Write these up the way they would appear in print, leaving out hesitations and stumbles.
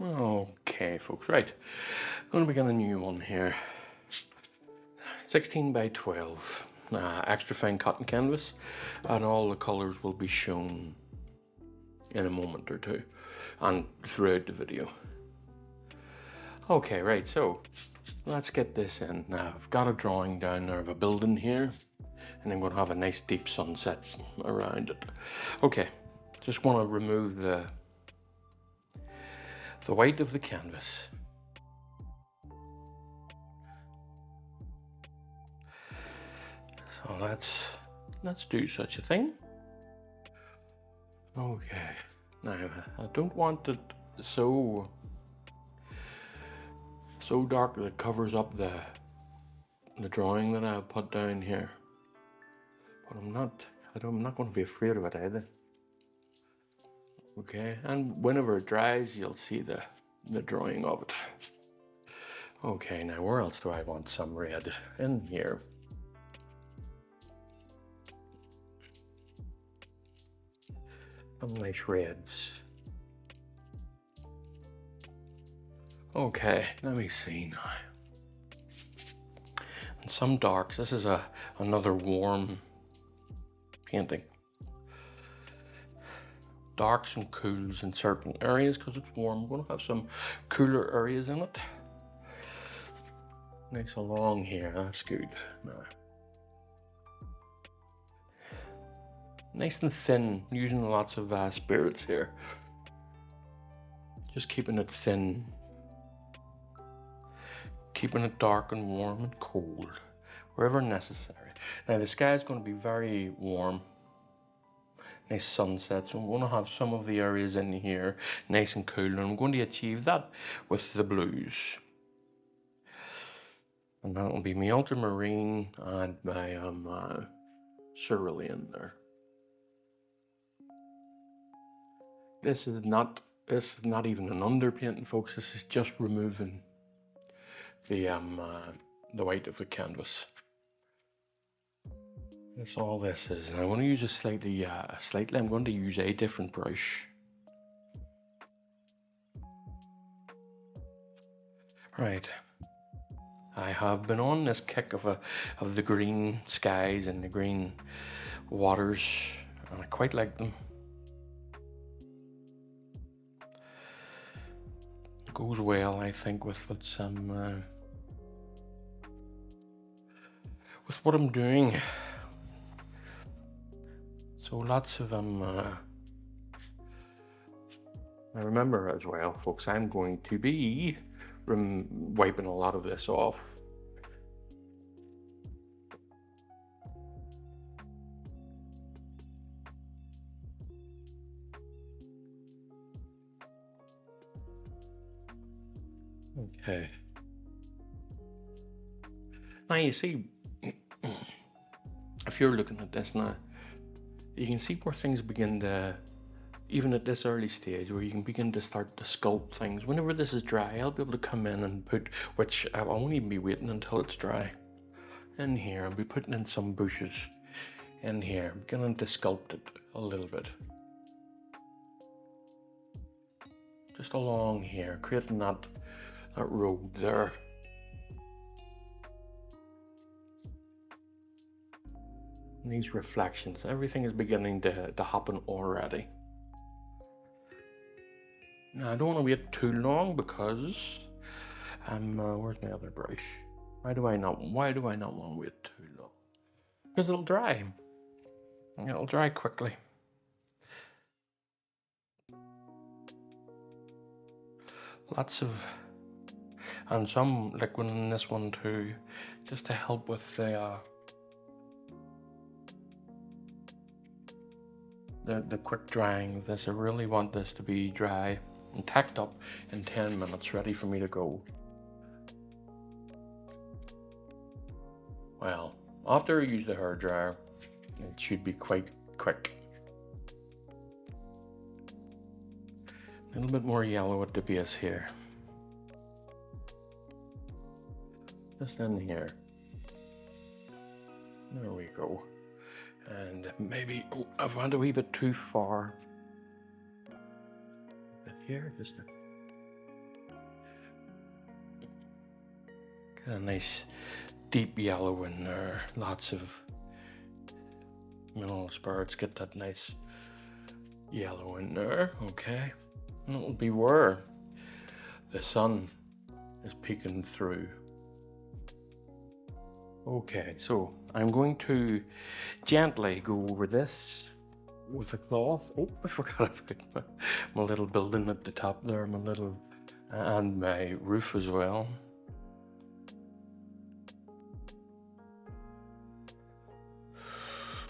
Okay, folks, right. I'm going to begin a new one here. 16 by 12. Extra fine cotton canvas, and all the colours will be shown in a moment or two and throughout the video. Okay, right, so let's get this in. Now, I've got a drawing down there of a building here, and I'm going to have a nice deep sunset around it. Okay, just want to remove the white of the canvas. So let's do such a thing. Okay, now I don't want it so dark that it covers up the drawing that I put down here. But I'm not going to be afraid of it either. Okay, and whenever it dries, you'll see the drawing of it. Okay, now where else do I want some red? In here. Some nice reds. Okay, let me see now. And some darks. This is another warm painting. Darks and cools in certain areas because it's warm. I'm going to have some cooler areas in it. Nice along here, that's good. Now, nice and thin, using lots of spirits here. Just keeping it thin. Keeping it dark and warm and cold, wherever necessary. Now the sky is going to be very warm. Nice sunset, so I'm going to have some of the areas in here nice and cool, and I'm going to achieve that with the blues. And that will be my ultramarine and my cerulean there. This is not even an underpainting, folks. This is just removing the white of the canvas. That's all this is. And I want to use I'm going to use a different brush. Right. I have been on this kick of the green skies and the green waters, and I quite like them. It goes well, I think, with what I'm doing. So lots of now remember as well, folks, I'm going to be wiping a lot of this off. Okay. Now you see, if you're looking at this now, you can see where things begin to, even at this early stage, where you can begin to start to sculpt things. Whenever this is dry, I'll be able to come in and put, which I won't even be waiting until it's dry. In here, I'll be putting in some bushes. In here, I'm beginning to sculpt it a little bit. Just along here, creating that road there. And these reflections, everything is beginning to happen already. Now I don't want to wait too long because where's my other brush? Why do I not want to wait too long? Because it'll dry. It'll dry quickly. Lots of, and some liquid in this one too, just to help with the quick drying of this. I really want this to be dry and tacked up in 10 minutes, ready for me to go. Well, after I use the hairdryer, it should be quite quick. A little bit more yellow at the base here. Just in here. There we go. And maybe, I've went a wee bit too far. But here, just A nice deep yellow in there. Lots of mineral spirits. Get that nice yellow in there. Okay. And it'll be where the sun is peeking through. Okay, so I'm going to gently go over this with a cloth. Oh, I forgot I've got my little building at the top there, and my roof as well.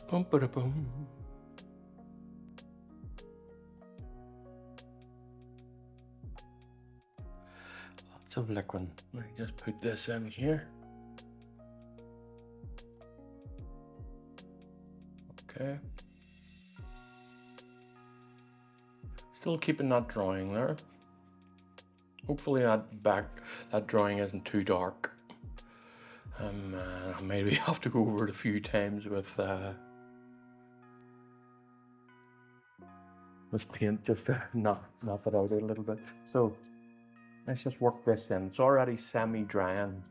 Bum ba da bum. Lots of liquid. Let me just put this in here. Okay. Still keeping that drawing there. Hopefully that drawing isn't too dark. I maybe have to go over it a few times with paint just to knock it out a little bit. So let's just work this in. It's already semi-drying.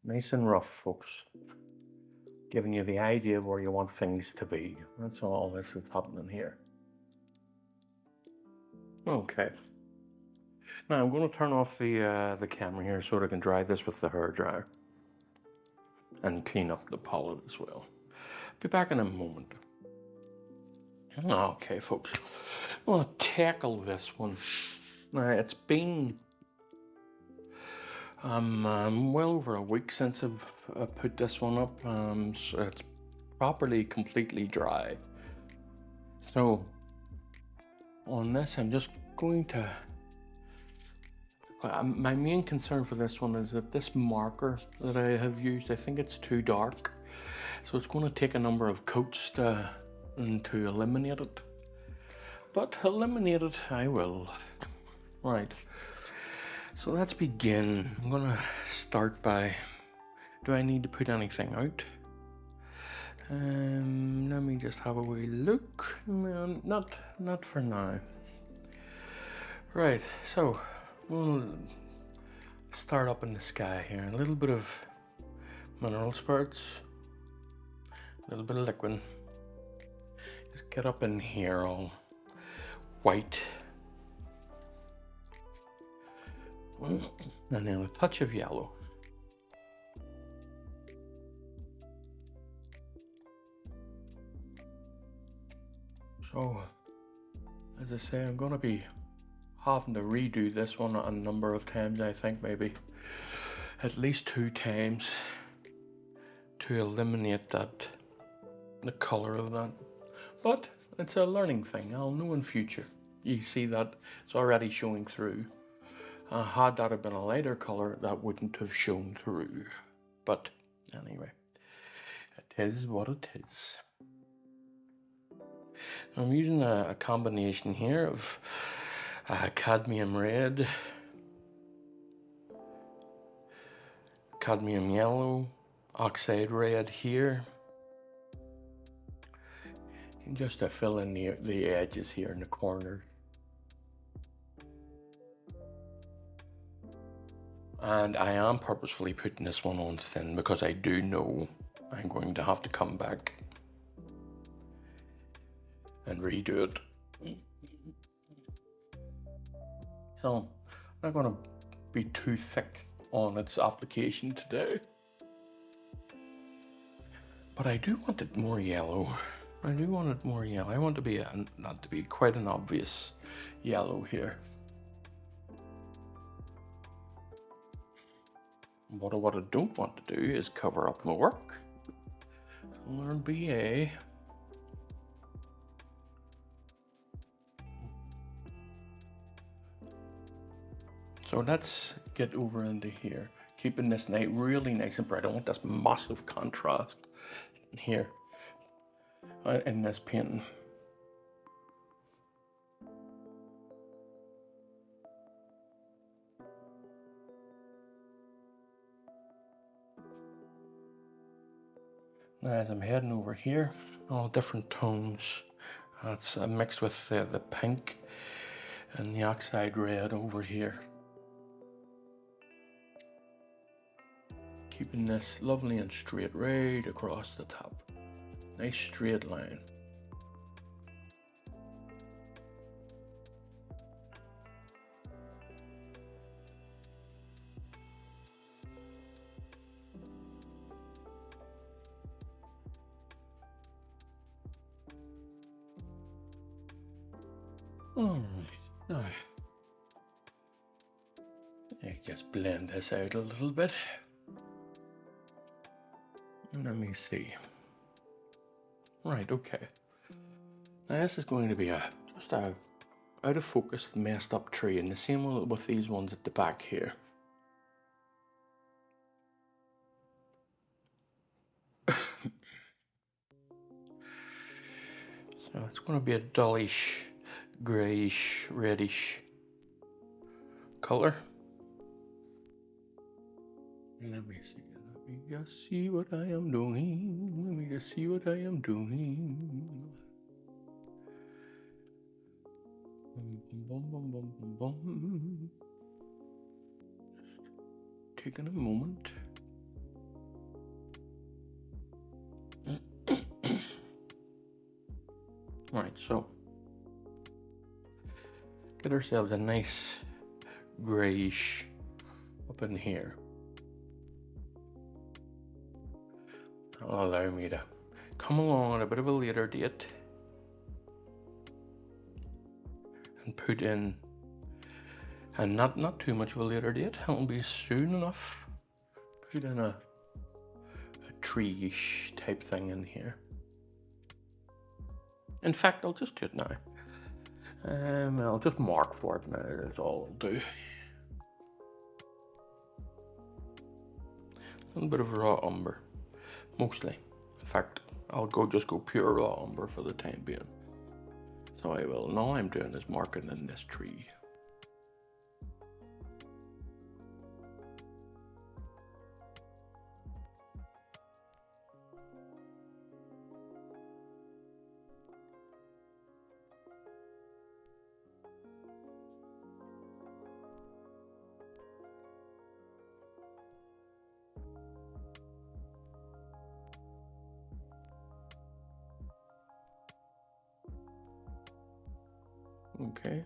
Nice and rough, folks. Giving you the idea of where you want things to be. That's all this is happening here. Okay. Now I'm going to turn off the camera here so that I can dry this with the hairdryer. And clean up the palette as well. Be back in a moment. Okay, folks. I want to tackle this one. Now, it's been well over a week since I've put this one up, so it's properly, completely dry. So, on this, I'm just going to... my main concern for this one is that this marker that I have used, I think it's too dark. So it's going to take a number of coats to eliminate it. But eliminate it I will. Right. So let's begin. I'm going to start by... Do I need to put anything out? Let me just have a wee look. Not for now. Right, so we'll start up in the sky here. A little bit of mineral spirits, a little bit of liquid. Just get up in here all white. And then a touch of yellow. So, as I say, I'm going to be having to redo this one a number of times. I think maybe at least 2 times to eliminate the color of that. But it's a learning thing. I'll know in future. You see that it's already showing through. Had that have been a lighter color, that wouldn't have shown through. But anyway, it is what it is. I'm using a combination here of cadmium red, cadmium yellow, oxide red here, and just to fill in the edges here in the corner. And I am purposefully putting this one on thin because I do know I'm going to have to come back and redo it. So I'm not going to be too thick on its application today. But I do want it more yellow. I do want it more yellow. I want to be not to be quite an obvious yellow here. What I don't want to do is cover up my work. So learn BA. So let's get over into here, keeping this night really nice and bright. I want this massive contrast in here in this painting. Now as I'm heading over here, all different tones. That's mixed with the pink and the oxide red over here. Keeping this lovely and straight right across the top. Nice straight line. Alright, now I just blend this out a little bit. Let me see. Right, okay. Now this is going to be just a out of focus, messed up tree, and the same with these ones at the back here. So it's going to be a dullish, grayish, reddish color. Let me see. Let me just see what I am doing. Let me just see what I am doing. Bum, bum, bum, bum, bum. Just taking a moment. Right, so get ourselves a nice grayish up in here. That'll allow me to come along at a bit of a later date and put in, and not too much of a later date, it'll be soon enough, put in a tree-ish type thing in here. In fact, I'll just do it now. I'll just mark for it now, that's all I'll do. A little bit of raw umber, mostly. In fact, I'll just go pure raw umber for the time being. So I will, all I'm doing is marking in this tree. Okay.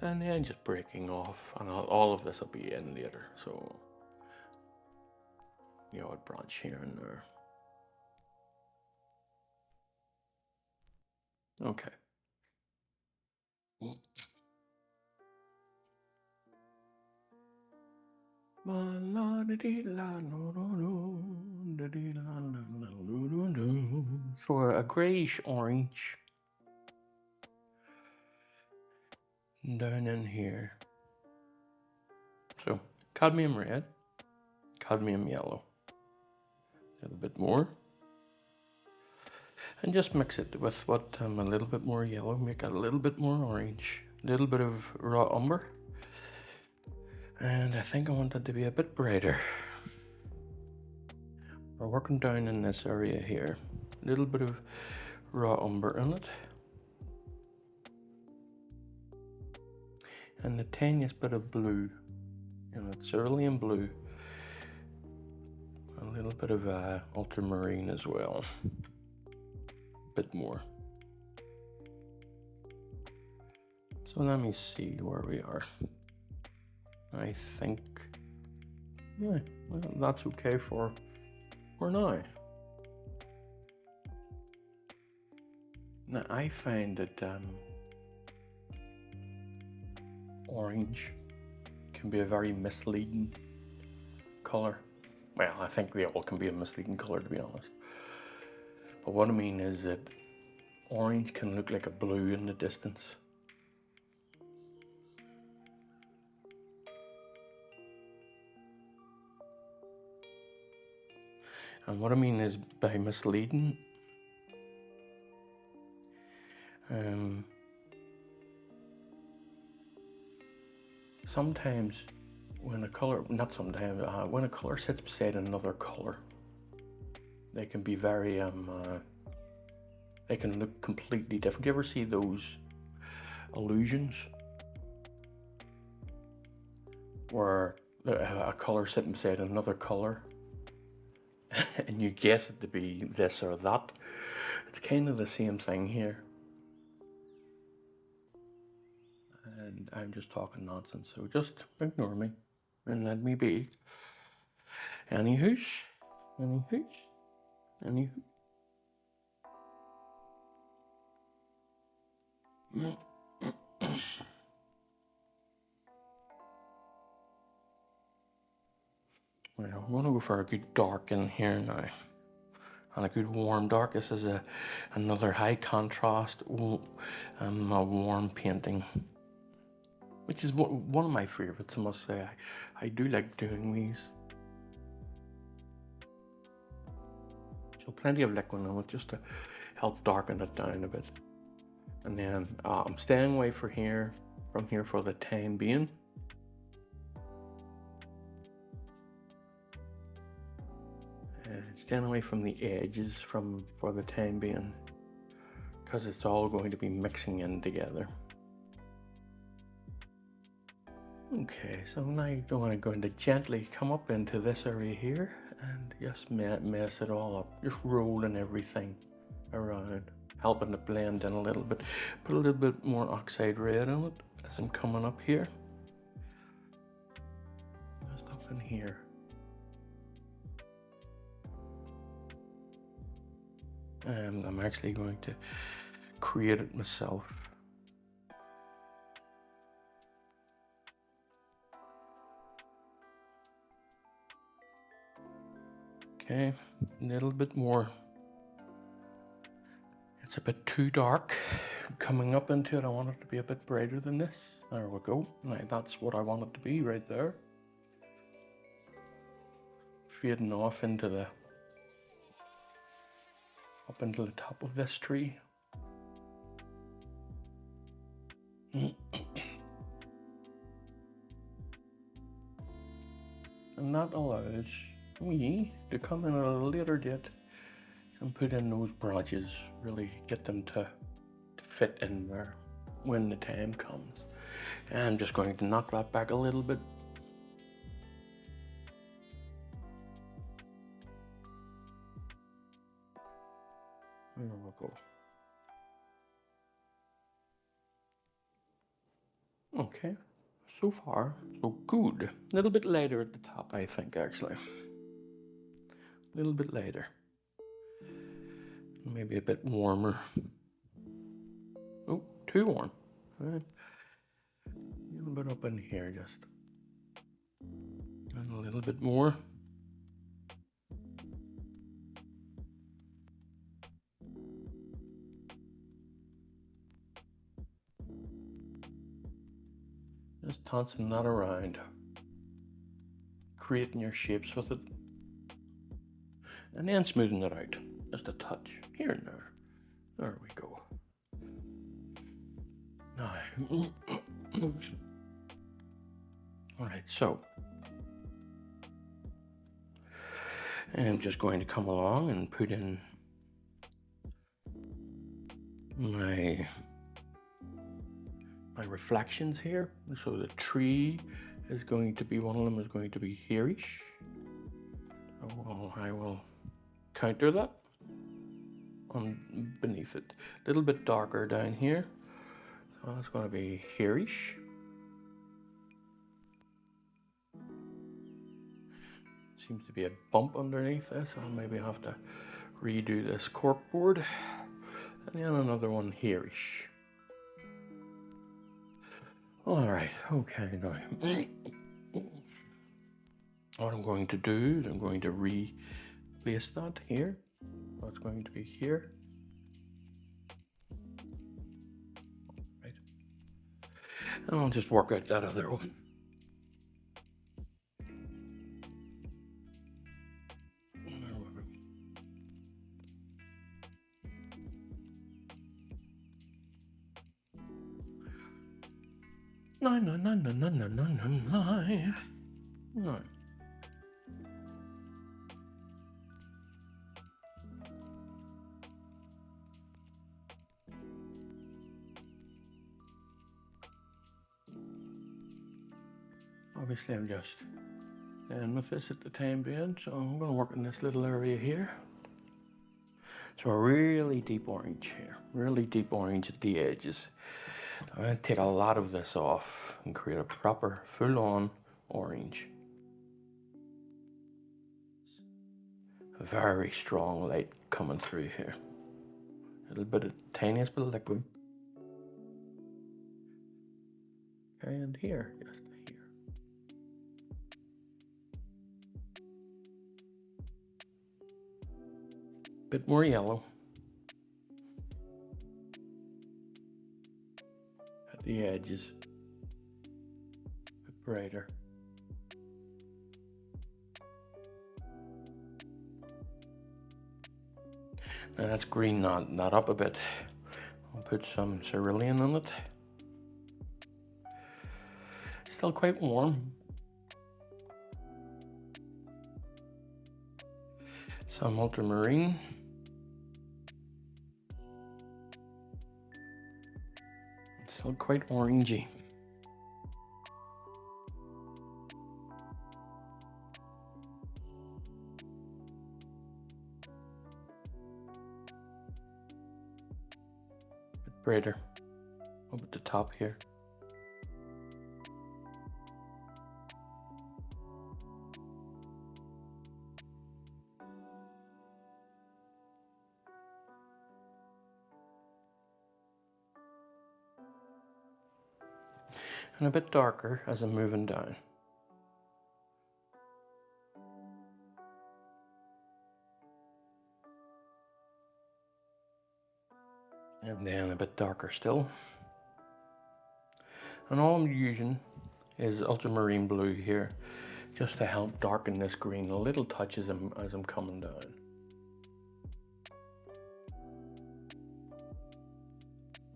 And then just breaking off, and all of this will be in later, so the odd branch here and there. Okay. So a grayish orange down in here. So cadmium red, cadmium yellow, a little bit more, and just mix it with what a little bit more yellow, make it a little bit more orange, a little bit of raw umber, and I think I want it to be a bit brighter. We're working down in this area here, a little bit of raw umber in it, and the tiniest bit of blue, cerulean blue, a little bit of ultramarine as well, a bit more. So let me see where we are. I think, yeah, well, that's okay for now. Now I find that orange can be a very misleading color. Well, I think they all can be a misleading color, to be honest. But what I mean is that orange can look like a blue in the distance. And what I mean is by misleading, sometimes when a color, when a color sits beside another color, they can be very they can look completely different. Do you ever see those illusions where a color sitting beside another color and you guess it to be this or that? It's kind of the same thing here. And I'm just talking nonsense, so just ignore me and let me be. Anywho's, anywho. Well, I'm going to go for a good dark in here now. And a good warm dark. This is another high contrast a warm painting, which is one of my favorites, I must say. I do like doing these. So plenty of liquid on it just to help darken it down a bit. And then I'm staying away from here for the time being. Staying away from the edges for the time being, because it's all going to be mixing in together. Okay, so now I'm going to gently come up into this area here and just mess it all up, just rolling everything around, helping to blend in a little bit. Put a little bit more oxide red on it as I'm coming up here. Just up in here. And I'm actually going to create it myself. Okay, a little bit more. It's a bit too dark. Coming up into it, I want it to be a bit brighter than this. There we go. Now that's what I want it to be right there. Fading off into the up into the top of this tree. And that allows me to come in at a later date and put in those branches, really get them to fit in there when the time comes. And I'm just going to knock that back a little bit. There we go. Okay, so far so good. A little bit lighter at the top, I think, actually. A little bit lighter. Maybe a bit warmer. Oh, too warm. Right. A little bit up in here, just. And a little bit more. Just tossing that around, creating your shapes with it, and then smoothing it out, just a touch, here and there. There we go. Now, alright, so, I'm just going to come along and put in my reflections here. So the tree is going to be, one of them is going to be hereish. So I will counter that on beneath it. A little bit darker down here. So it's going to be hereish. Seems to be a bump underneath this. I'll maybe have to redo this corkboard. And then another one hereish. All right, okay, now what I'm going to do is I'm going to replace that here. That's going to be here. Right. And I'll just work out that other one. No. Obviously I'm just down with this at the time being, so I'm going to work in this little area here. So a really deep orange here, really deep orange at the edges. I'm going to take a lot of this off and create a proper full-on orange. A very strong light coming through here. A little bit of tiniest bit of liquid. And here, just here. Bit more yellow at the edges. A bit brighter. Now that's green not up a bit. I'll put some cerulean on it. Still quite warm. Some ultramarine. Still quite orangey. Bit brighter up at the top here. And a bit darker as I'm moving down. And then a bit darker still. And all I'm using is ultramarine blue here, just to help darken this green a little touch as I'm coming down.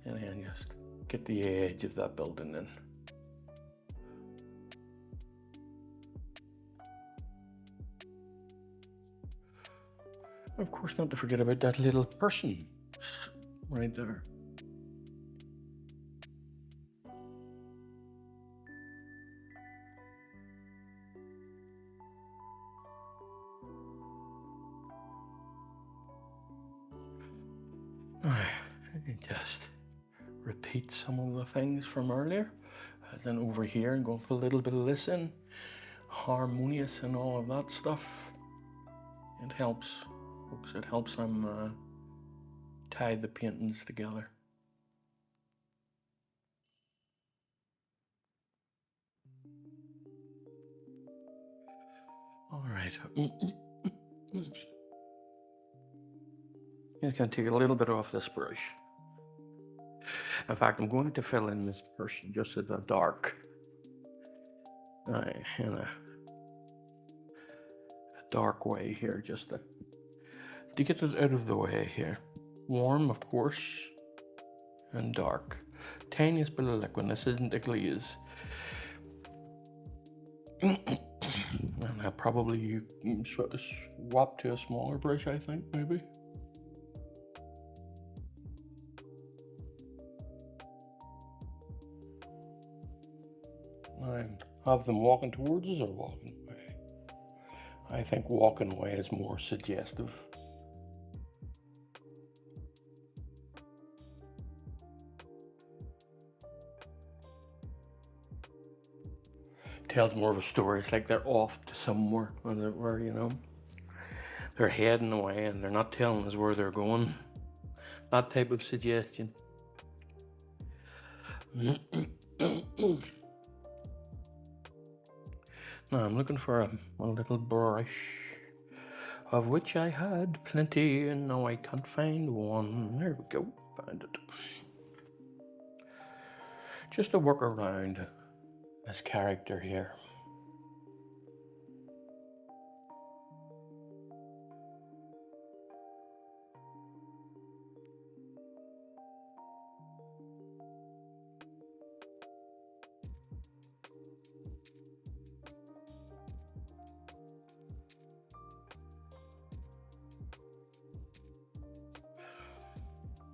And then just get the edge of that building in. Of course, not to forget about that little person right there. Just repeat some of the things from earlier. Then over here and go for a little bit of listen, harmonious and all of that stuff. It helps, folks. It helps them tie the paintings together. All right. Just going to take a little bit off this brush. In fact, I'm going to fill in this person just at a dark. In a dark way here, just to get it out of the way here. Warm, of course, and dark. Tiniest bit of liquid. This isn't a glaze. And I probably swap to a smaller brush, I think, maybe. I have them walking towards us or walking away. I think walking away is more suggestive. Tells more of a story. It's like they're off to somewhere, where you know, they're heading away and they're not telling us where they're going. That type of suggestion. Now I'm looking for a little brush, of which I had plenty, and now I can't find one. There we go, found it. Just to work around this character here.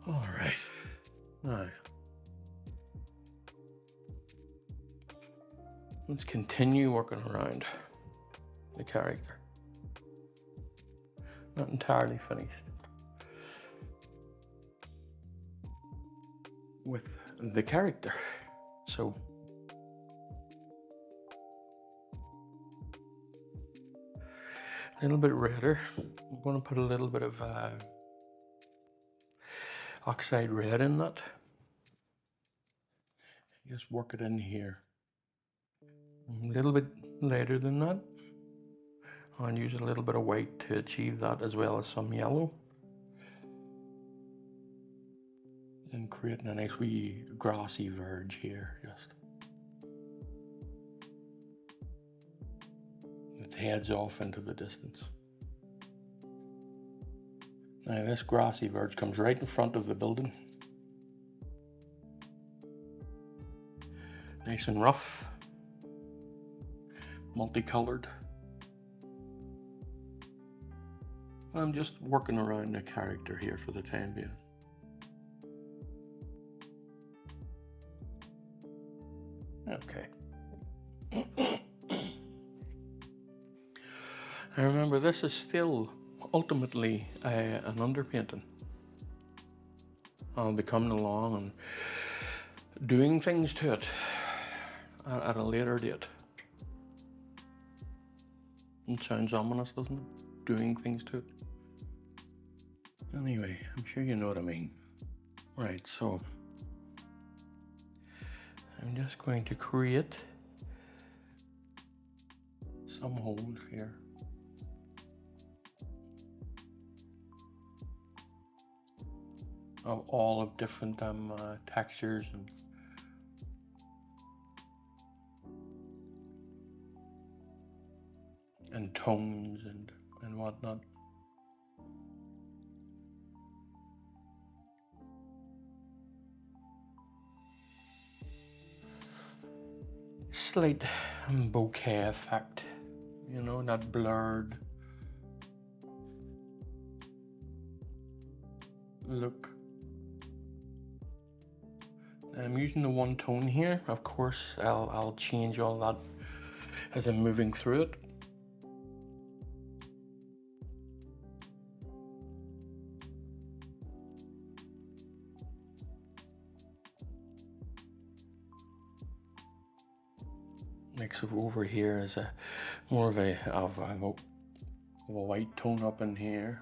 All right, now Let's continue working around the character. Not entirely finished with the character. So a little bit redder. I'm going to put a little bit of oxide red in that. Just work it in here. A little bit lighter than that. I'll use a little bit of white to achieve that, as well as some yellow. And creating a nice wee grassy verge here, just. It heads off into the distance. Now this grassy verge comes right in front of the building. Nice and rough. Multicolored. I'm just working around the character here for the time being. Okay. And remember, this is still ultimately an underpainting. I'll be coming along and doing things to it at a later date. It sounds ominous, doesn't it? Doing things to it. Anyway, I'm sure you know what I mean. Right, so I'm just going to create some holes here. Of all of different textures and tones and whatnot. Slight bokeh effect, you know, that blurred look. I'm using the one tone here. Of course, I'll change all that as I'm moving through it. Next over here is more of a white tone up in here.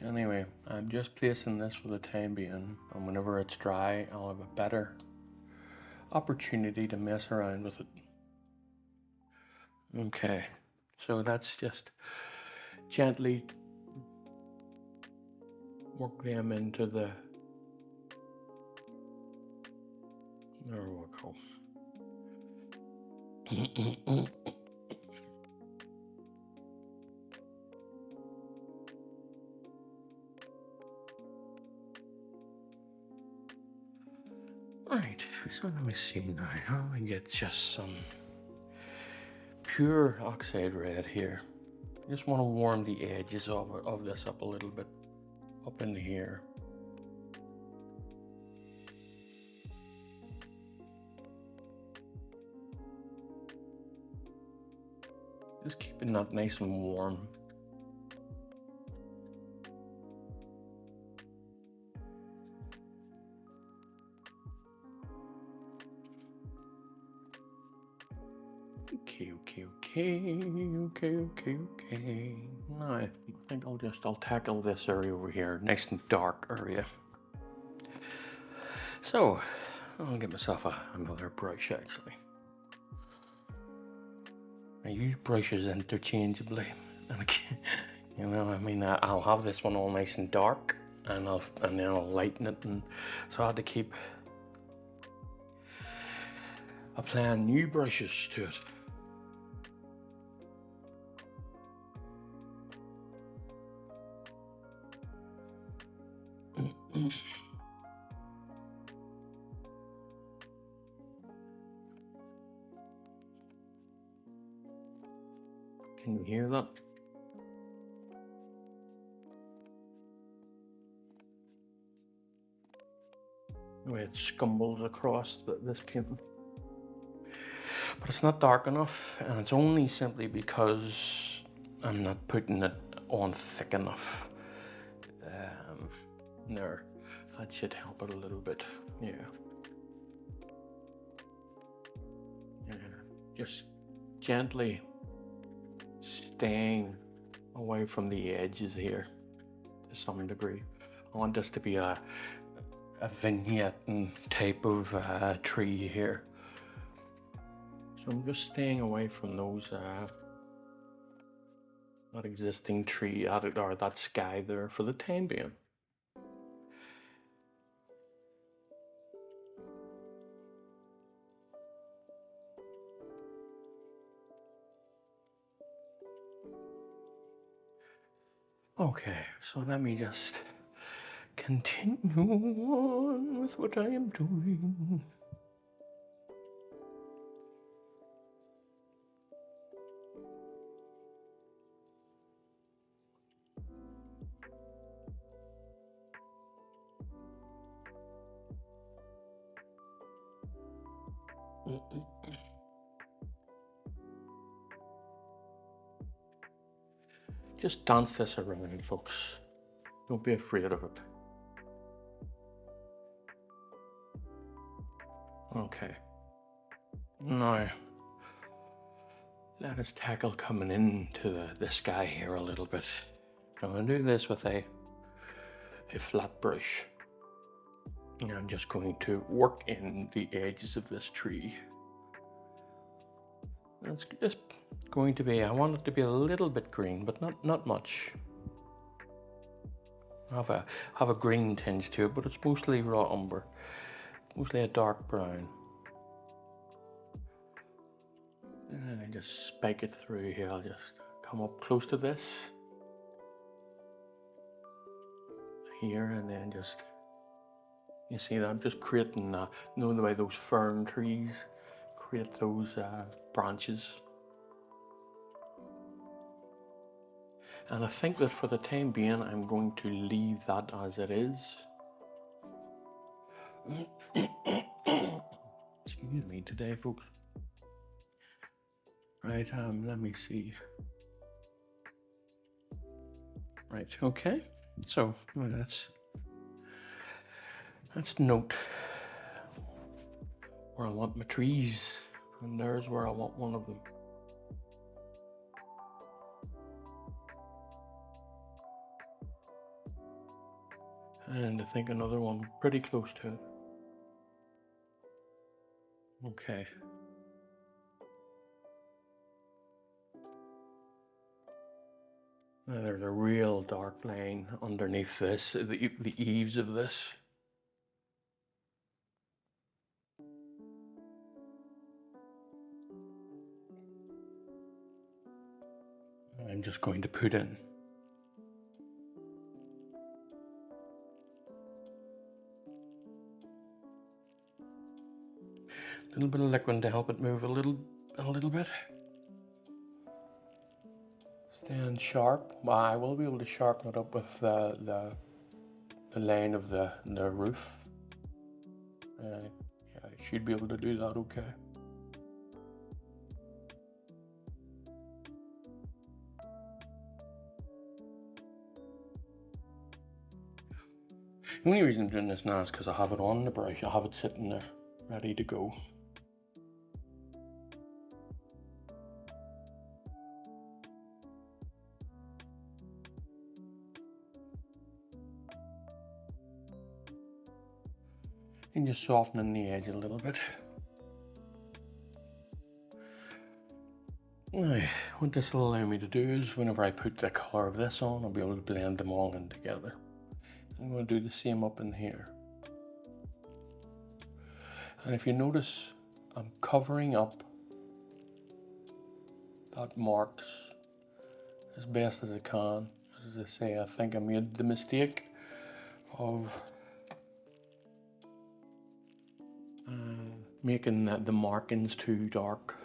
Anyway, I'm just placing this for the time being, and whenever it's dry, I'll have a better opportunity to mess around with it. Okay, so that's just gently work them into the, there we go. Right, so let me see now how I get just some pure oxide red here. I just want to warm the edges of this up a little bit, up in here. Just keeping that nice and warm. Okay. Now I think I'll tackle this area over here, nice and dark area. So I'll get myself another brush actually. I use brushes interchangeably, and you know, I mean, I'll have this one all nice and dark, and then I'll lighten it, and so I had to keep applying new brushes to it. Can you hear that? The way it scumbles across this painting. but it's not dark enough, and it's only simply because I'm not putting it on thick enough. There, that should help it a little bit. Yeah. Just gently staying away from the edges here to some degree. I want this to be a vignette type of tree here. So I'm just staying away from those, that existing tree or that sky there for the time being. Okay, so let me just continue on with what I am doing. Just dance this around, folks. Don't be afraid of it. Okay. Now, let us tackle coming into the sky here a little bit. I'm going to do this with a flat brush. And I'm just going to work in the edges of this tree. It's just going to be, I want it to be a little bit green, but not much. Have a green tinge to it, but it's mostly raw umber. Mostly a dark brown. And I just spike it through here. I'll just come up close to this. Here, and then just, you see that I'm just creating, you know the way those fern trees create those branches. And I think that for the time being, I'm going to leave that as it is. Excuse me today, folks. Right, let me see. Right, okay. So let's note where I want my trees, and there's where I want one of them. And I think another one pretty close to it. Okay. Now there's a real dark line underneath this, the eaves of this. I'm just going to put in a little bit of liquid to help it move a little bit. Staying sharp. Well, I will be able to sharpen it up with the line of the roof. Yeah, I should be able to do that okay. The only reason I'm doing this now is because I have it on the brush. I have it sitting there, ready to go. And just softening the edge a little bit. Now, what this will allow me to do is whenever I put the colour of this on, I'll be able to blend them all in together. I'm going to do the same up in here. And if you notice, I'm covering up that marks as best as I can. As I say, I think I made the mistake of making the markings too dark.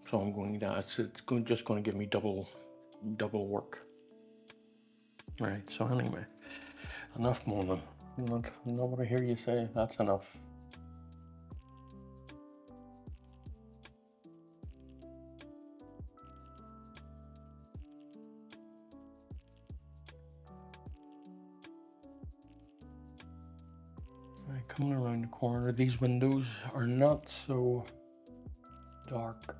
So I'm going to, it's just going to give me double work. Right, so anyway, enough moaning. You know what I hear you say? That's enough. coming around the corner, these windows are not so dark.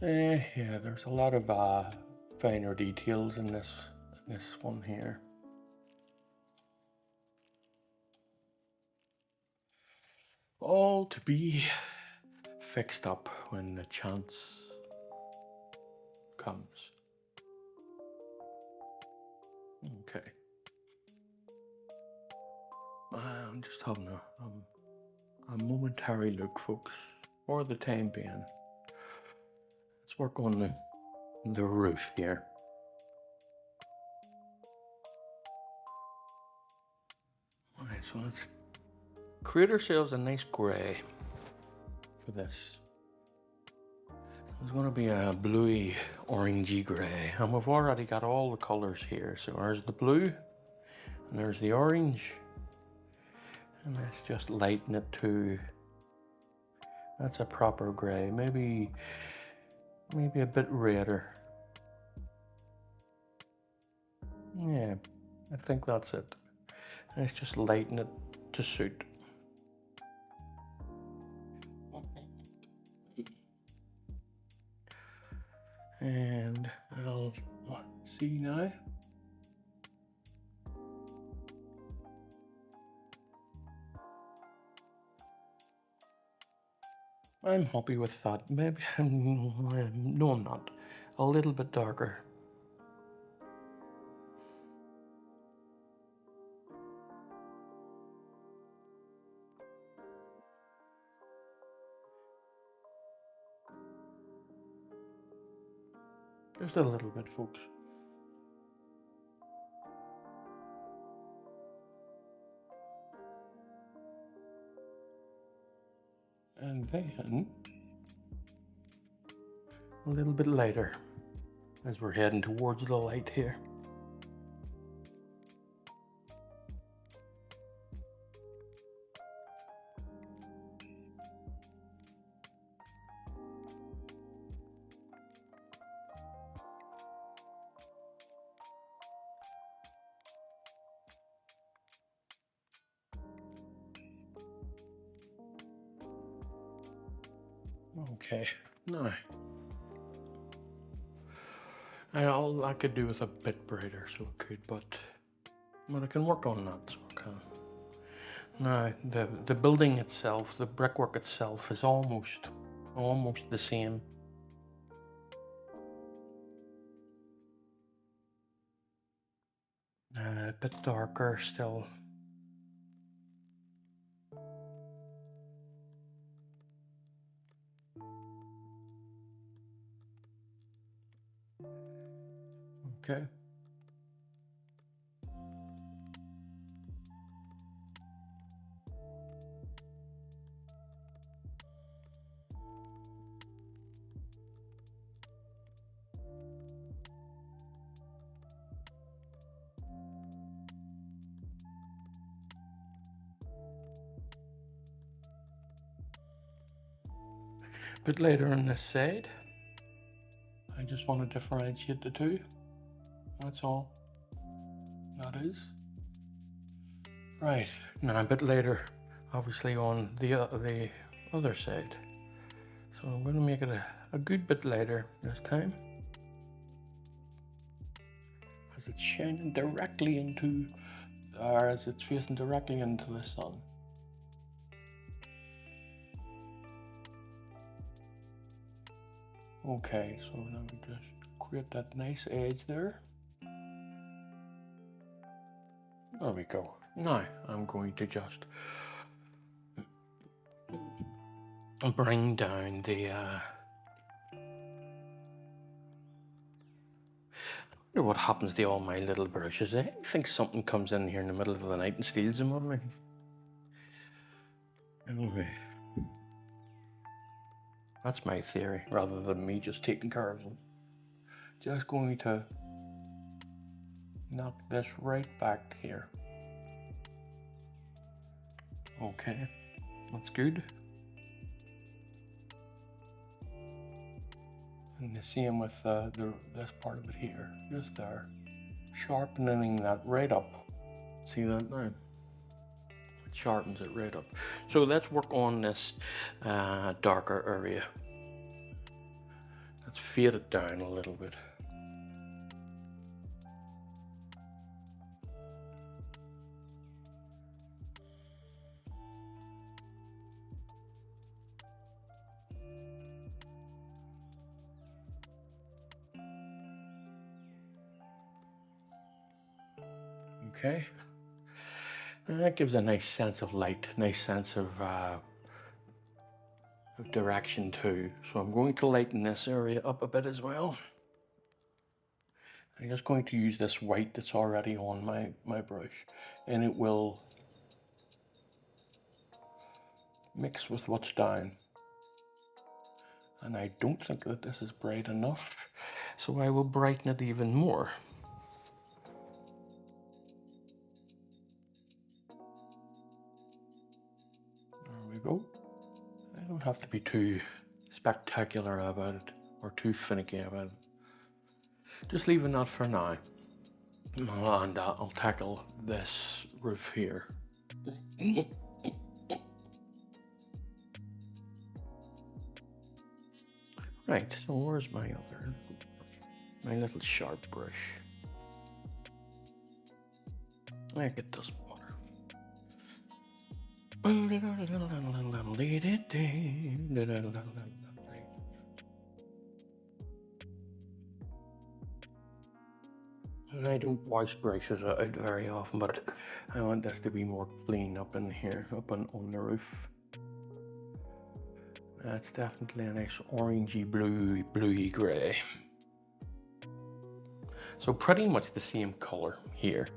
Yeah, there's a lot of finer details in this one here. All to be fixed up when the chance comes. Okay. I'm just having a momentary look, folks, for the time being. Let's work on the roof here. Alright, so let's create ourselves a nice grey for this. It's going to be a bluey, orangey grey, and we've already got all the colours here. So there's the blue, and there's the orange, and let's just lighten it to, that's a proper grey, maybe a bit redder. Yeah, I think that's it. Let's just lighten it to suit. And I'll see now. I'm happy with that. Maybe, no I'm not. A little bit darker. Just a little bit, folks. And then a little bit lighter as we're heading towards the light here. Okay, now I could do with a bit brighter, so I could, but I can work on that. So I can. Now the building itself, the brickwork itself, is almost the same. A bit darker still. Okay. A bit later on this side. I just want to differentiate the two. That's all. That is. Right, now a bit later, obviously on the other side. So I'm going to make it a good bit lighter this time, as it's shining directly into, or as it's facing directly into the sun. Okay, so now we just create that nice edge there. There we go. Now I'm going to just bring down the I wonder what happens to all my little brushes. I think something comes in here in the middle of the night and steals them on me. Anyway, that's my theory, rather than me just taking care of them. Just going to knock this right back here. Okay, that's good. And the same with this part of it here, just there. Sharpening that right up. See that now? It sharpens it right up. So let's work on this darker area. Let's fade it down a little bit. Okay, and that gives a nice sense of light, nice sense of direction too. So I'm going to lighten this area up a bit as well. I'm just going to use this white that's already on my brush, and it will mix with what's down. And I don't think that this is bright enough, so I will brighten it even more. There we go. I don't have to be too spectacular about it or too finicky about it. Just leaving that for now. And I'll tackle this roof here. Right, so where's my my little sharp brush? I think it doesn't matter. And I don't wash brushes out very often, but I want this to be more clean up in here, up on the roof. That's definitely a nice orangey, bluey grey. So pretty much the same color here,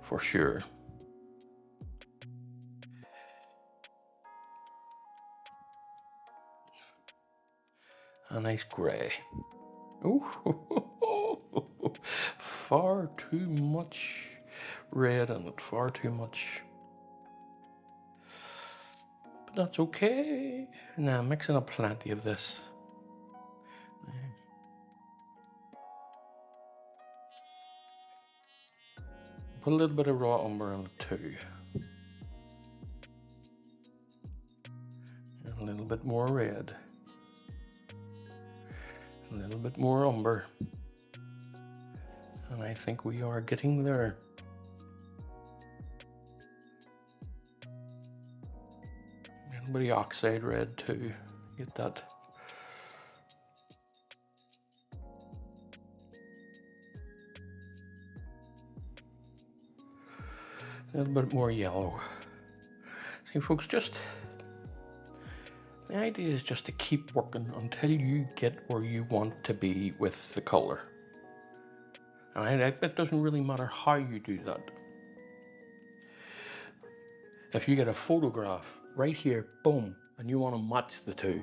for sure. A nice grey. Oh, far too much red in it, far too much. But that's okay. Now I'm mixing up plenty of this. Put a little bit of raw umber in it too. And a little bit more red. A little bit more umber. And I think we are getting there. A little bit of oxide red too. Get that. A little bit more yellow. See folks, the idea is just to keep working until you get where you want to be with the color. And it doesn't really matter how you do that. If you get a photograph right here, boom, and you want to match the two,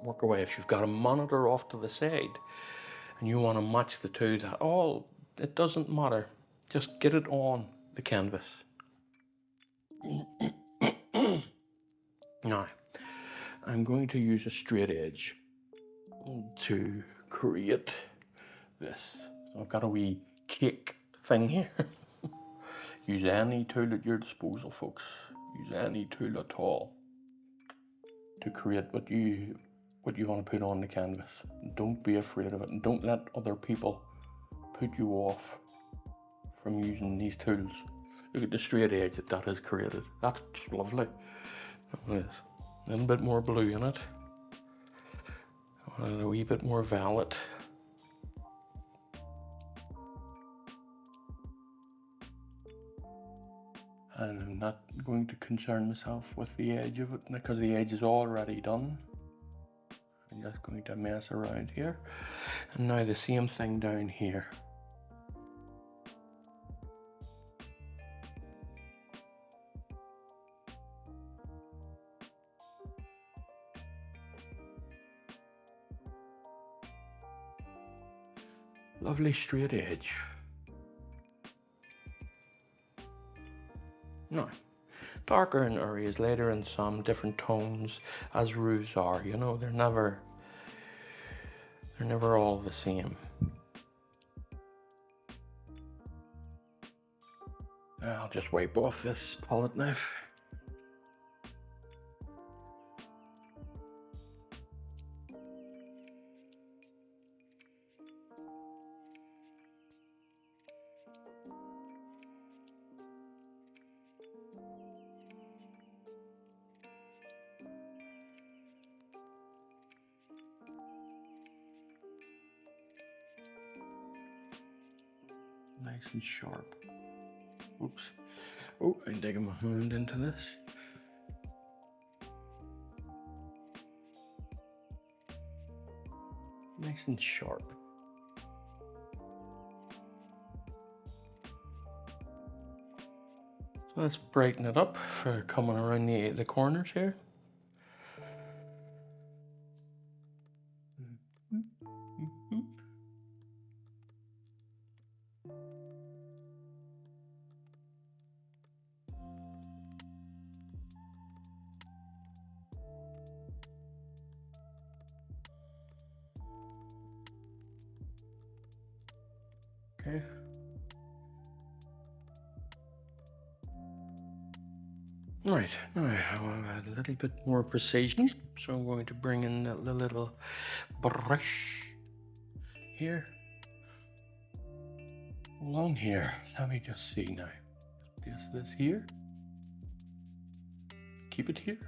work away. If you've got a monitor off to the side and you want to match the two, it doesn't matter. Just get it on the canvas. Now, I'm going to use a straight edge to create this. So I've got a wee cake thing here. Use any tool at your disposal, folks. Use any tool at all to create what you want to put on the canvas. Don't be afraid of it, and don't let other people put you off from using these tools. Look at the straight edge that has created. That's just lovely. Look at this. A little bit more blue in it. And a wee bit more violet. And I'm not going to concern myself with the edge of it because the edge is already done. I'm just going to mess around here. And now the same thing down here. Lovely straight edge. No. Darker in areas, later in some, different tones, as roofs are, you know, they're never all the same. I'll just wipe off this palette knife. Nice and sharp. Oops. Oh, I'm digging my hand into this. Nice and sharp. So let's brighten it up for coming around the corners here. Okay. Right, now I have a little bit more precision, so I'm going to bring in the little brush here. Along here, let me just see now. This here. Keep it here.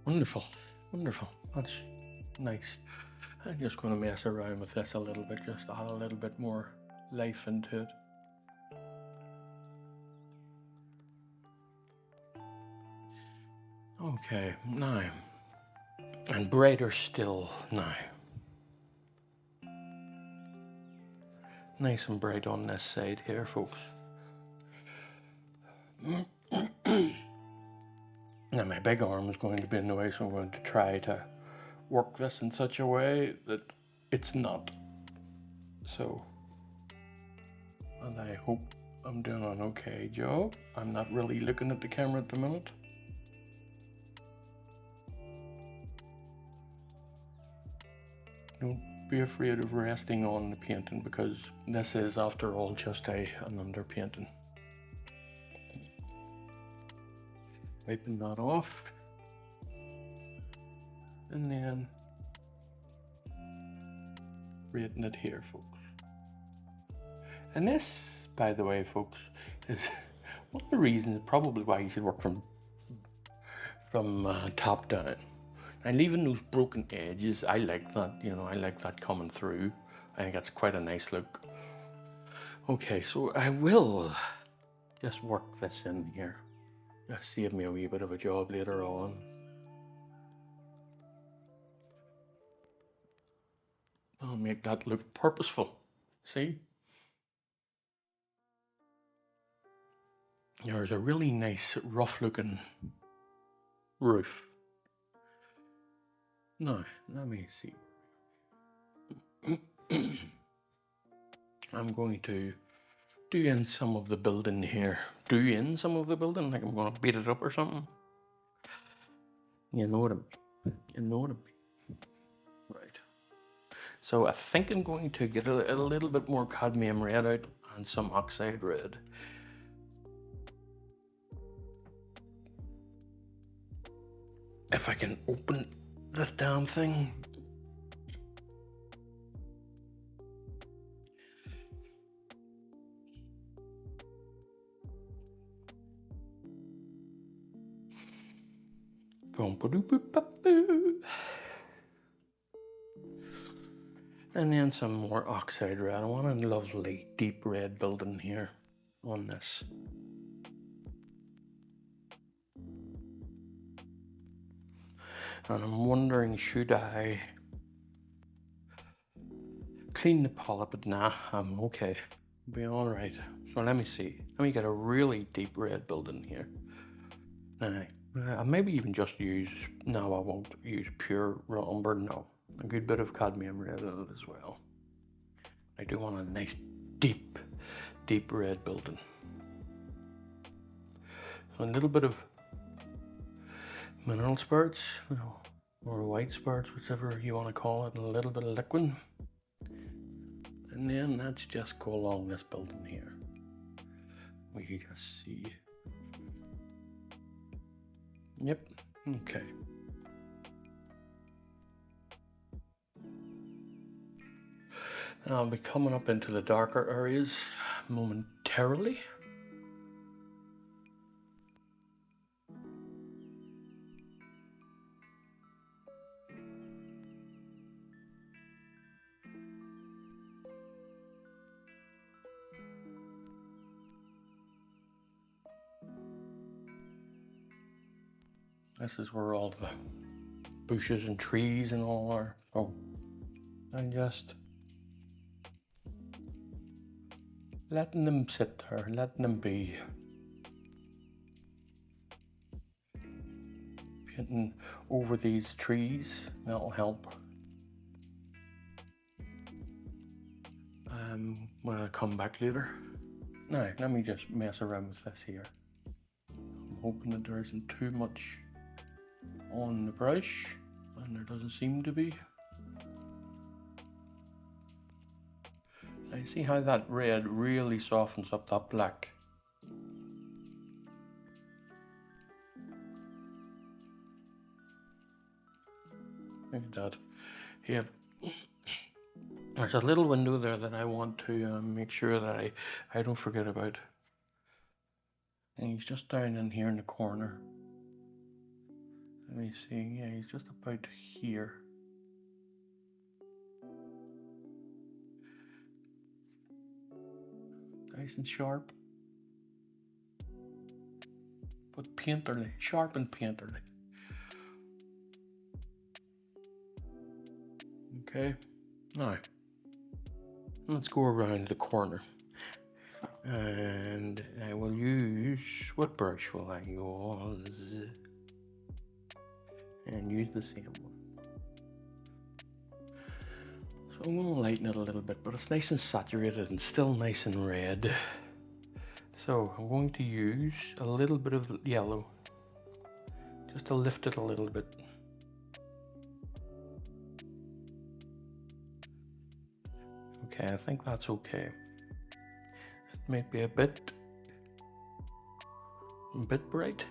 Wonderful, wonderful. That's nice. I'm just going to mess around with this a little bit, just to add a little bit more life into it. Okay, now, and brighter still now. Nice and bright on this side here, folks. Now my big arm is going to be in the way, so I'm going to try to work this in such a way that it's not. So, and I hope I'm doing an okay job. I'm not really looking at the camera at the minute. Don't be afraid of resting on the painting, because this is, after all, just an underpainting. Wiping that off, and then rating it here, folks. And this, by the way, folks, is one of the reasons, probably why you should work from top down. And leaving those broken edges, I like that, you know, I like that coming through. I think that's quite a nice look. Okay, so I will just work this in here. Just save me a wee bit of a job later on. I'll make that look purposeful. See? There's a really nice, rough looking roof. Now, let me see. I'm going to do in some of the building here. Like I'm going to beat it up or something. You know what I mean. Right. So I think I'm going to get a little bit more cadmium red out and some oxide red. If I can open this damn thing. And then some more oxide red. I want a lovely deep red building here on this. And I'm wondering, should I clean the palette, but nah, I'm okay. Be all right. So let me see. Let me get a really deep red building here. I'll maybe even just use, no, I won't use pure umber, no. A good bit of cadmium red in it as well. I do want a nice deep red building. So a little bit of mineral spirits, or white spirits, whichever you want to call it, and a little bit of liquid. And then let's just go along this building here. We can just see. Yep, okay. I'll be coming up into the darker areas momentarily. This is where all the bushes and trees and all are. So I'm just letting them sit there, letting them be. Painting over these trees, that'll help. When I come back later. Now, let me just mess around with this here. I'm hoping that there isn't too much on the brush, and there doesn't seem to be. I see how that red really softens up that black. Look at that. Here, there's a little window there that I want to make sure that I don't forget about. And he's just down in here in the corner. Let me see, yeah, he's just about here. Nice and sharp. But painterly, sharp and painterly. Okay, now, let's go around the corner. And I will use, what brush will I use? And use the same one. So I'm going to lighten it a little bit, but it's nice and saturated and still nice and red. So I'm going to use a little bit of yellow, just to lift it a little bit. Okay, I think that's okay. It might be a bit bright,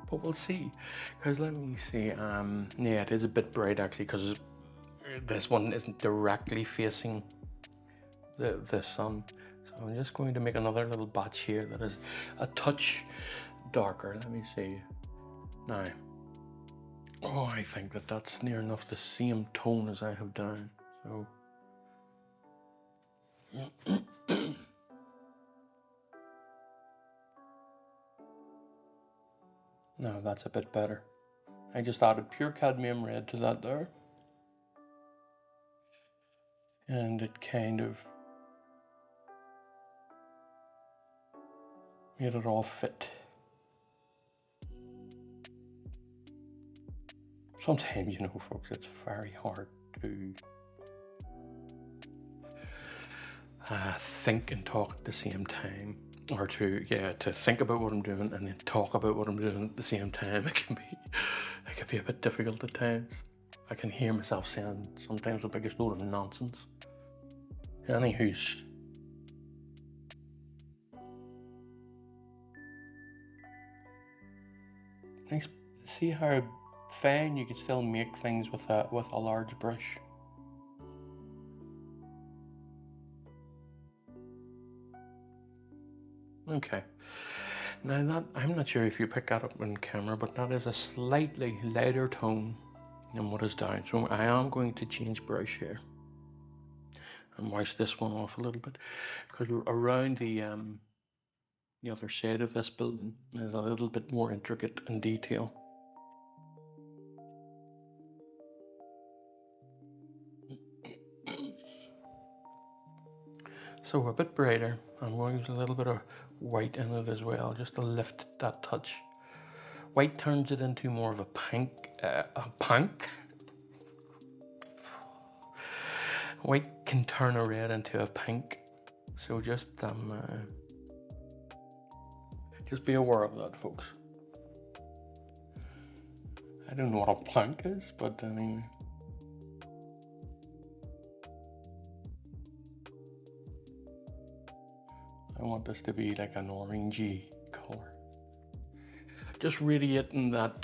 but we'll see. Because let me see, yeah, it is a bit bright actually, because this one isn't directly facing the sun. So I'm just going to make another little batch here that is a touch darker. Let me see. Now, oh, I think that that's near enough the same tone as I have done. So now that's a bit better. I just added pure cadmium red to that there. And it kind of made it all fit. Sometimes, you know, folks, it's very hard to think and talk at the same time, or to think about what I'm doing and then talk about what I'm doing at the same time. It can be a bit difficult at times. I can hear myself saying sometimes the biggest load of nonsense. Anywho's, nice. See how fine you can still make things with a large brush. Okay. Now that, I'm not sure if you pick that up on camera, but that is a slightly lighter tone than what is down. So I am going to change brush here and wash this one off a little bit, because around the other side of this building is a little bit more intricate in detail. So a bit brighter. I'm going to use a little bit of white in it as well, just to lift that touch. White turns it into more of a pink. White can turn a red into a pink. So just be aware of that, folks. I don't know what a pink is, but anyway. I want this to be like an orangey color. Just radiating that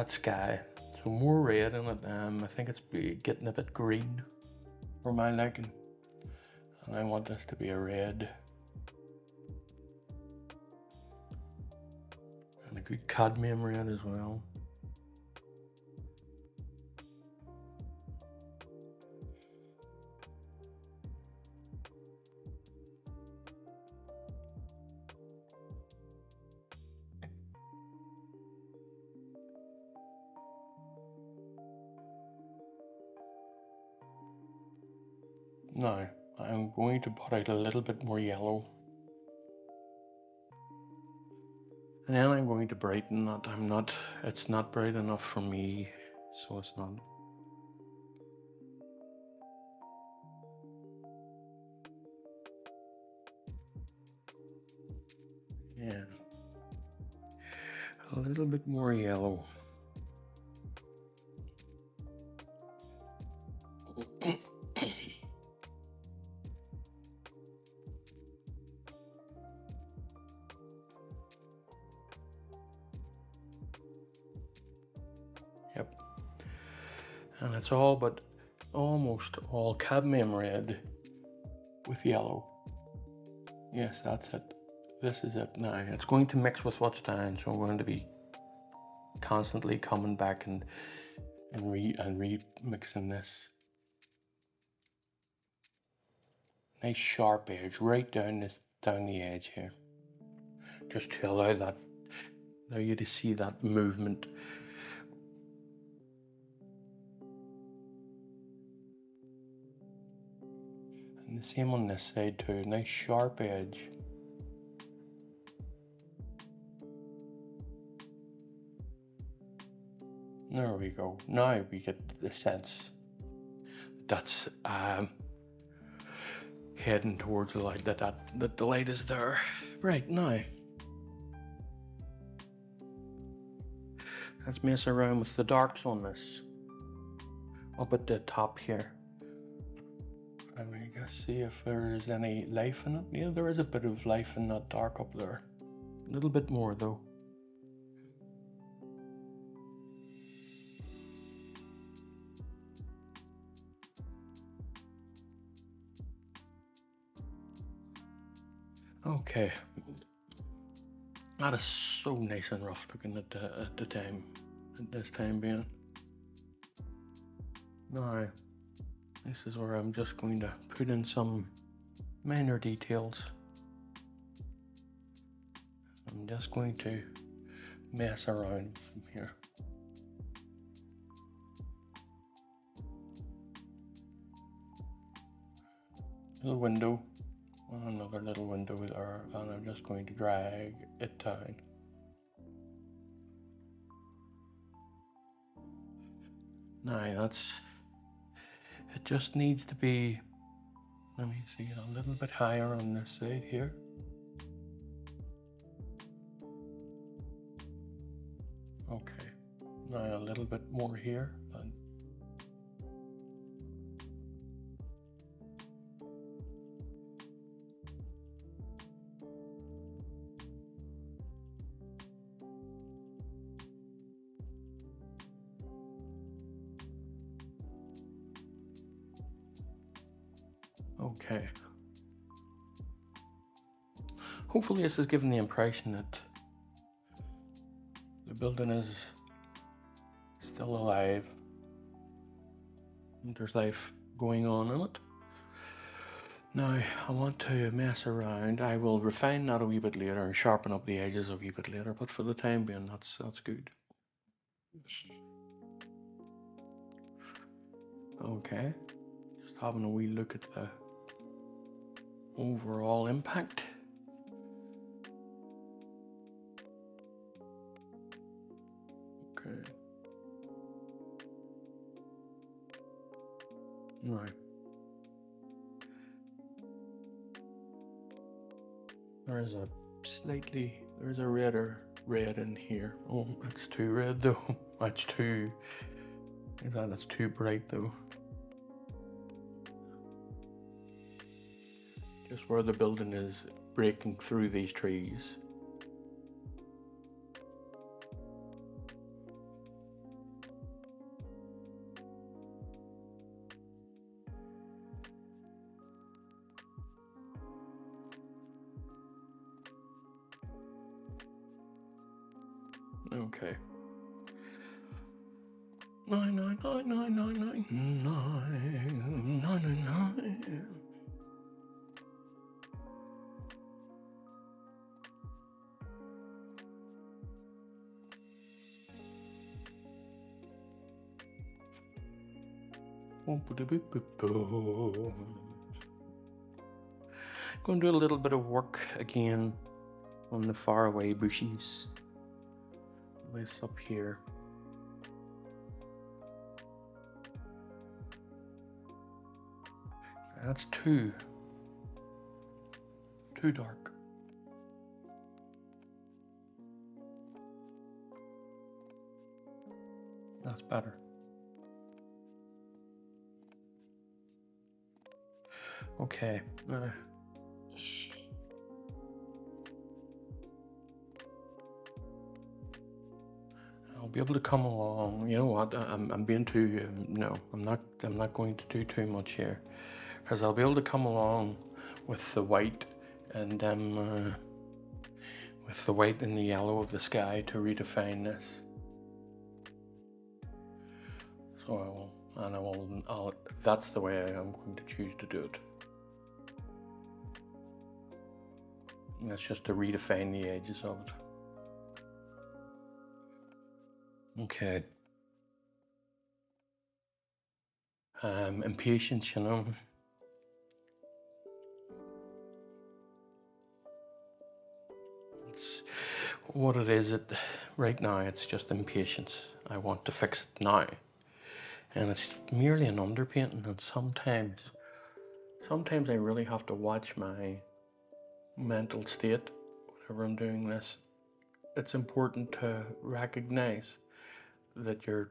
sky. So more red in it. I think it's getting a bit green for my liking. And I want this to be a red. And a good cadmium red as well. Now, I'm going to put out a little bit more yellow. And then I'm going to brighten that. It's not bright enough for me, so it's not. Yeah. A little bit more yellow. Yep. And it's all but almost all cadmium red with yellow. Yes, that's it. This is it now. It's going to mix with what's down, so I'm going to be constantly coming back and remixing this. Nice sharp edge right down the edge here, just to allow you to see that movement. And the same on this side too. Nice sharp edge. There we go. Now we get the sense that's heading towards the light, that the light is there. Right, now let's mess around with the darks on this. Up at the top here. And we just see if there's any life in it. Yeah, there is a bit of life in that dark up there. A little bit more though. Okay. That is so nice and rough looking at this time being. Now, this is where I'm just going to put in some minor details. I'm just going to mess around from here. Little window, another little window there, and I'm just going to drag it down. Now it just needs to be, let me see, a little bit higher on this side here. Okay, now a little bit more here. Okay. Hopefully this is giving the impression that the building is still alive. There's life going on in it. Now I want to mess around. I will refine that a wee bit later and sharpen up the edges a wee bit later, but for the time being that's good. Okay. Just having a wee look at the overall impact. Okay. Now, there's a redder red in here. Oh, that's too red though. That's too bright though. Just where the building is breaking through these trees. Okay. 999999999. Going to do a little bit of work again on the faraway bushes. This up here. That's too dark. That's better. Okay. I'll be able to come along. You know what? I'm being too. No, I'm not going to do too much here, because I'll be able to come along with the white and with the white and the yellow of the sky to redefine this. So I'll. That's the way I'm going to choose to do it. And that's just to redefine the edges of it. Okay. Impatience, you know. It's what it is. Right now, it's just impatience. I want to fix it now, and it's merely an underpainting. And sometimes I really have to watch my mental state whenever I'm doing this. It's important to recognize that you're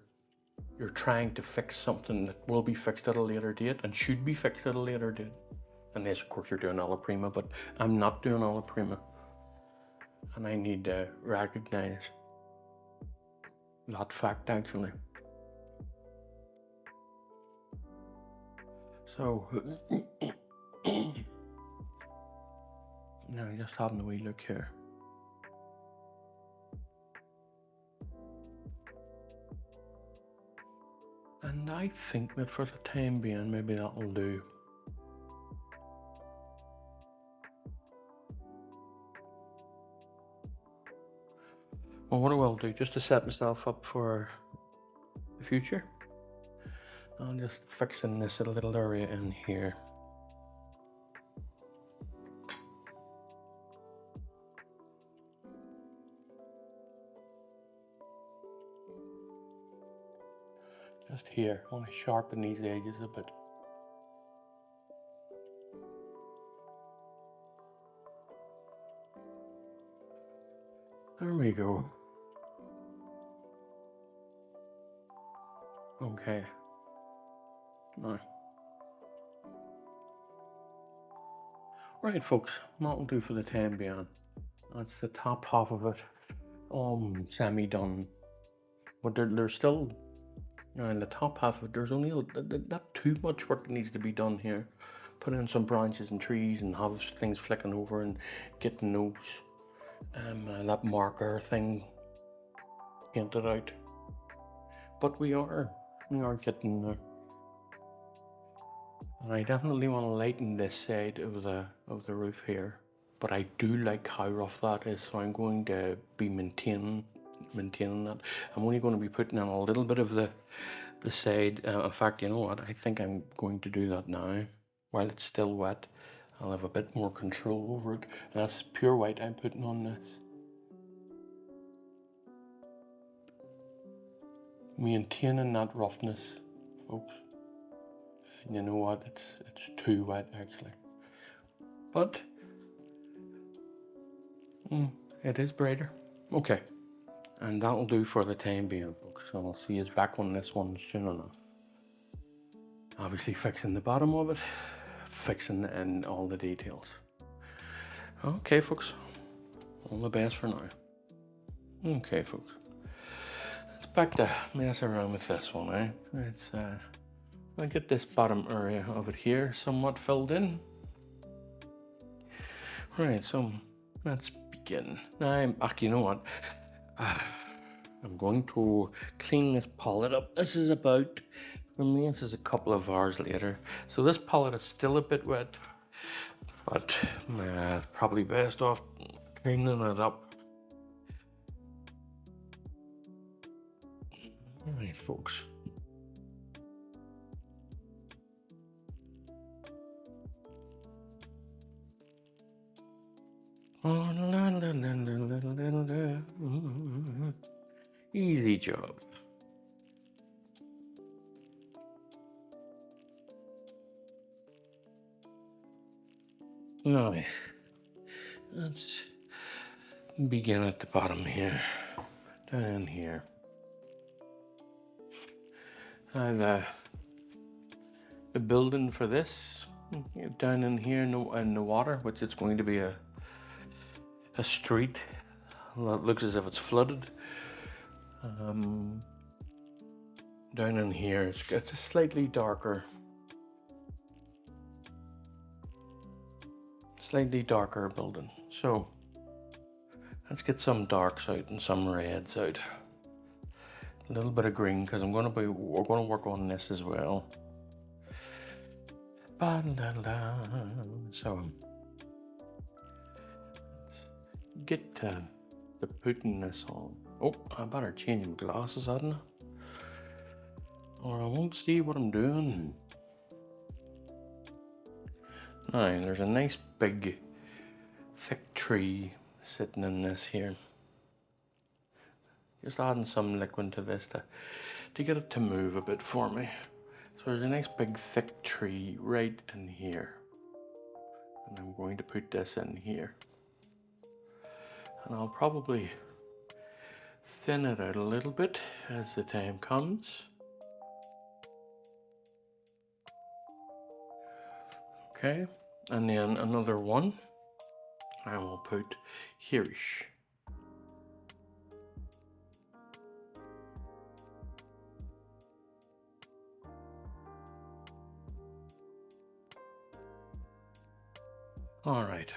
trying to fix something that will be fixed at a later date and should be fixed at a later date. Unless, of course, you're doing alla prima, but I'm not doing alla prima. And I need to recognize that fact, actually. So, now just having a wee look here. And I think that for the time being, maybe that'll do. Well, what I will do, just to set myself up for the future, I'm just fixing this little area in here. Just here, I want to sharpen these edges a bit. There we go. Okay. Now. Right, folks, that'll do for the time being. That's the top half of it, semi-done. But there's still, in the top half of it, there's only not too much work that needs to be done here. Put in some branches and trees and have things flicking over and getting those, that marker thing painted out. But we are getting there. And I definitely want to lighten this side of the roof here, but I do like how rough that is, so I'm going to be maintaining that. I'm only going to be putting in a little bit of the the side. In fact, you know what? I think I'm going to do that now. While it's still wet, I'll have a bit more control over it. And that's pure white I'm putting on this. Maintaining that roughness, folks. And you know what? It's too wet actually. But it is brighter. Okay. And that'll do for the time being, folks. So I'll see you back on this one soon enough. Obviously fixing the bottom of it, fixing in all the details. Okay, folks. All the best for now. Okay, folks. Let's back to mess around with this one, eh? I'll get this bottom area of it here somewhat filled in. Right, so let's begin. Now, you know what? I'm going to clean this palette up. This is about, for me, this is a couple of hours later. So this palette is still a bit wet, but it's probably best off cleaning it up. All right, folks. Easy job. Now, let's begin at the bottom here, down in here. And the building for this, down in here in the water, which it's going to be a street that looks as if it's flooded. Down in here, it's a slightly darker building. So let's get some darks out and some reds out. A little bit of green, because we're going to work on this as well. So let's get to putting this on. Oh, I better change my glasses, hadn't I? Or I won't see what I'm doing. Now, there's a nice big thick tree sitting in this here. Just adding some liquid to this to get it to move a bit for me. So there's a nice big thick tree right in here. And I'm going to put this in here. And I'll probably thin it out a little bit as the time comes. Okay, and then another one I will put here-ish. All right.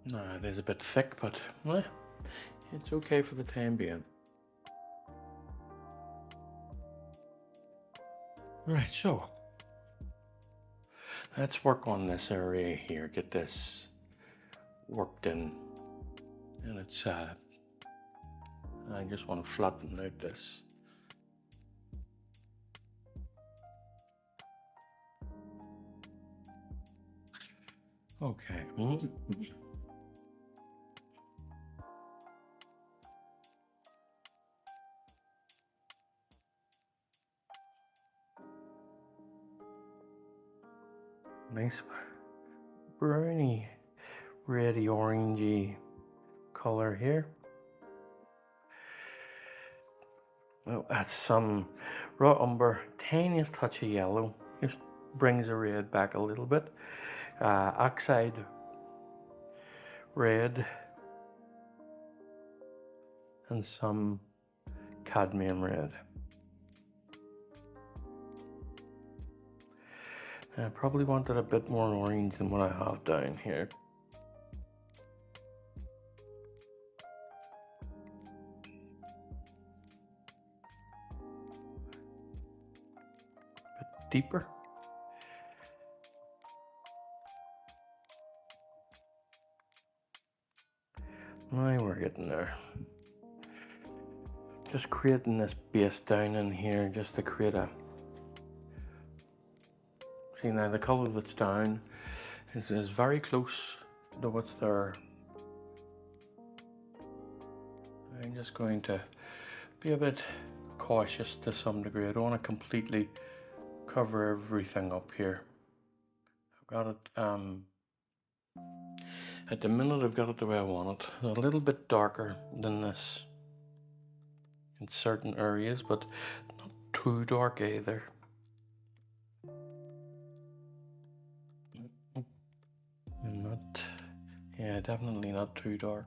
Now it is a bit thick, but it's okay for the time being. Right, so let's work on this area here, get this worked in. And it's, I just want to flatten out this. Okay. Nice browny, reddy, orangey color here. Well, that's some raw umber, tiniest touch of yellow. Just brings the red back a little bit. Oxide red and some cadmium red. I probably wanted a bit more orange than what I have down here. A bit deeper. Now we're getting there. just creating this base down in here just to create a, see now the colour that's down is very close to what's there. I'm just going to be a bit cautious to some degree. I don't want to completely cover everything up here. I've got it, at the minute I've got it the way I want it. A little bit darker than this in certain areas, but not too dark either. And not, yeah, definitely not too dark.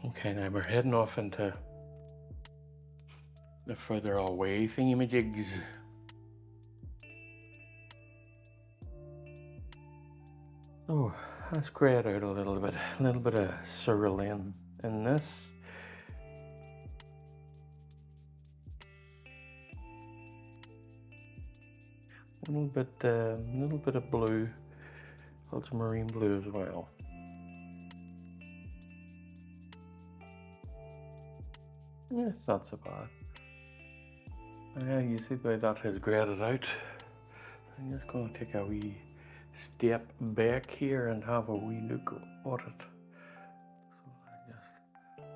Okay, now we're heading off into the further away thingamajigs. Oh, let's grey it out a little bit of cerulean in this. A little bit of blue, ultramarine blue as well. Yeah, it's not so bad. You see the way that has grayed it out. I'm just going to take a wee step back here and have a wee look at it. So I just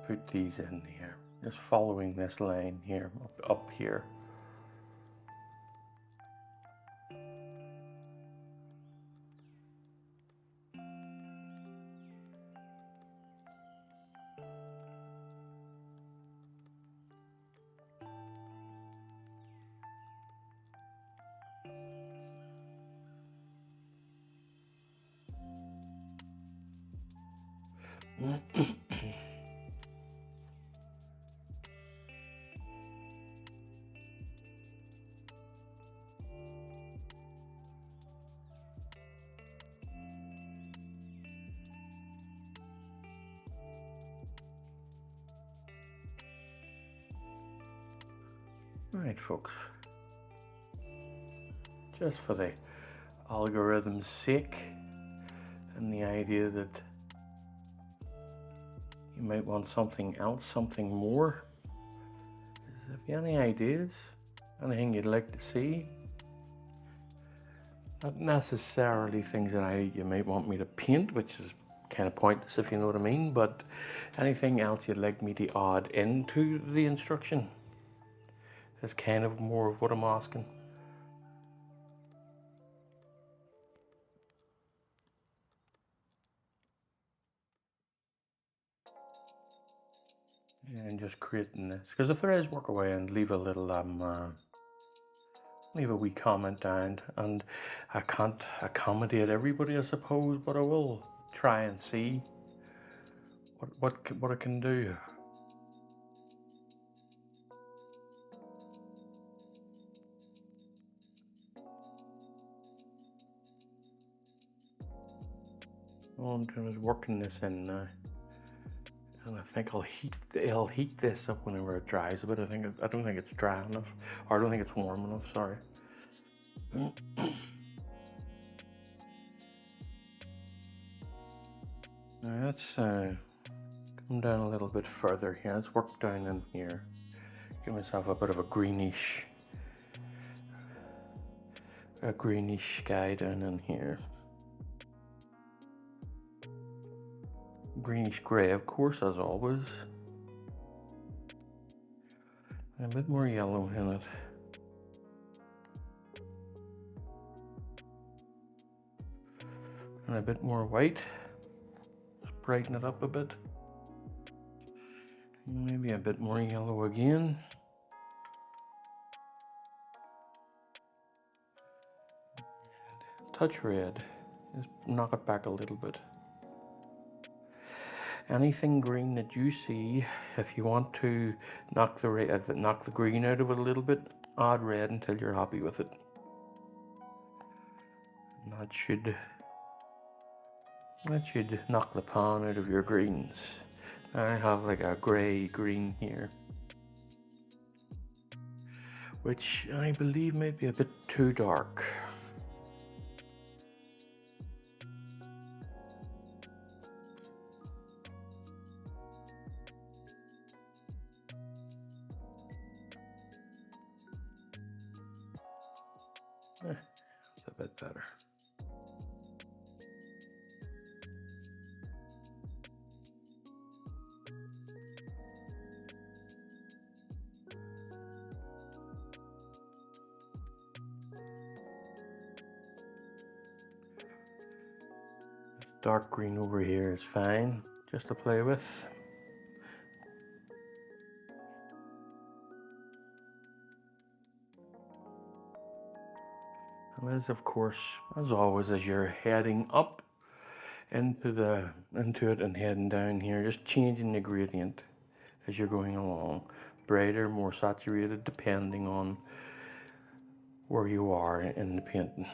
put these in here, just following this line here, up here. Right, folks, just for the algorithm's sake and the idea that you might want something else, something more, if you have any ideas, anything you'd like to see, not necessarily things that you might want me to paint, which is kind of pointless if you know what I mean, but anything else you'd like me to add into the instruction is kind of more of what I'm asking. And just creating this, because if there is, work away and leave a little leave a wee comment down, and I can't accommodate everybody, I suppose, but I will try and see what I can do. All I'm doing is working this in now, and I think I'll heat this up whenever it dries a bit. I don't think it's dry enough, or I don't think it's warm enough. Sorry. Now let's come down a little bit further here. Let's work down in here. Give myself a bit of a greenish sky down in here. Greenish grey, of course, as always. And a bit more yellow in it. And a bit more white. Just brighten it up a bit. Maybe a bit more yellow again. Touch red. Just knock it back a little bit. Anything green that you see, if you want to knock the green out of it a little bit, add red until you're happy with it. And that should knock the pan out of your greens. I have like a grey green here. which I believe might be a bit too dark. It's a bit better. This dark green over here is fine, just to play with. And as of course, as always, as you're heading up into it and heading down here, just changing the gradient as you're going along. Brighter, more saturated, depending on where you are in the painting.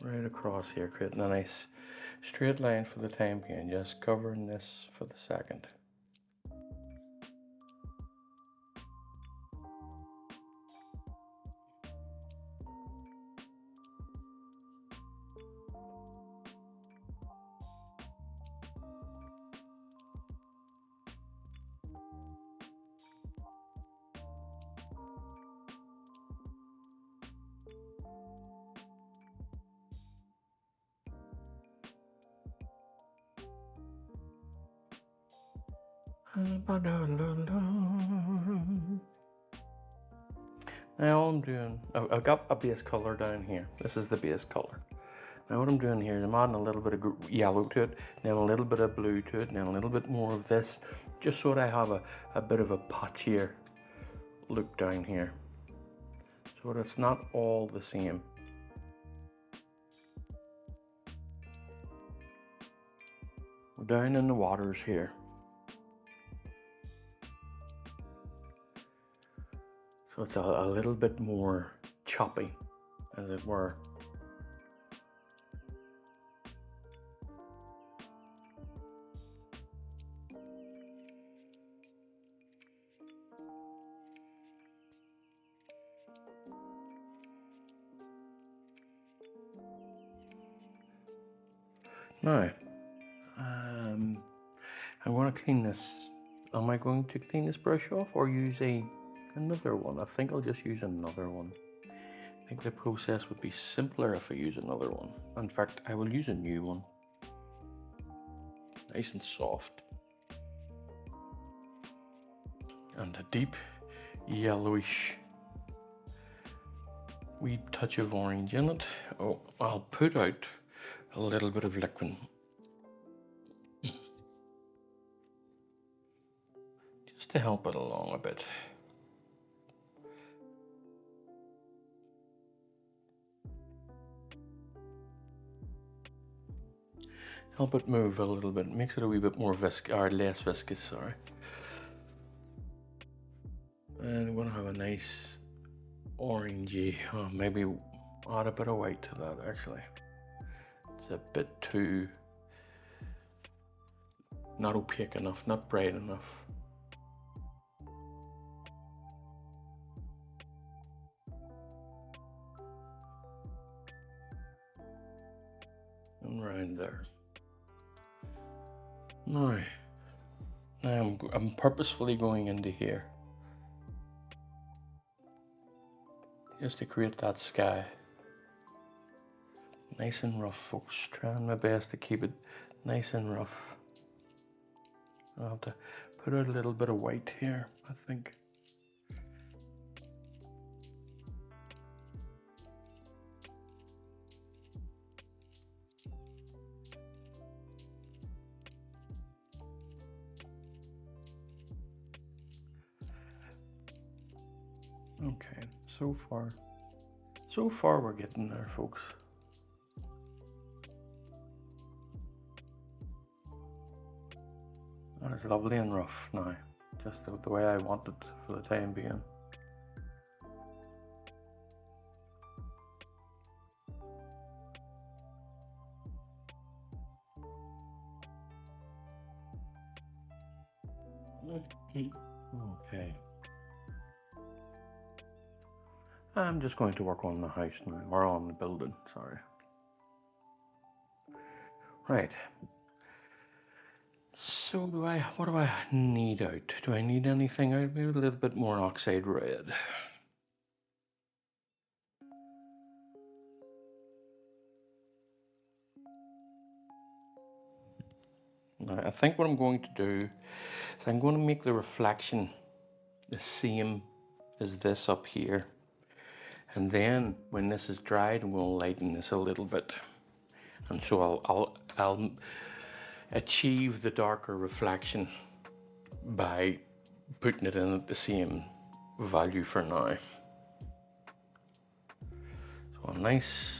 Right across here, creating a nice straight line for the time being, just covering this for the second. Now all I'm doing, I've got a base color down here. This is the base color. Now what I'm doing here is I'm adding a little bit of yellow to it, then a little bit of blue to it, and then a little bit more of this, just so that I have a bit of a patchier look down here, so that it's not all the same. We're down in the waters here. So it's a little bit more choppy, as it were. Now, I want to clean this. Am I going to clean this brush off or use another one? I think I'll just use another one. I think the process would be simpler if I use another one. In fact, I will use a new one. Nice and soft. And a deep yellowish wee touch of orange in it. Oh, I'll put out a little bit of liquid. Just to help it along a bit. Help it move a little bit, makes it a wee bit more viscous, or less viscous, sorry. And we're gonna have a nice orangey, maybe add a bit of white to that actually. It's a bit too, not opaque enough, not bright enough. And round there. Now, I'm purposefully going into here, just to create that sky. Nice and rough, folks. Trying my best to keep it nice and rough. I'll have to put out a little bit of white here, I think. Okay, so far we're getting there, folks. And it's lovely and rough now, just the way I want it for the time being. I'm just going to work on the house now, or on the building, sorry. Right. So what do I need out? Do I need anything out? Maybe a little bit more oxide red. Now, I think what I'm going to do is I'm going to make the reflection the same as this up here. And then when this is dried, we'll lighten this a little bit. And so I'll achieve the darker reflection by putting it in at the same value for now. So a nice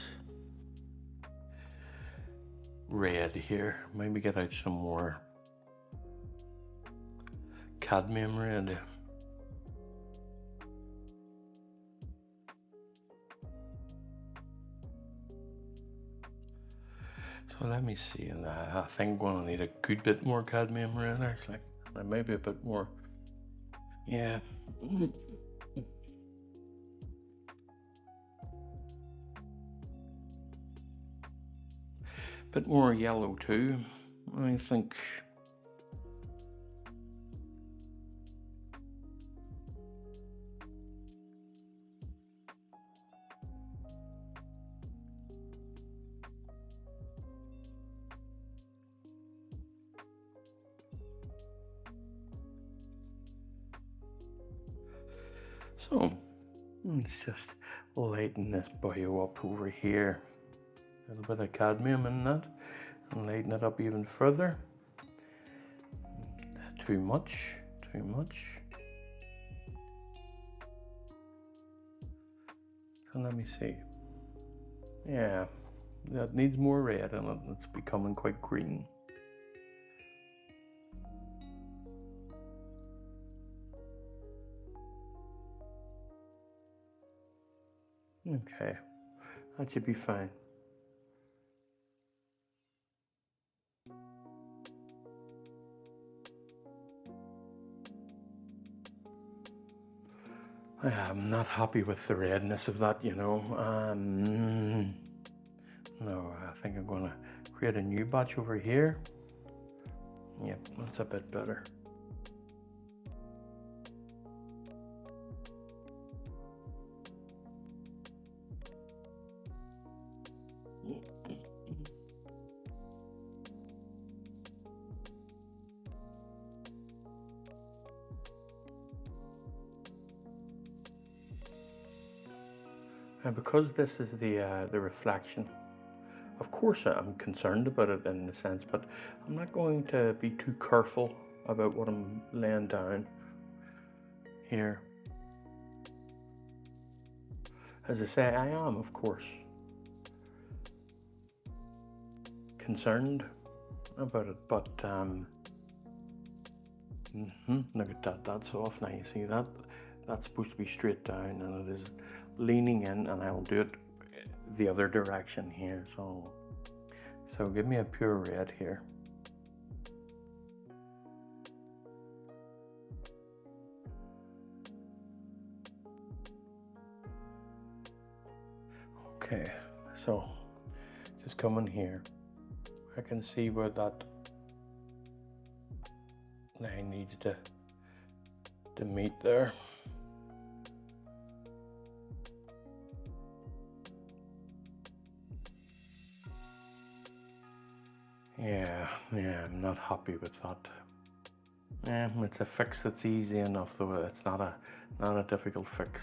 red here. Maybe get out some more cadmium red. So let me see, and I think I'm going to need a good bit more cadmium red actually. Maybe a bit more, yeah. Bit more yellow too, I think. So let's just lighten this bio up over here. A little bit of cadmium in that, and lighten it up even further. Too much, too much. And let me see. Yeah, that needs more red in it. It's becoming quite green. Okay, that should be fine. I'm not happy with the redness of that, you know. No, I think I'm going to create a new batch over here. Yep, that's a bit better. And because this is the reflection, of course I'm concerned about it in the sense, but I'm not going to be too careful about what I'm laying down here. As I say, I am, of course, concerned about it, but look at that, that's off now. You see that? That's supposed to be straight down, and it is leaning in, and I will do it the other direction here. So give me a pure red here. Okay, so just come in here. I can see where that line needs to meet there. Yeah, I'm not happy with that. It's a fix that's easy enough, though. It's not a difficult fix.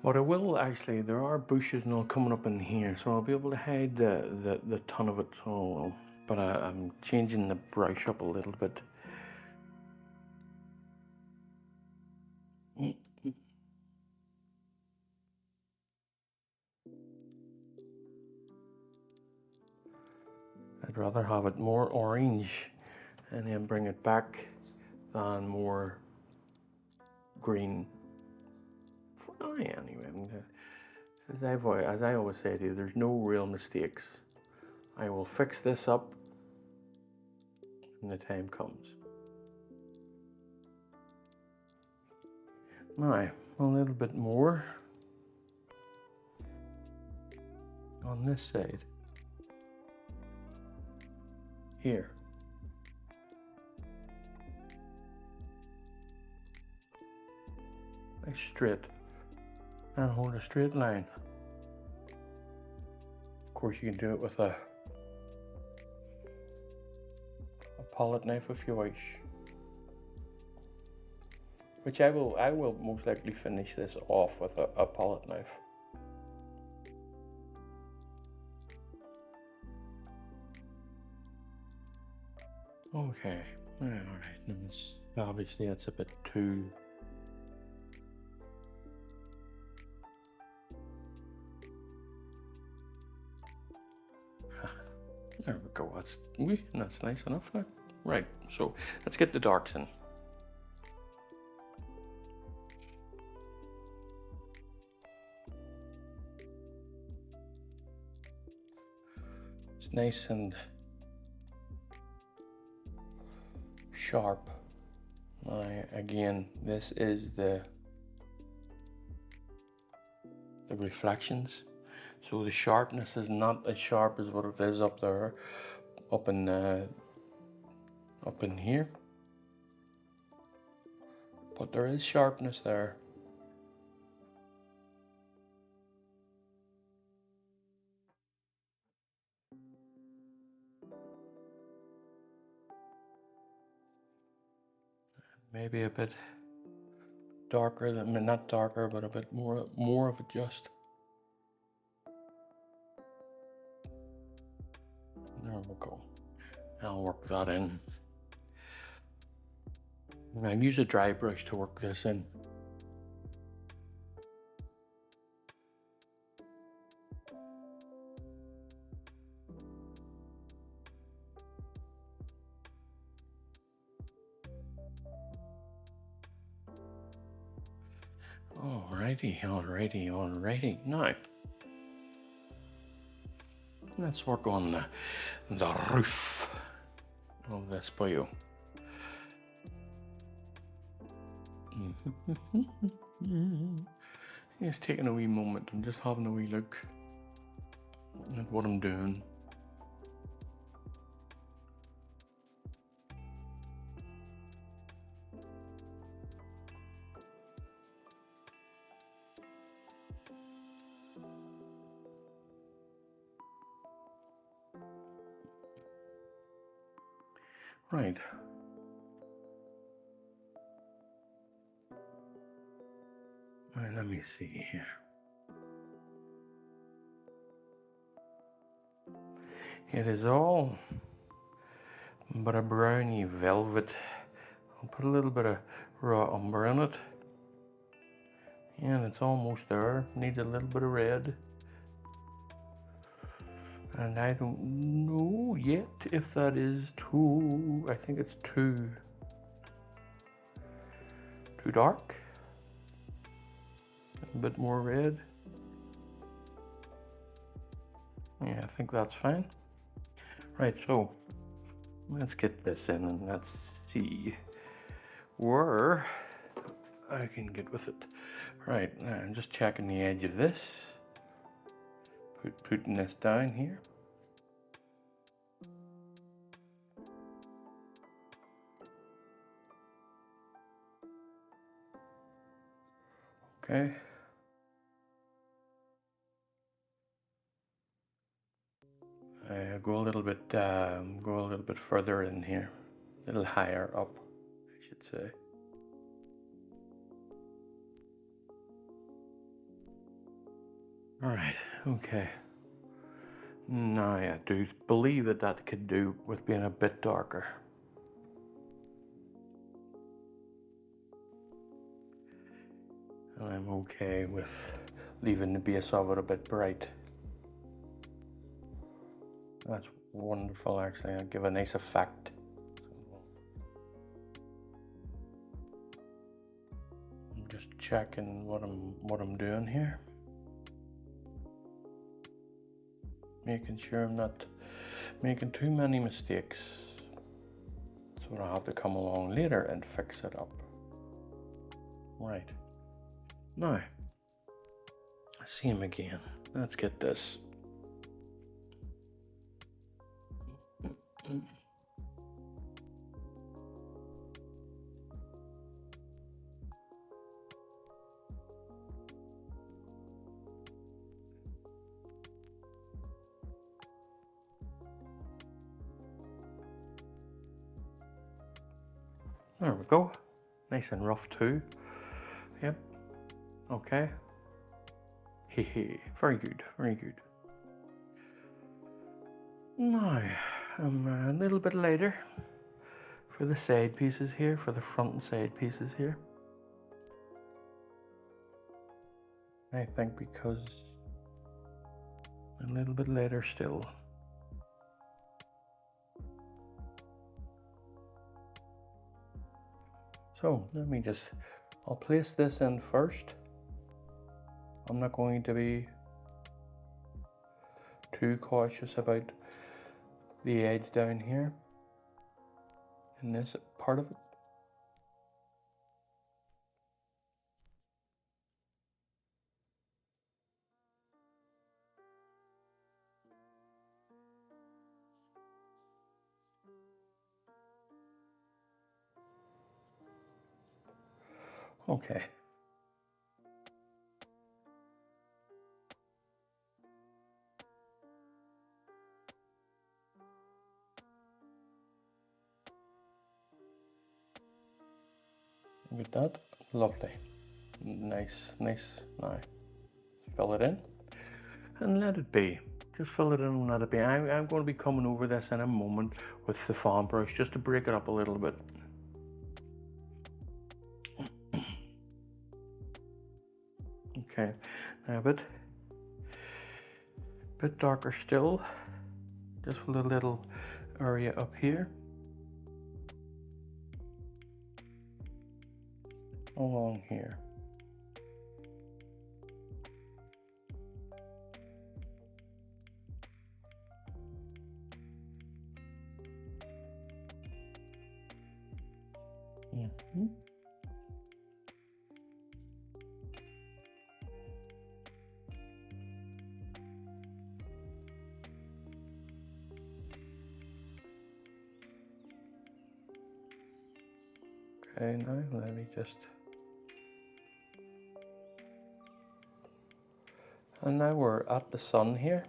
But I will actually, there are bushes and all coming up in here, so I'll be able to hide the ton of it. So, but I'm changing the brush up a little bit. I'd rather have it more orange and then bring it back than more green. For now, anyway. As I always say to you, there's no real mistakes. I will fix this up when the time comes. Now, a little bit more on this side. Here. Nice straight. And hold a straight line. Of course, you can do it with a palette knife if you wish. Which I will most likely finish this off with a palette knife. Okay, alright, obviously that's a bit too... There we go, that's nice enough now. Right, so let's get the darks in. It's nice and sharp. Again, this is the reflections. So the sharpness is not as sharp as what it is up there, up in here. But there is sharpness there. Maybe a bit darker than, not darker, but a bit more of it just. There we go. I'll work that in. And I use a dry brush to work this in. Alrighty. Now, let's work on the roof of this boyo. Just taking a wee moment and just having a wee look at what I'm doing. Right. Alright, let me see here. It is all but a browny velvet. I'll put a little bit of raw umber in it. And it's almost there. Needs a little bit of red. And I don't know yet if that is too... I think it's too dark. A bit more red. Yeah, I think that's fine. Right, so let's get this in and let's see where I can get with it. Right, now I'm just checking the edge of this. Putting this down here. Okay. Go a little bit further in here, a little higher up, I should say. All right, okay. Now I do believe that could do with being a bit darker. And I'm okay with leaving the base of it a bit bright. That's wonderful, actually. It'll give a nice effect. I'm just checking what I'm doing here. Making sure I'm not making too many mistakes. So I'll have to come along later and fix it up. Right. Now, same again. Let's get this. There we go. Nice and rough too. Yep. Okay. Hehe. Very good. Very good. Now, a little bit later for the side pieces here, for the front and side pieces here. I think because a little bit later still. So let me just, I'll place this in first. I'm not going to be too cautious about the edge down here in this part of it. Okay. Look at that. Lovely. Nice, nice. Now, fill it in and let it be. Just fill it in and let it be. I'm going to be coming over this in a moment with the fan brush just to break it up a little bit. Okay, now a bit darker still, just for the little area up here. Along here. Mm-hmm. Okay, now let me just... And now we're at the sun here,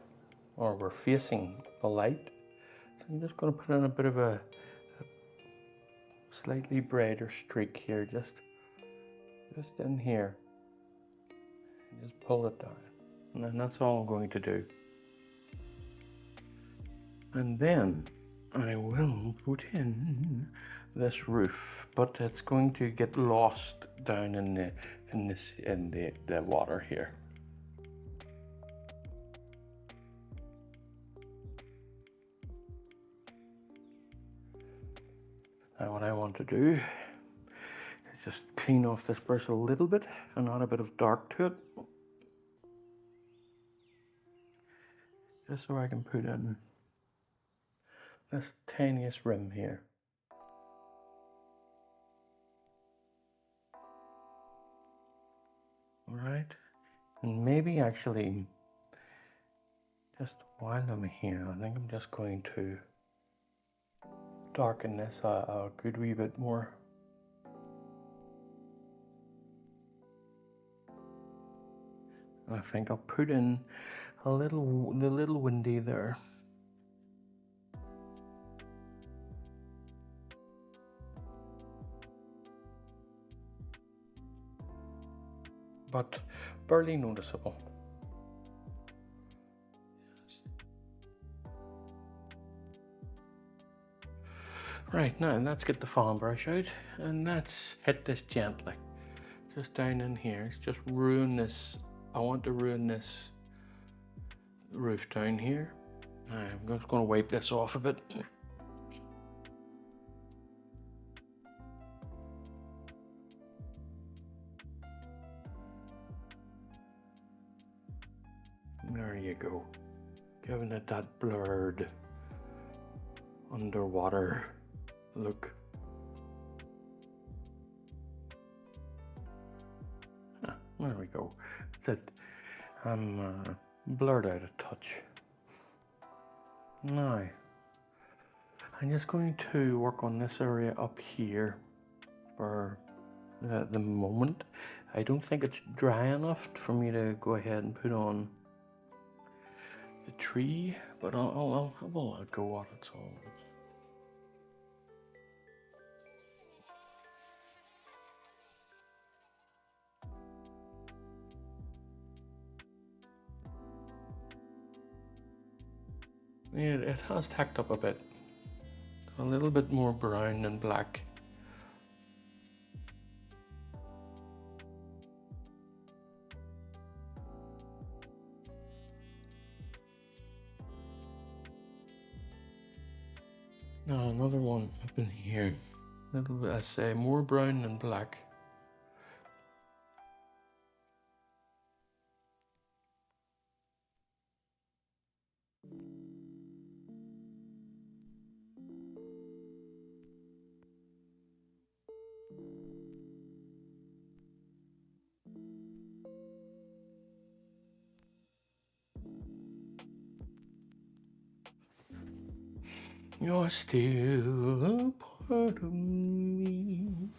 or we're facing the light. So I'm just going to put in a bit of a slightly brighter streak here, just in here. And just pull it down. And then that's all I'm going to do. And then I will put in this roof, but it's going to get lost down in the water here. Now what I want to do is just clean off this brush a little bit and add a bit of dark to it. Just so I can put in this tiniest rim here. Alright, and maybe actually, just while I'm here, I think I'm just going to darken this a good wee bit more. And I think I'll put in the little windy there. But barely noticeable. Right, now let's get the fan brush out and let's hit this gently. Just down in here, just ruin this. I want to ruin this roof down here. I'm just going to wipe this off a bit. There you go. Giving it that blurred underwater look. There we go. That's it. I'm blurred out a touch. Now, I'm just going to work on this area up here for the moment. I don't think it's dry enough for me to go ahead and put on the tree, but I'll go on it all. Yeah, it has tacked up a bit. A little bit more brown than black. Now another one up in here. A little bit, I say, more brown than black. You're still a part of me.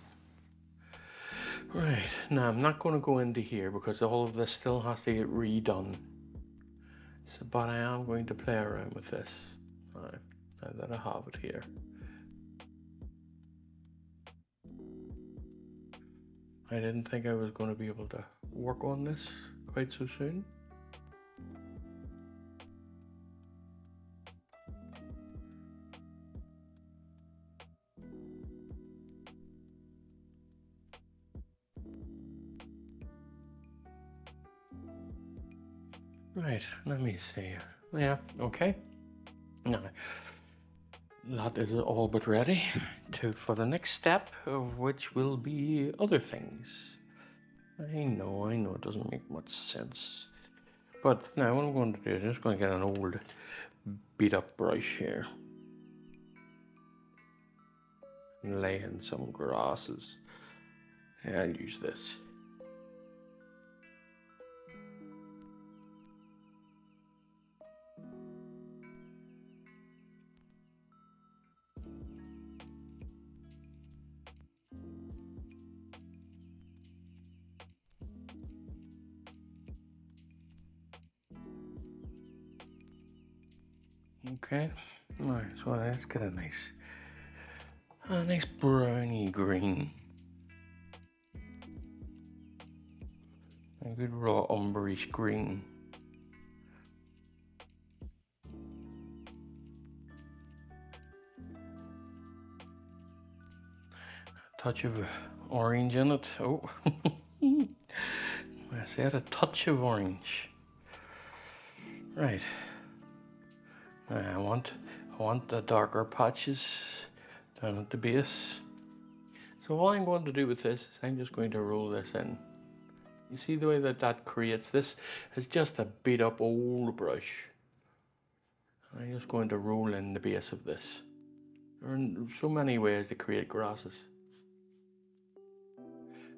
Right, now I'm not going to go into here because all of this still has to get redone. So, but I am going to play around with this. Now that I have it here. I didn't think I was going to be able to work on this quite so soon. Right, let me see. Yeah, okay. Now, that is all but ready for the next step, of which will be other things. I know it doesn't make much sense. But now what I'm going to do is just going to get an old beat up brush here and lay in some grasses. I'll use this. Okay, alright, so let's get a nice browny green. A good raw umberish green. A touch of orange in it. Oh, I said a touch of orange. Right. I want the darker patches down at the base. So all I'm going to do with this is I'm just going to roll this in. You see the way that creates this? It's just a beat up old brush. I'm just going to roll in the base of this. There are so many ways to create grasses,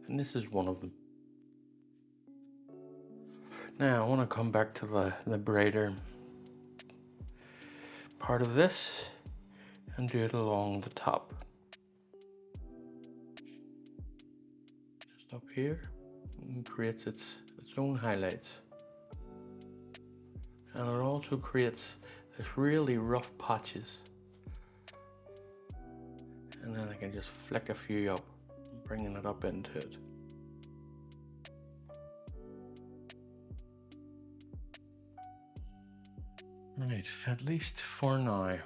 and this is one of them. Now I want to come back to the brighter part of this and do it along the top. Just up here, and creates its own highlights. And it also creates this really rough patches. And then I can just flick a few up, bringing it up into it. Right, at least for now.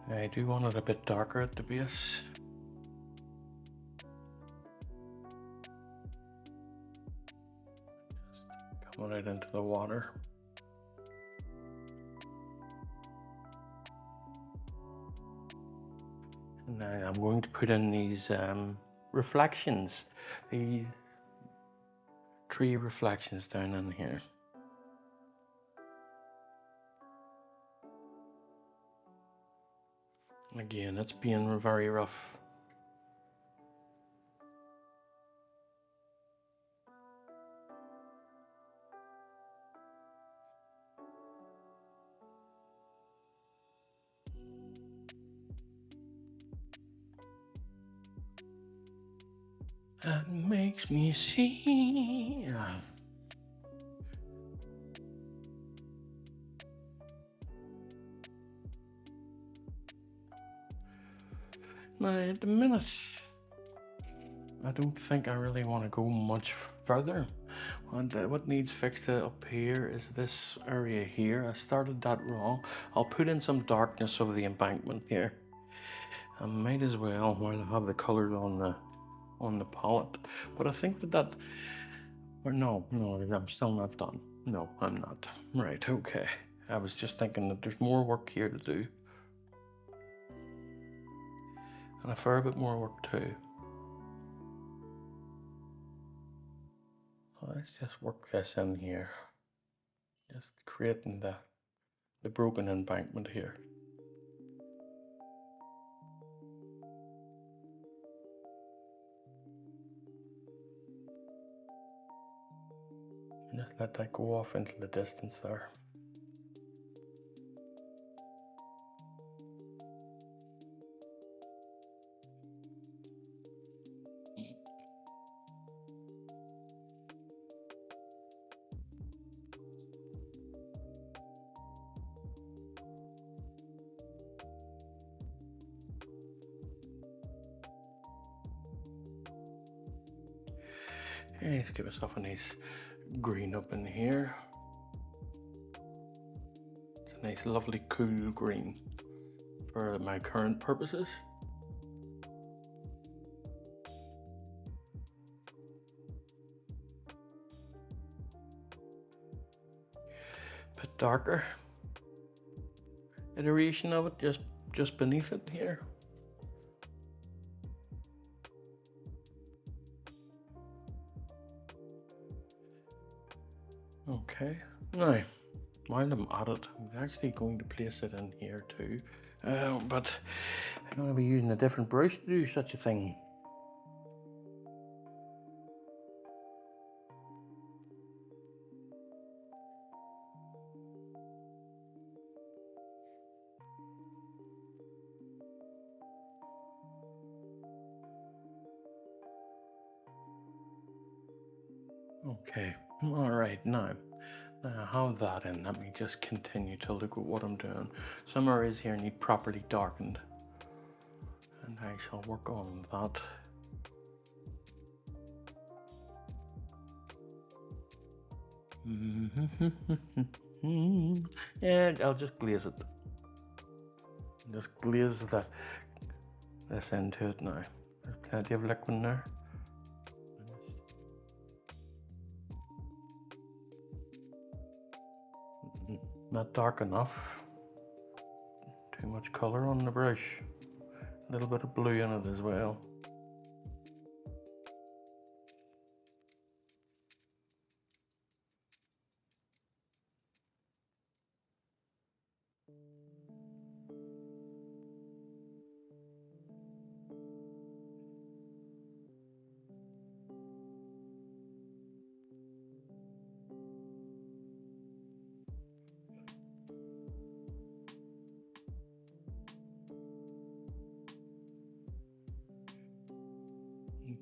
I do want it a bit darker at the base. Just coming out into the water. And now I'm going to put in these reflections, the tree reflections down in here. Again, it's being very rough. That makes me see. Now, at the minute, I don't think I really want to go much further. And what needs fixed up here is this area here. I started that wrong. I'll put in some darkness over the embankment here. I might as well while I have the colours on the palette. But I think or no, I'm still not done. No, I'm not. Right, okay. I was just thinking that there's more work here to do. And a fair bit more work too. So let's just work this in here. Just creating the broken embankment here. Just let that go off into the distance there. Okay, let's give myself a nice green up in here. It's a nice lovely cool green for my current purposes. Bit darker iteration of it just beneath it here. Okay, now while I'm at it, I'm actually going to place it in here too, but I'm going to be using a different brush to do such a thing. Okay, all right, now I have that in. Let me just continue to look at what I'm doing. Some areas here need properly darkened, and I shall work on that. And I'll just glaze it. Just glaze this into it now. There's plenty of liquid in there. Not dark enough. Too much color on the brush. A little bit of blue in it as well.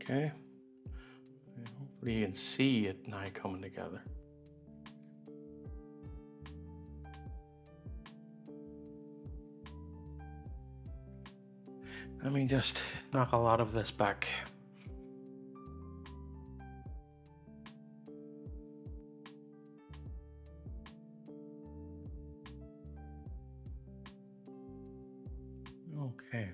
Okay, hopefully you can see it now coming together. Let me just knock a lot of this back. Okay.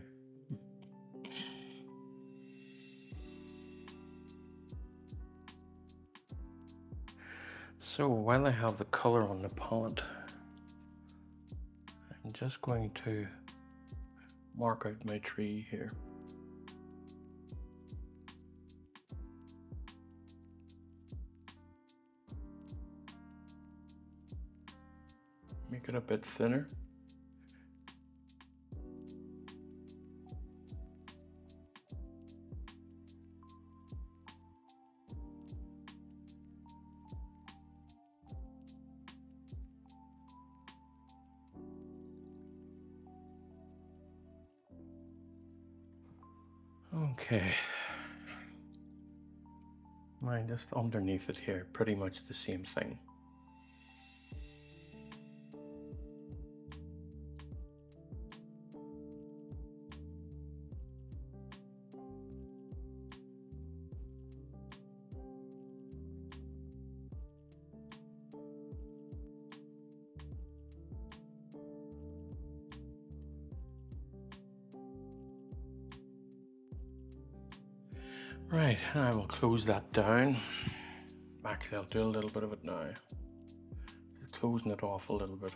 So while I have the color on the palette, I'm just going to mark out my tree here. make it a bit thinner. Okay. Right, just underneath it here, pretty much the same thing. Right, I will close that down. Actually, I'll do a little bit of it now. Just closing it off a little bit.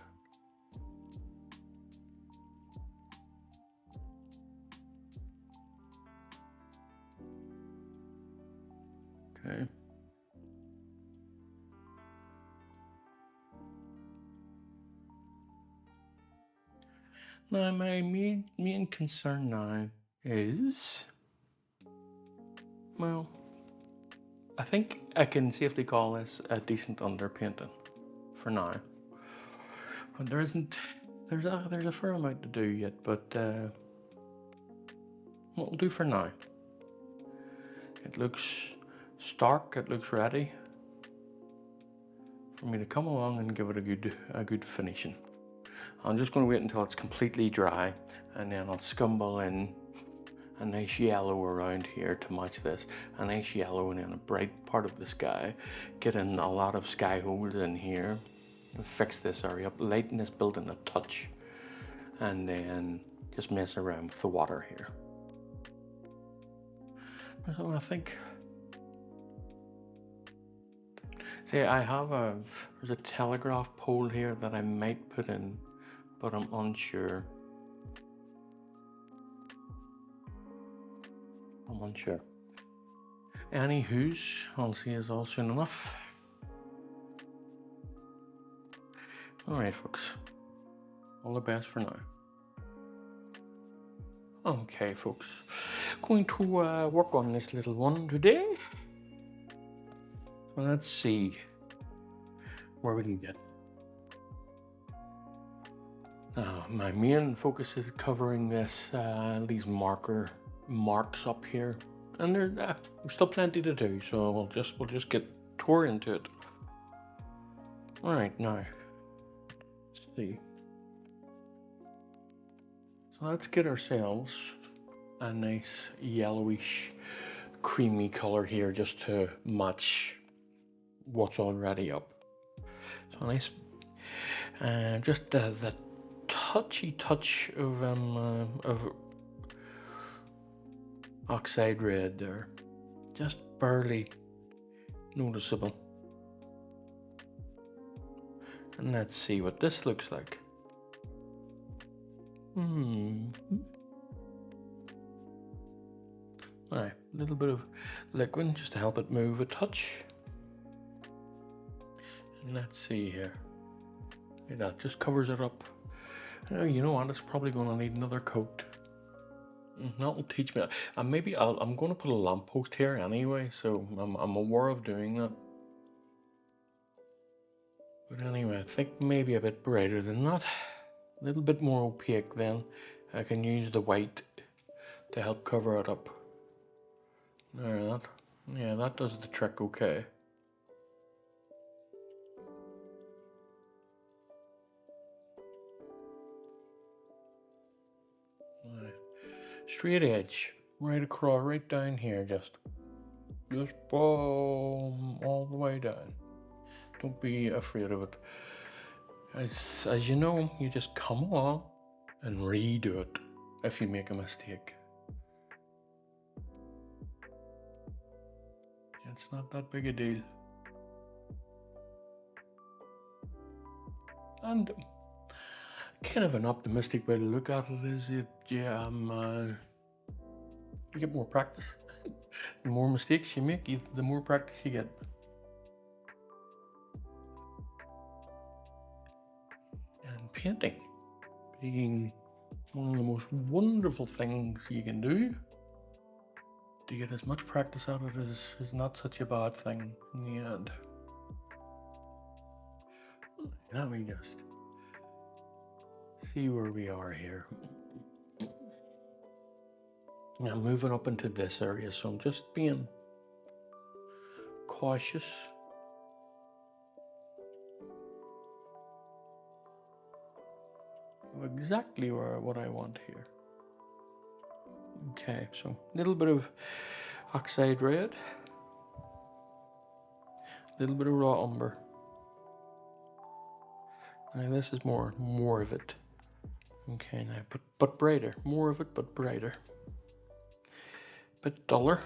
Okay. Now, my main concern now is, well, I think I can safely call this a decent underpainting for now. But there's a fair amount to do yet, but what we'll do for now. It looks stark, it looks ready for me to come along and give it a good finishing. I'm just going to wait until it's completely dry, and then I'll scumble in a nice yellow around here to match this, a nice yellow, and then a bright part of the sky, get in a lot of sky holes in here and fix this area up, lighten this building a touch, and then just mess around with the water here. So I think, see, there's a telegraph pole here that I might put in, but I'm unsure. Anywho's, I'll see you all soon enough. Alright, folks. All the best for now. Okay, folks. Going to work on this little one today. So let's see where we can get. My main focus is covering this these marks up here, and there's still plenty to do, so we'll just get tore into it. All right, now let's see. So let's get ourselves a nice yellowish, creamy color here, just to match what's already up. So nice, just the touchy touch of oxide red there, just barely noticeable. And let's see what this looks like. Alright, a little bit of liquid just to help it move a touch. And let's see here. That just covers it up. You know what? It's probably going to need another coat. That will teach me. And maybe I'm going to put a lamppost here anyway, so I'm aware of doing that. But anyway, I think maybe a bit brighter than that. A little bit more opaque then. I can use the white to help cover it up. There, that does the trick okay. Right. Straight edge, right across, right down here, just boom, all the way down. Don't be afraid of it. As you know, you just come along and redo it if you make a mistake. It's not that big a deal. And kind of an optimistic way to look at it is you get more practice. The more mistakes you make, the more practice you get. painting being one of the most wonderful things you can do. To get as much practice out of it is not such a bad thing in the end. Let me just see where we are here. Now moving up into this area, so I'm just being cautious. Of exactly what I want here. Okay, so a little bit of oxide red, a little bit of raw umber. Now this is more of it. Okay, now but brighter, more of it but brighter. Bit duller.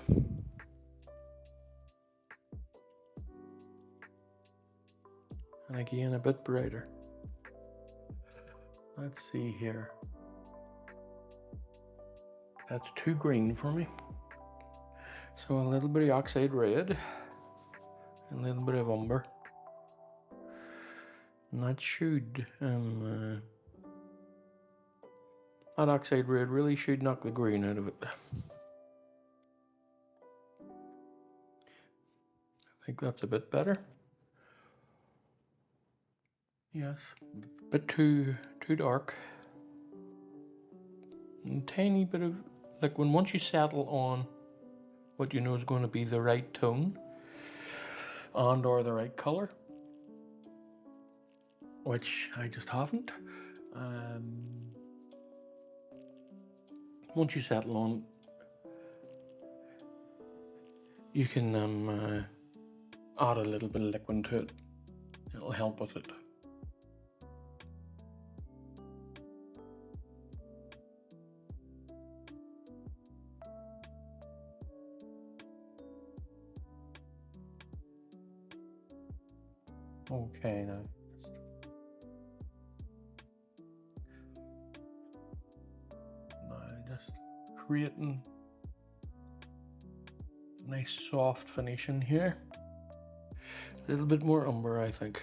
And again a bit brighter. Let's see here. That's too green for me. So a little bit of oxide red, a little bit of umber. And that should, that oxide red really should knock the green out of it. I think that's a bit better. Yes, a bit too dark. A tiny bit of, like once you settle on what you know is going to be the right tone and or the right color, which I just haven't. Once you settle on, you can add a little bit of liquid to it. It'll help with it. Okay, now just creating a nice soft finish in here. A little bit more umber, I think.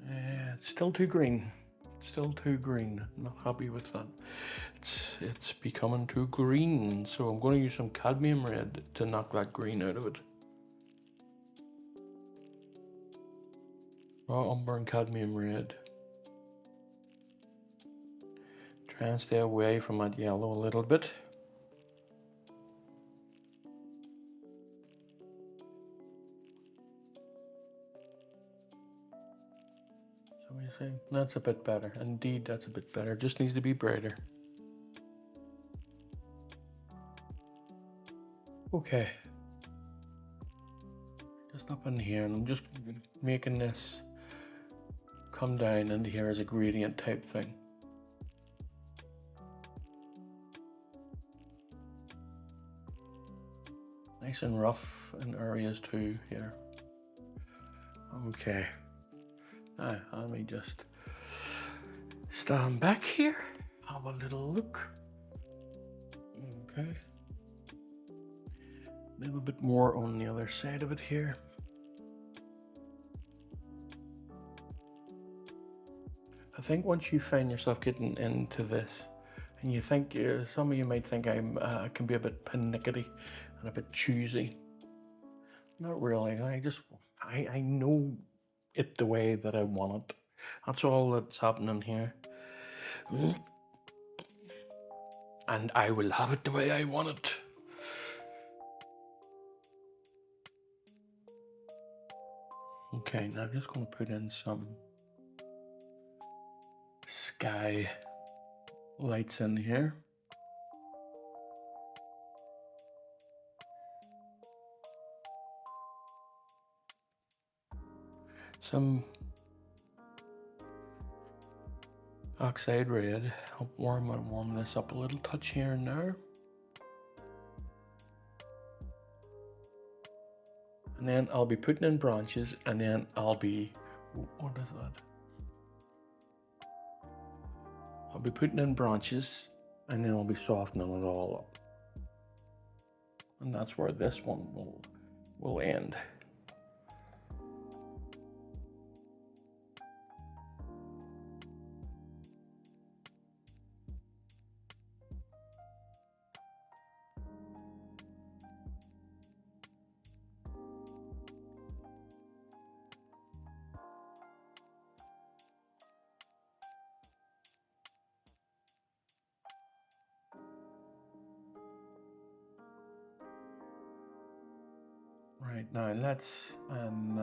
It's still too green. Still too green. Not happy with that. It's becoming too green, so I'm going to use some cadmium red to knock that green out of it. Raw umber and cadmium red. Try and stay away from that yellow a little bit. So what do you think? That's a bit better. Indeed, that's a bit better. Just needs to be brighter. Okay. Just up in here, and I'm just making this come down into here as a gradient type thing. Nice and rough in areas too here. Okay. Now, let me just stand back here, have a little look. Okay. A little bit more on the other side of it here. I think once you find yourself getting into this, and you think, some of you might think I can be a bit pernickety and a bit choosy. Not really. I know it the way that I want it. That's all that's happening here. And I will have it the way I want it. Okay, now I'm just going to put in some sky lights in here. Some oxide red. I'll warm this up a little touch here and there. And then I'll be putting in branches, and then I'll be, what is that? I'll be putting in branches, and then I'll be softening it all up. And that's where this one will end. Right, now let's, I'm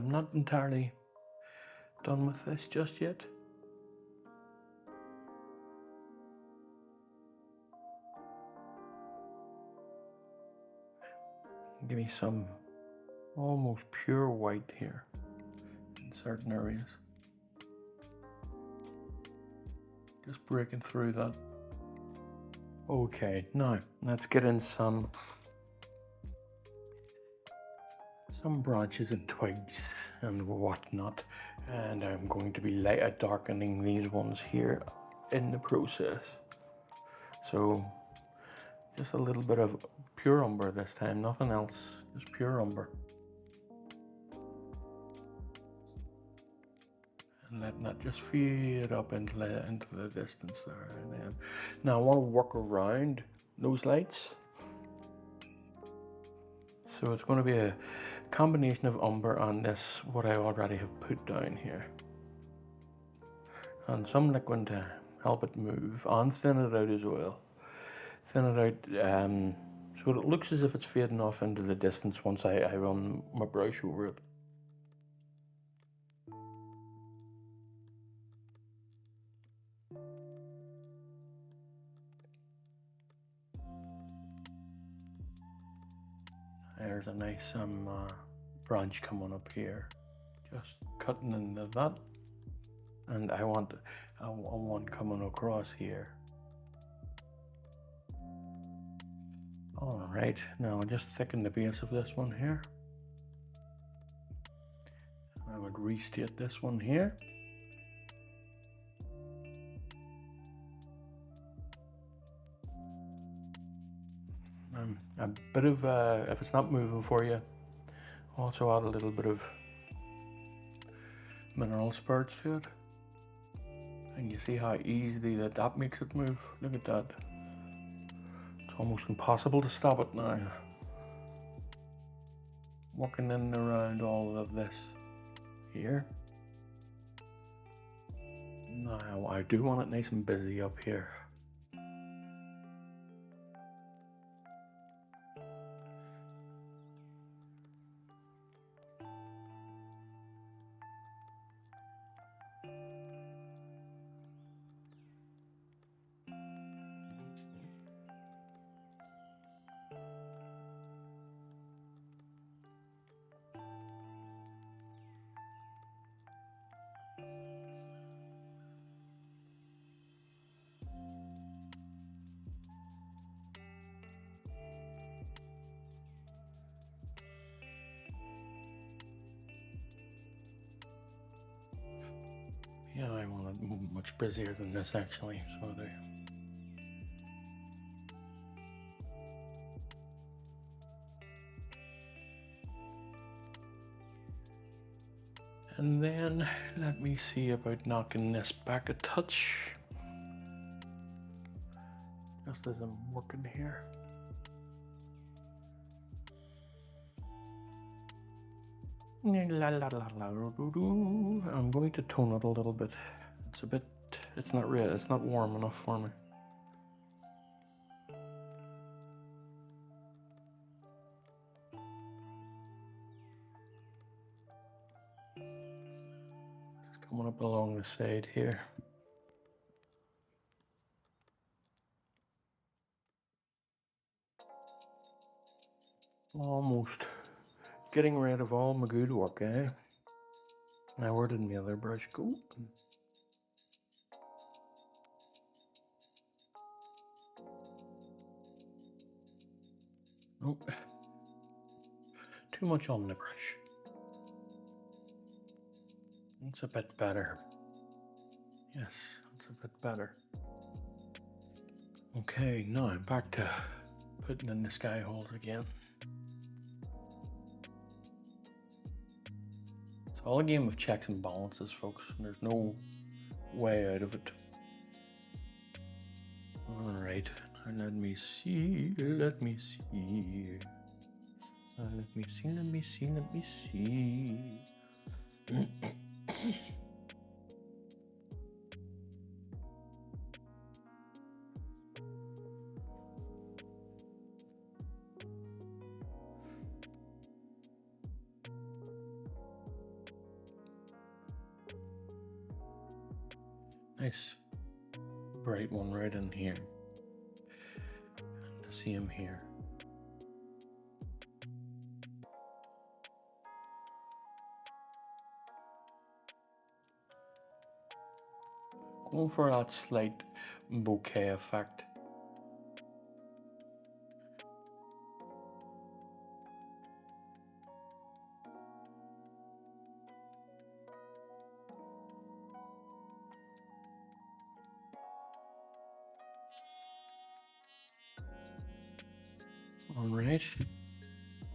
not entirely done with this just yet. Give me some almost pure white here in certain areas. Just breaking through that. Okay, now let's get in some branches and twigs and whatnot, and I'm going to be darkening these ones here in the process. So just a little bit of pure umber this time, nothing else, just pure umber. And letting that just fade up into the distance there. And then, now I want to work around those lights. So it's going to be a combination of umber and this, what I already have put down here. And some liquid to help it move and thin it out as well. Thin it out so it looks as if it's fading off into the distance once I run my brush over it. There's a nice branch coming up here, just cutting into that, and I want one coming across here. All right, now I'll just thicken the base of this one here. I would restate this one here. A bit of, if it's not moving for you, also add a little bit of mineral spirits to it. And you see how easily that makes it move. Look at that. It's almost impossible to stop it now. Working in and around all of this here. Now I do want it nice and busy up here. Yeah, I want it much busier than this actually, so I do. And then let me see about knocking this back a touch. Just as I'm working here. I'm going to tone it a little bit. It's not warm enough for me. Just coming up along the side here. Almost getting rid of all my good work, eh? Now where did my other brush go? Nope. Too much on the brush. It's a bit better. Yes, it's a bit better. Okay, now back to Putting in the sky holes again. It's all a game of checks and balances, folks. There's no way out of it. Alright, let me see, let me see. Let me see, let me see, let me see. Nice bright one right in here. And to see him here. Going for that slight bouquet effect. Alright,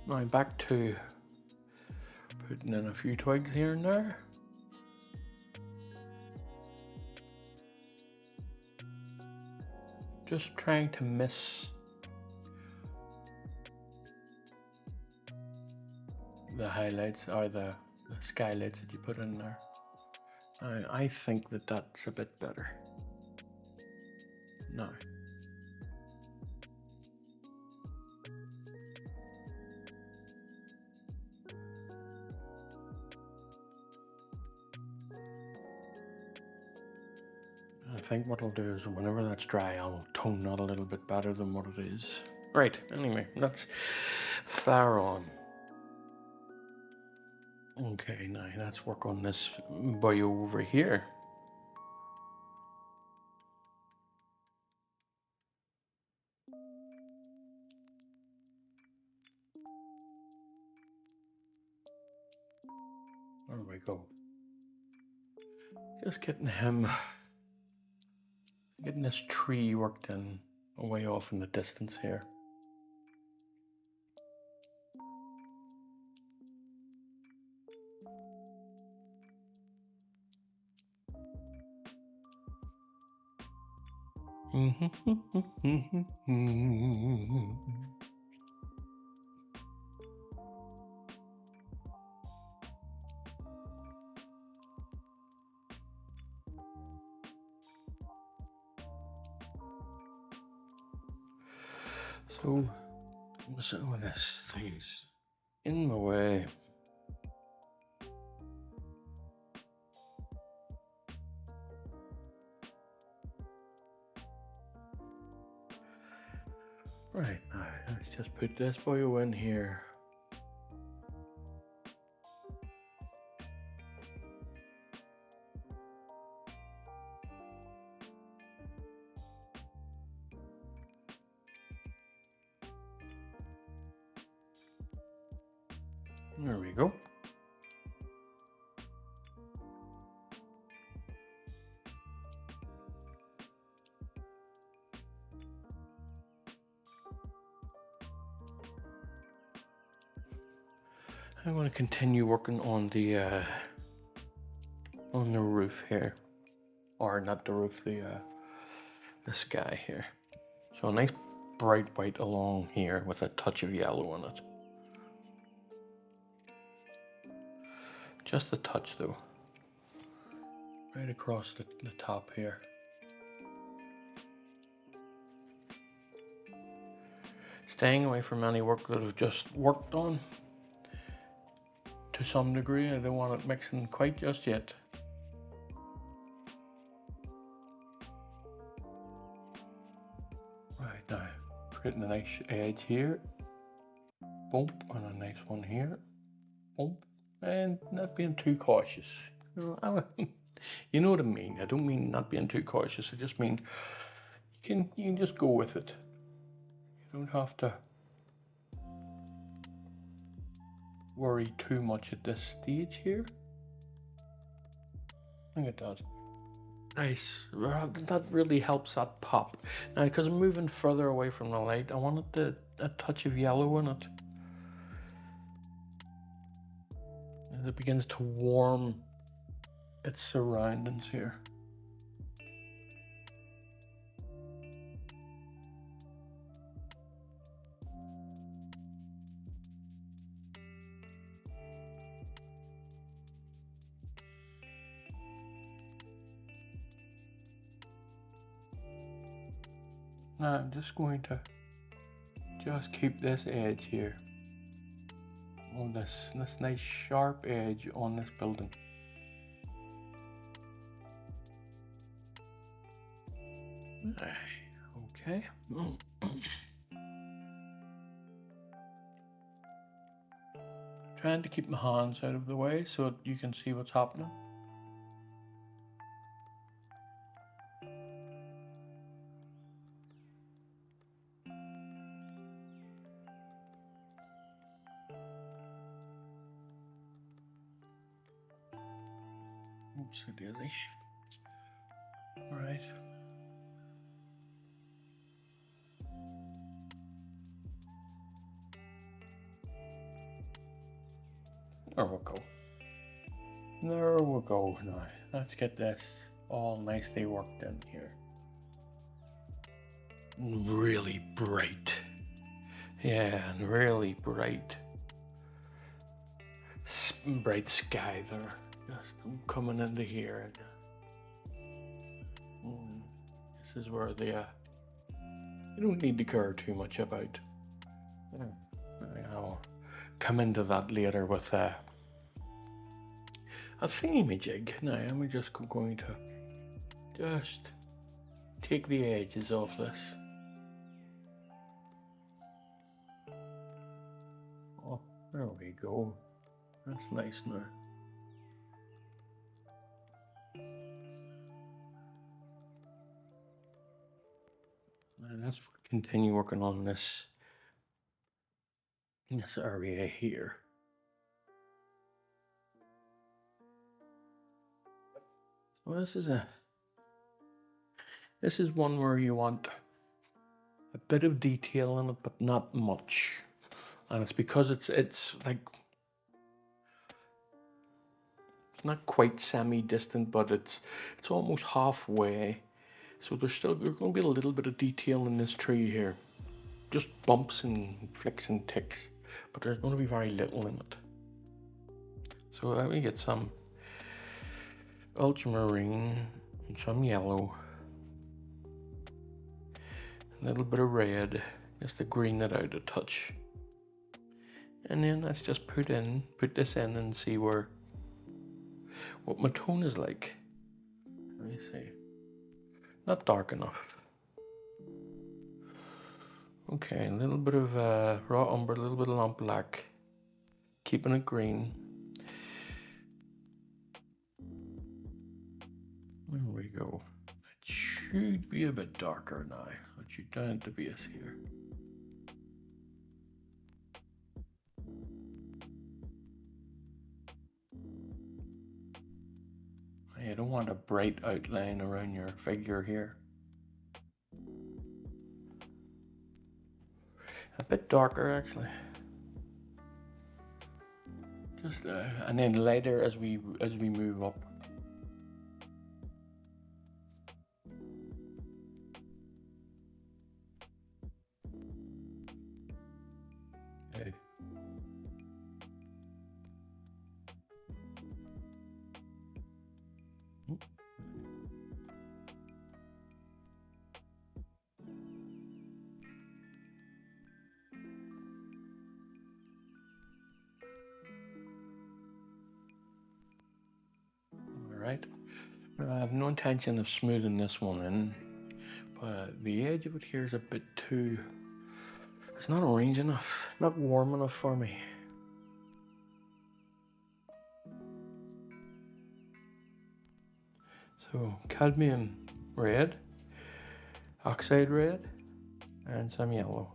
now back to putting in a few twigs here and there. Just trying to miss the highlights or the skylights that you put in there. I think that that's a bit better. Now, I think what I'll do is whenever that's dry, I'll tone that a little bit better than what it is. Right, anyway, that's far on. Okay, now let's work on this boy over here. There we go. Just getting this tree worked in way off in the distance here. So, some of this thing's in the way. Right, now let's just put this boy in here. There we go. I'm going to continue working on the roof here, or not the roof, the sky here. So a nice bright white along here with a touch of yellow in it. Just a touch though. Right across the top here. Staying away from any work that I've just worked on to some degree. I don't want it mixing quite just yet. Right, now creating a nice edge here. Bump, and a nice one here. Bump, and not being too cautious. You know what I mean. I don't mean not being too cautious. I just mean you can just go with it. You don't have to worry too much at this stage here. I think it does. Nice. That really helps that pop. Now, because I'm moving further away from the light, I wanted a touch of yellow in it. As it begins to warm its surroundings here. Now I'm just going to keep this edge here. On this nice sharp edge on this building. Okay. Trying to keep my hands out of the way so you can see what's happening. Oopsie daisy. All right. There we go. There we go now. Let's get this all nicely worked in here. Really bright. Yeah, and really bright. Bright sky there. Just coming into here. This is where you don't need to care too much about. I'll come into that later with a thingy-majig. Now I'm just going to take the edges off this. Oh, there we go. That's nice now. And let's continue working on this area here. So this is one where you want a bit of detail in it, but not much. And it's because it's like it's not quite semi-distant, but it's almost halfway. So there's going to be a little bit of detail in this tree here. Just bumps and flicks and ticks, but there's going to be very little in it. So let me get some ultramarine and some yellow, a little bit of red, just to green it out a touch. And then let's just put this in and see what my tone is like. Let me see. Not dark enough. Okay, a little bit of raw umber, a little bit of lamp black, keeping it green. There we go. It should be a bit darker now. Let's shoot down at the base here. You don't want a bright outline around your figure here. A bit darker actually. Just and then lighter as we move up. Okay. Alright, I have no intention of smoothing this one in, but the edge of it here is a bit too, it's not orange enough, not warm enough for me. So cadmium red, oxide red, and some yellow.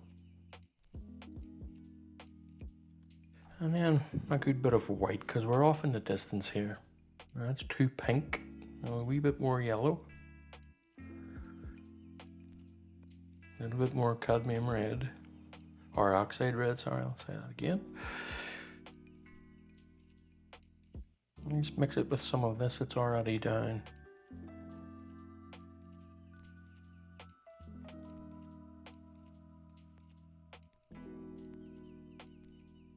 And then a good bit of white, because we're off in the distance here. That's too pink, a wee bit more yellow. A little bit more cadmium red, or oxide red, sorry, I'll say that again. Just mix it with some of this that's already down.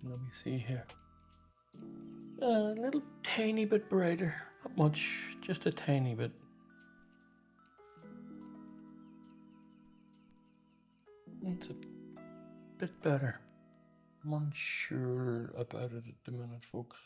Let me see here. A little tiny bit brighter, not much, just a tiny bit. It's a bit better. I'm unsure about it at the minute, folks.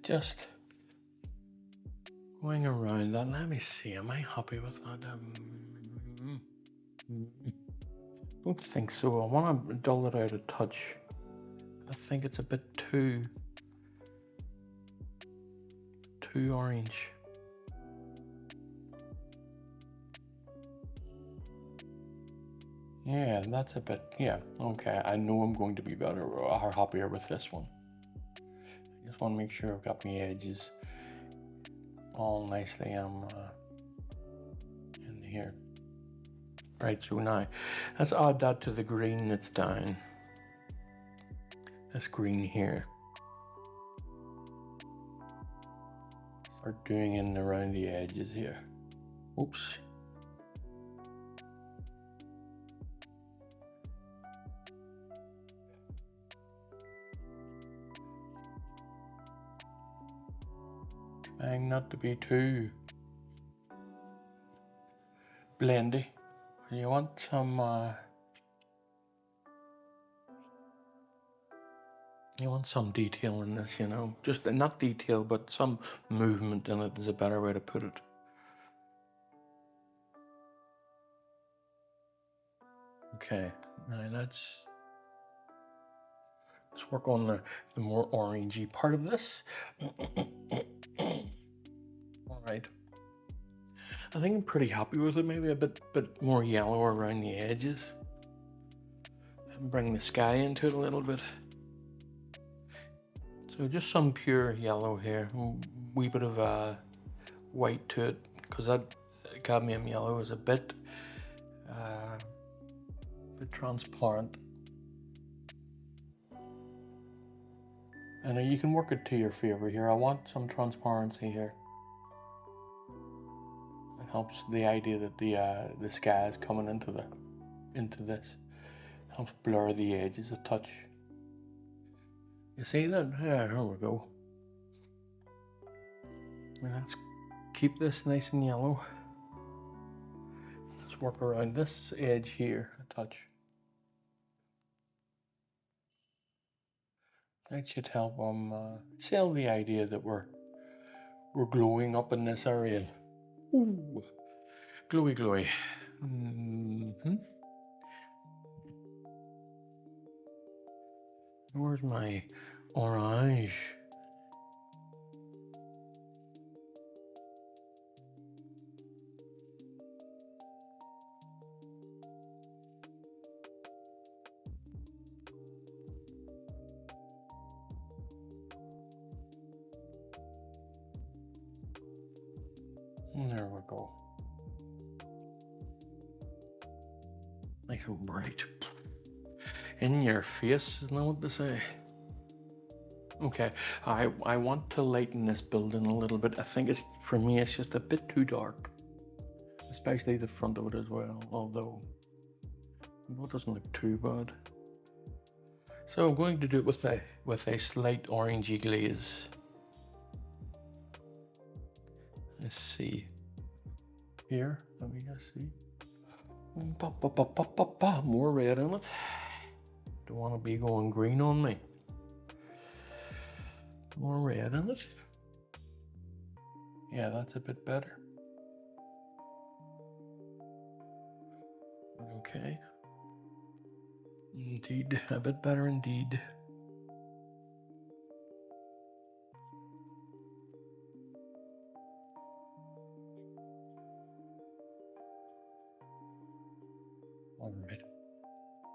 Just going around that. Let me see, am I happy with that? Don't think so. I want to dull it out a touch. I think it's a bit too orange. Yeah, that's a bit, yeah, okay. I know I'm going to be better or happier with this one. I just want to make sure I've got my edges all nicely in here. Right, so now let's add that to the green that's down. This green here. Start doing in around the edges here. Oops. Trying not to be too blendy. You want some detail in this, you know. Just not detail, but some movement in it is a better way to put it. Okay, now let's work on the more orangey part of this. All right. I think I'm pretty happy with it. Maybe a bit more yellow around the edges. And bring the sky into it a little bit. So just some pure yellow here. A wee bit of white to it, because that cadmium yellow is a bit transparent. And you can work it to your favor here. I want some transparency here. It helps the idea that the sky is coming into this. It helps blur the edges a touch. You see that? Yeah, there we go. And let's keep this nice and yellow. Let's work around this edge here a touch. That should help sell the idea that we're glowing up in this area. Ooh, glowy, glowy. Where's my orange? There we go. Nice and bright. In your face, isn't that what they say? Okay, I want to lighten this building a little bit. I think for me it's just a bit too dark. Especially the front of it as well, although it doesn't look too bad. So I'm going to do it with a slight orangey glaze. Let's see. Here, let me just see. More red in it. Don't want to be going green on me. More red in it. Yeah, that's a bit better. Okay. Indeed, a bit better indeed. Alright.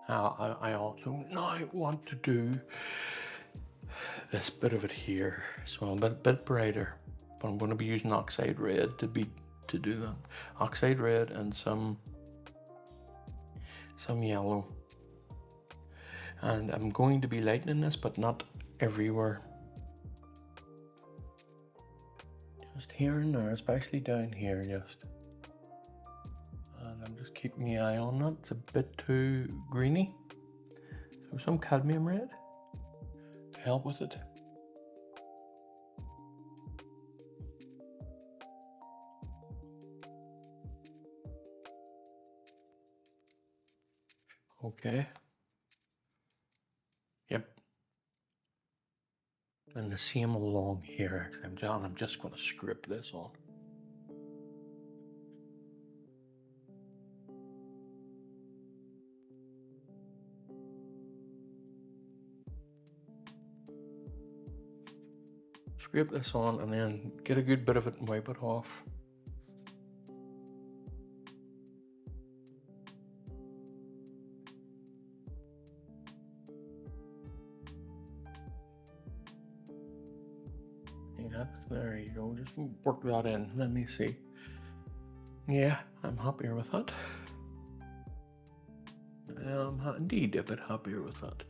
Now I also now want to do this bit of it here, so a bit brighter. But I'm going to be using oxide red to do that. Oxide red and some yellow. And I'm going to be lightening this, but not everywhere. Just here and there, especially down here, just. And I'm just keeping my eye on that. It's a bit too greeny. So some cadmium red to help with it. Okay. Yep. And the same along here. I'm just going to script this on. Scrape this on and then get a good bit of it and wipe it off. Yeah, there you go. Just work that in. Let me see. Yeah, I'm happier with that. I'm indeed a bit happier with that.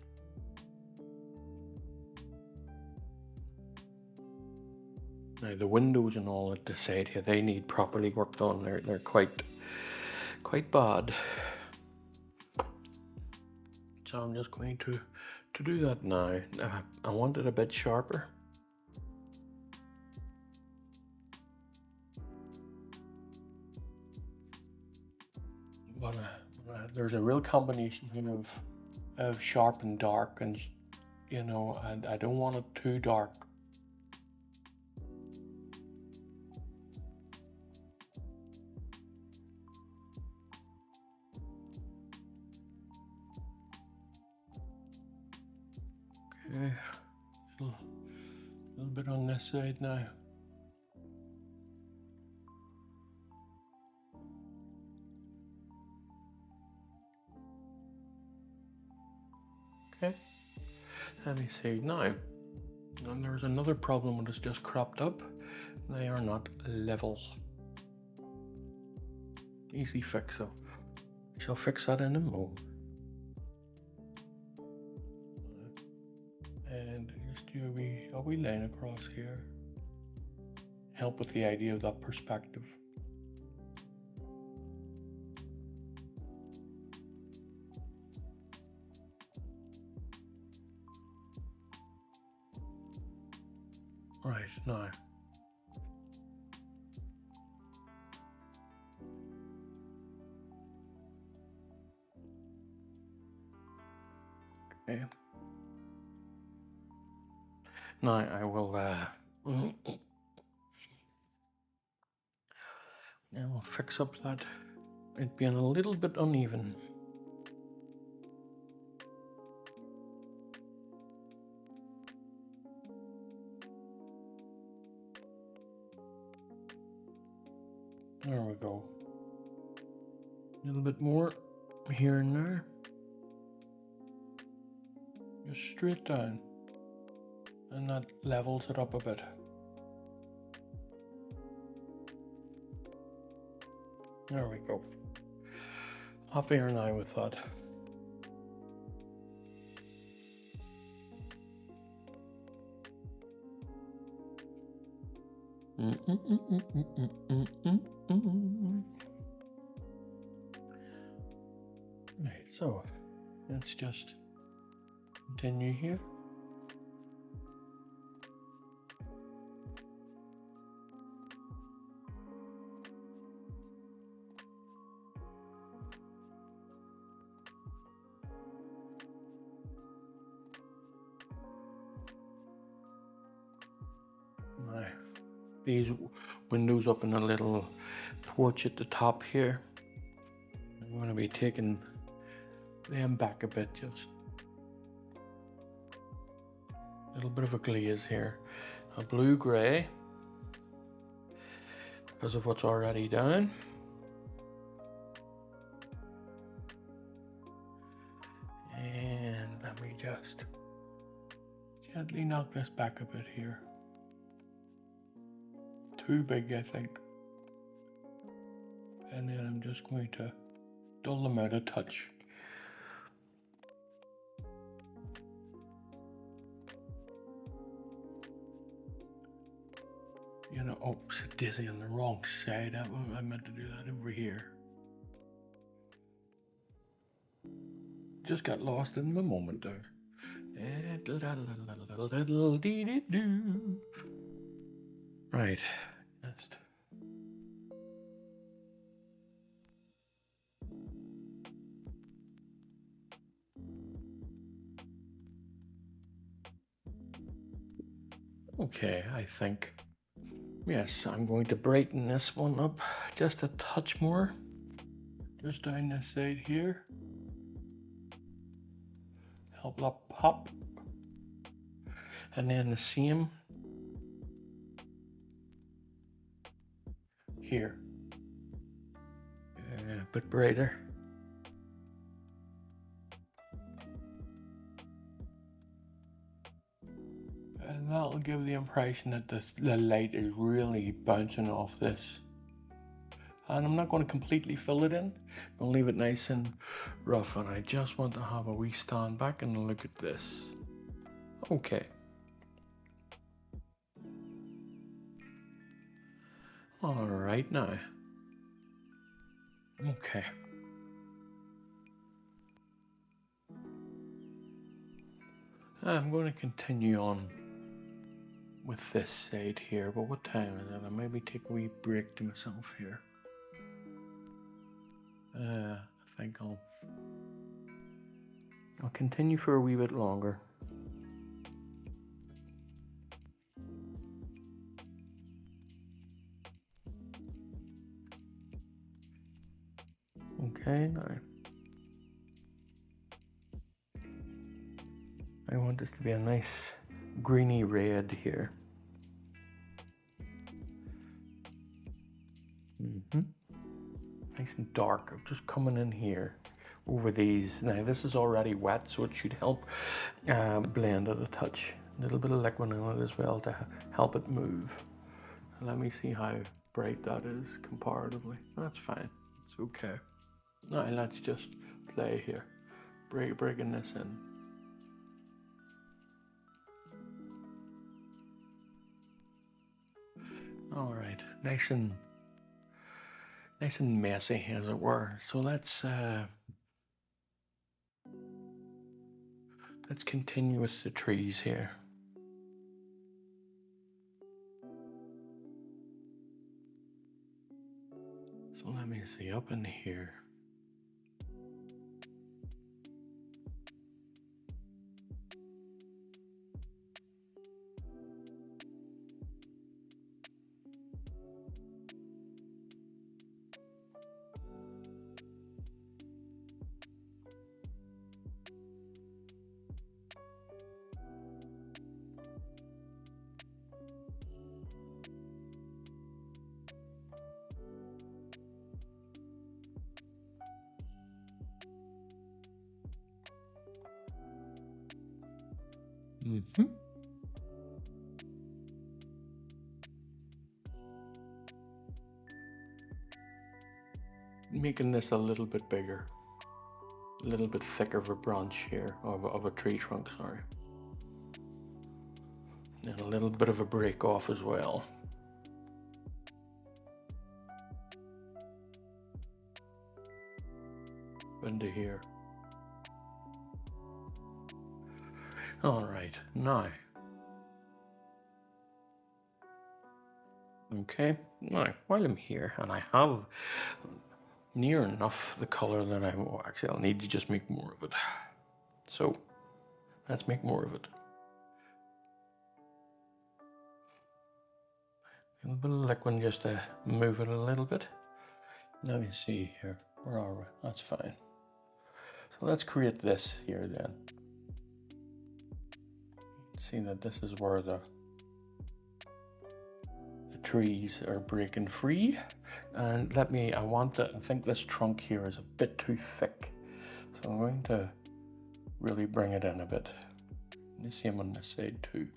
Now the windows and all at the side here, they need properly worked on. They're quite bad. So I'm just going to do that now. I want it a bit sharper. But there's a real combination here of sharp and dark, and you know, and I don't want it too dark. Okay, a little bit on this side now. Okay, let me see now. And there's another problem that has just cropped up. They are not level. Easy fix though. I shall fix that in a moment. And just do a wee line across here. Help with the idea of that perspective. Right, now. Okay. Now I will fix up that it being a little bit uneven. There we go. A little bit more here and there. Just straight down. And that levels it up a bit. There we go. Happier now with that. Right, so let's just continue here. Now, these windows up in a little porch at the top here, I'm going to be taking them back a bit, just a little bit of a glaze here, a blue-gray because of what's already down. knock this back a bit here. Too big, I think. And then I'm just going to dull them out a touch. You know, oh, it's dizzy on the wrong side. I meant to do that over here. Just got lost in the moment there. Right. Just. Okay, I think. Yes, I'm going to brighten this one up just a touch more. Just down this side here. Help that pop. And then the same here. A bit brighter. And that'll give the impression that the light is really bouncing off this. And I'm not going to completely fill it in. I'm going to leave it nice and rough. And I just want to have a wee stand back and look at this. Okay. All right now. Okay. I'm going to continue on with this side here, but what time is it? I'll maybe take a wee break to myself here. I think I'll continue for a wee bit longer. Okay, now I want this to be a nice greeny red here. Nice and dark. I'm just coming in here over these. Now this is already wet, so it should help blend it a touch. A little bit of liquid in it as well to help it move. Let me see how bright that is comparatively. That's fine. It's okay. Now let's just play here. Breaking this in. All right, nice and messy, as it were. So let's continue with the trees here. So let me see, up in here. Making this a little bit bigger, a little bit thicker of a branch here, of a tree trunk, sorry. And a little bit of a break off as well. Into here. All right, now. Okay, now while I'm here and I have near enough the color that actually I'll need to just make more of it. So let's make more of it. A little bit of liquid just to move it a little bit. Let me see here. Where are we? That's fine. So let's create this here then. See that this is where the trees are breaking free. And I think this trunk here is a bit too thick. So I'm going to really bring it in a bit. And the same on this side too.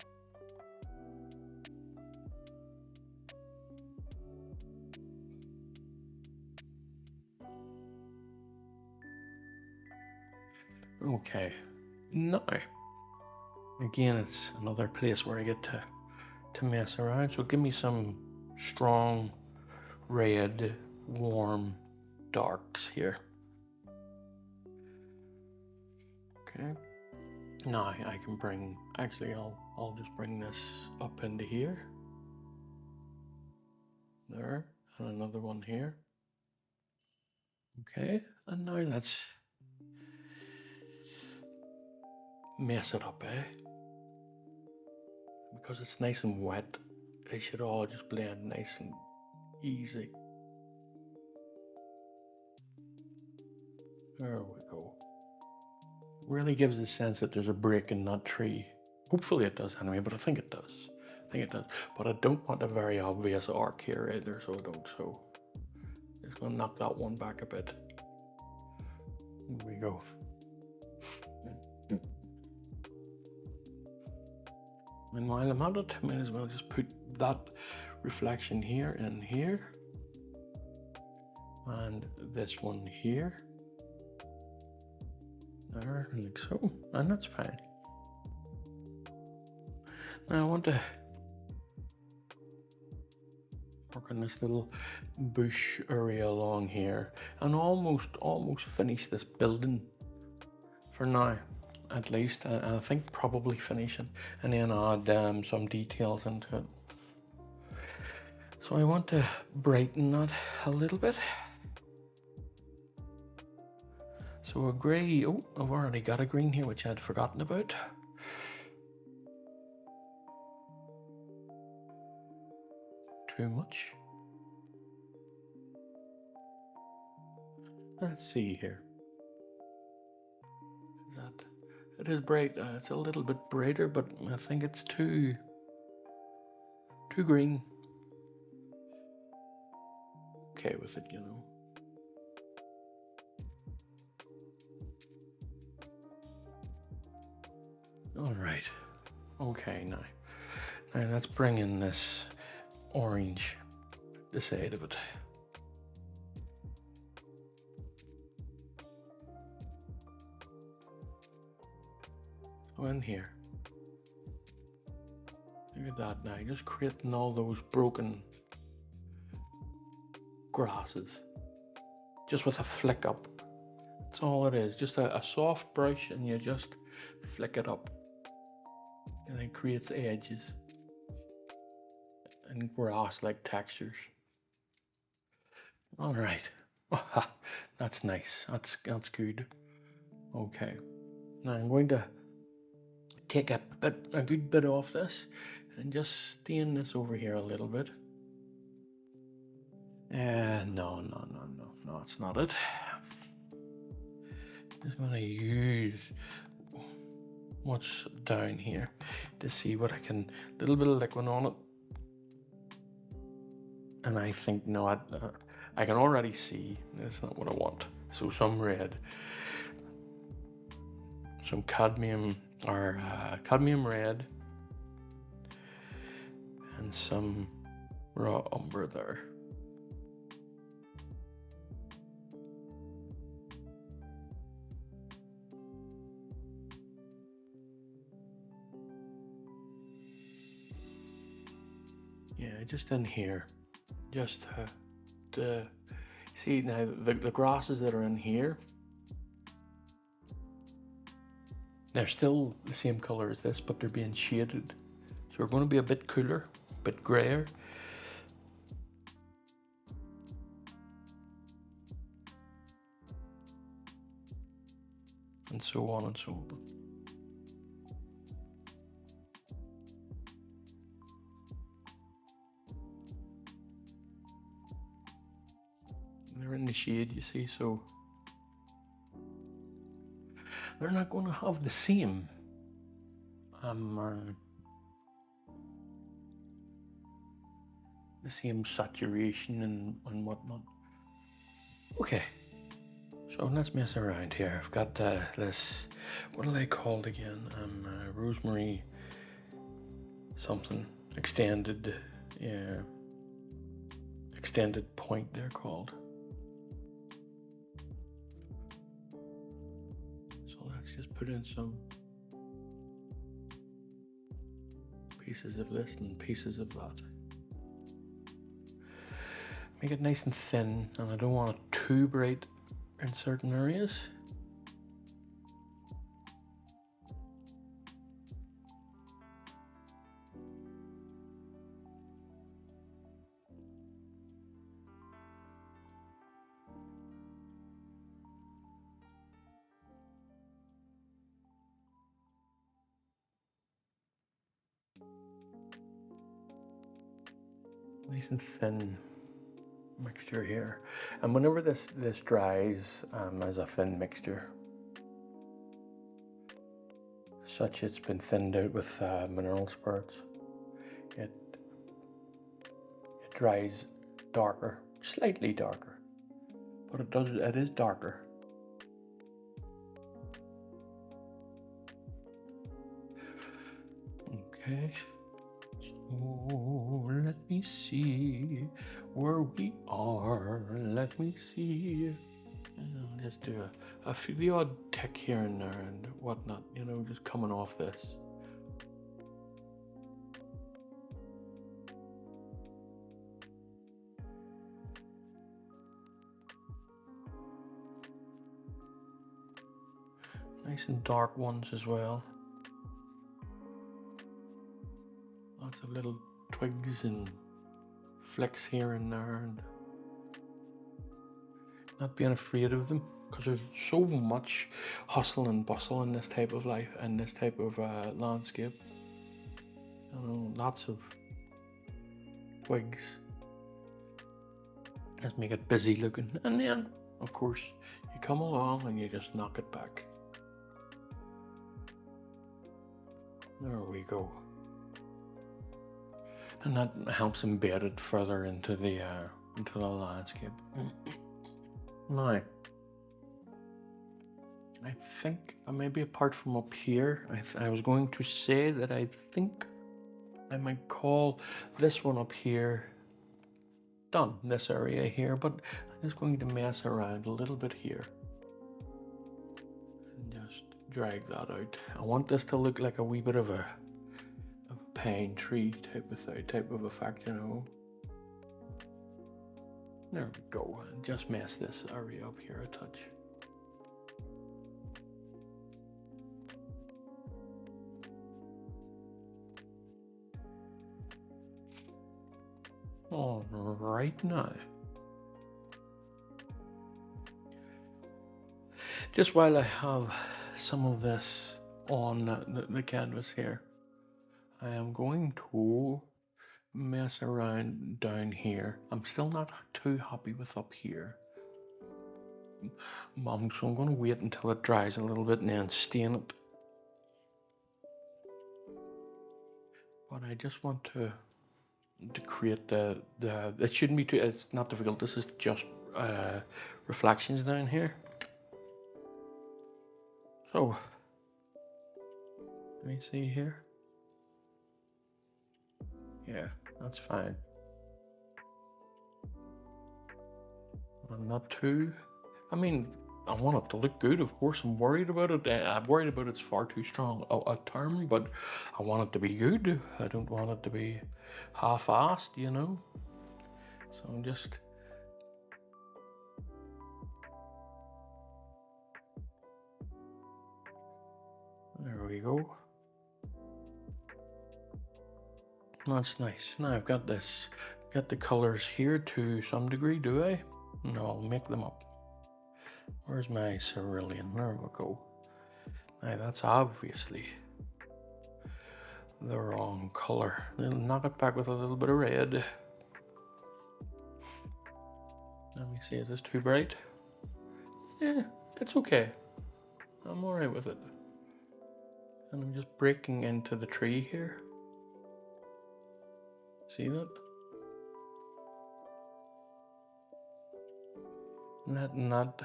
Okay, now, again, it's another place where I get to mess around. So give me some strong red, warm darks here. Okay. Now I can bring, actually I'll just bring this up into here. There, and another one here. Okay, and now let's mess it up, because it's nice and wet, they should all just blend nice and easy. There we go. Really gives the sense that there's a break in that tree. Hopefully it does anyway, but I think it does. But I don't want a very obvious arc here either, so I don't. So just gonna knock that one back a bit. There we go. And while I'm at it, I might as well just put that reflection here and here, and this one here. There, like so, and that's fine. Now I want to work on this little bush area along here, and almost finish this building for now, at least. I think probably finish it, and then add some details into it. So I want to brighten that a little bit. So a grey, oh, I've already got a green here, which I'd forgotten about. Too much. Let's see here. Is that, it is bright, it's a little bit brighter, but I think it's too green. Okay with it, you know. All right, okay, now let's bring in this orange, the side of it. So in here, look at that now, just creating all those broken grasses, just with a flick up. That's all it is, just a soft brush, and you just flick it up. And it creates edges and grass-like textures. All right, that's nice. That's good. Okay, now I'm going to take a good bit off this and just stain this over here a little bit. No, it's not it. Just going to use what's down here to see what I can, a little bit of liquid on it, and I think, no, I can already see that's not what I want. So some red, some cadmium, or cadmium red, and some raw umber there. Yeah, just in here, just to see now the grasses that are in here, they're still the same color as this, but they're being shaded. So we're going to be a bit cooler, a bit grayer. And so on and so on. They're in the shade, you see, so they're not going to have the same saturation and whatnot. Okay, so let's mess around here. I've got this, what are they called again? Rosemary something, extended, yeah, extended point they're called. So let's just put in some pieces of this and pieces of that. Make it nice and thin, and I don't want it too bright in certain areas. Nice and thin mixture here, and whenever this dries as a thin mixture, such it's been thinned out with mineral spirits, it dries darker, slightly darker, but it is darker. Okay. So let me see where we are. Let me see. Let's do a few, the odd tick here and there and whatnot, you know, just coming off this. Nice and dark ones as well. Lots of little twigs and flicks here and there, and not being afraid of them, because there's so much hustle and bustle in this type of life and this type of landscape. You know, lots of twigs. Let's make it busy looking, and then of course you come along and you just knock it back. There we go. And that helps embed it further into the landscape. Now, I think maybe apart from up here, I was going to say that I think I might call this one up here done, this area here, but I'm just going to mess around a little bit here and just drag that out. I want this to look like a wee bit of a pine tree type of effect, you know. There we go. And just mess this area up here a touch. All right now. Just while I have some of this on the canvas here, I am going to mess around down here. I'm still not too happy with up here. So I'm going to wait until it dries a little bit and then stain it. But I just want to create it shouldn't be too, it's not difficult. This is just reflections down here. So, let me see here. Yeah, that's fine. I'm not too, I mean, I want it to look good, of course. I'm worried about it. I'm worried about it's far too strong a term, but I want it to be good. I don't want it to be half-assed, you know. So I'm just there we go. That's nice. Now I've got this, got the colors here to some degree, do I? No, I'll make them up. Where's my cerulean? There we go. Now that's obviously the wrong color. Then knock it back with a little bit of red. Let me see, is this too bright? Yeah, it's okay. I'm alright with it. And I'm just breaking into the tree here. See that? Not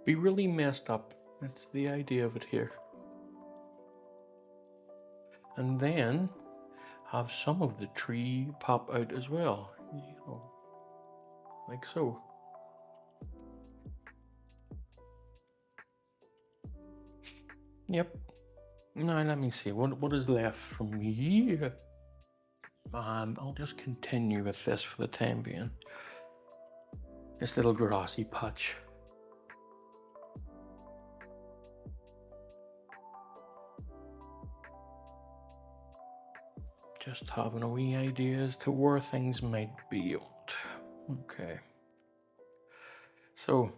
be really messed up. That's the idea of it here. And then have some of the tree pop out as well, you know, like so. Yep. Now let me see, what is left from here? I'll just continue with this for the time being. This little grassy patch. Just having a wee idea as to where things might be at. Okay. So,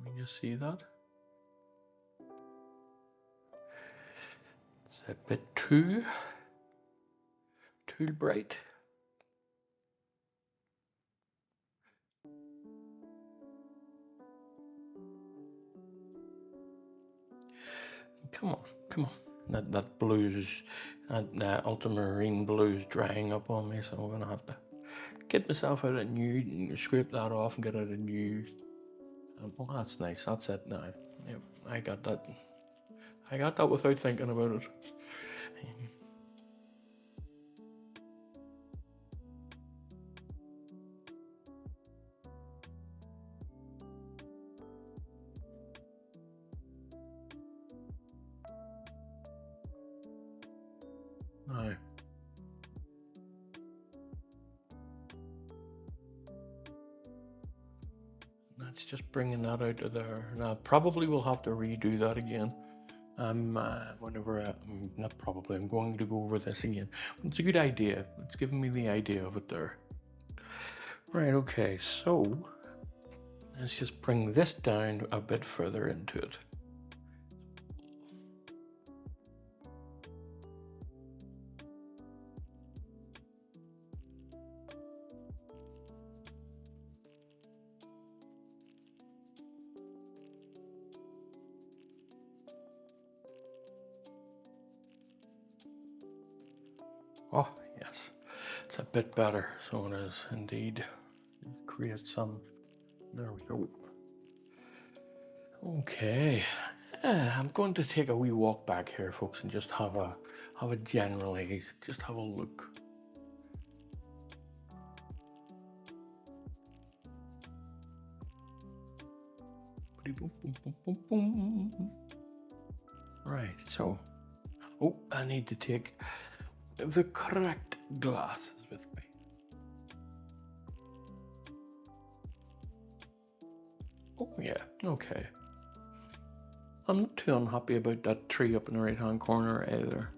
let me just see that. It's a bit too bright. Come on. That blues, that ultramarine blues drying up on me, so I'm gonna have to get myself out a new, scrape that off and get out a new. Oh, that's nice. That's it now. Yep, I got that. I got that without thinking about it. Now, that's just bringing that out of there. Now, probably we'll have to redo that again. Whenever not probably, I'm going to go over this again. It's a good idea. It's giving me the idea of it there. Right, okay, so let's just bring this down a bit further into it. Oh, yes, it's a bit better. So it is indeed. Create some. There we go. Okay, I'm going to take a wee walk back here, folks, and just have a general gaze. Just have a look. Right, so I need to take the correct glasses with me. Oh yeah, okay. I'm not too unhappy about that tree up in the right hand corner either.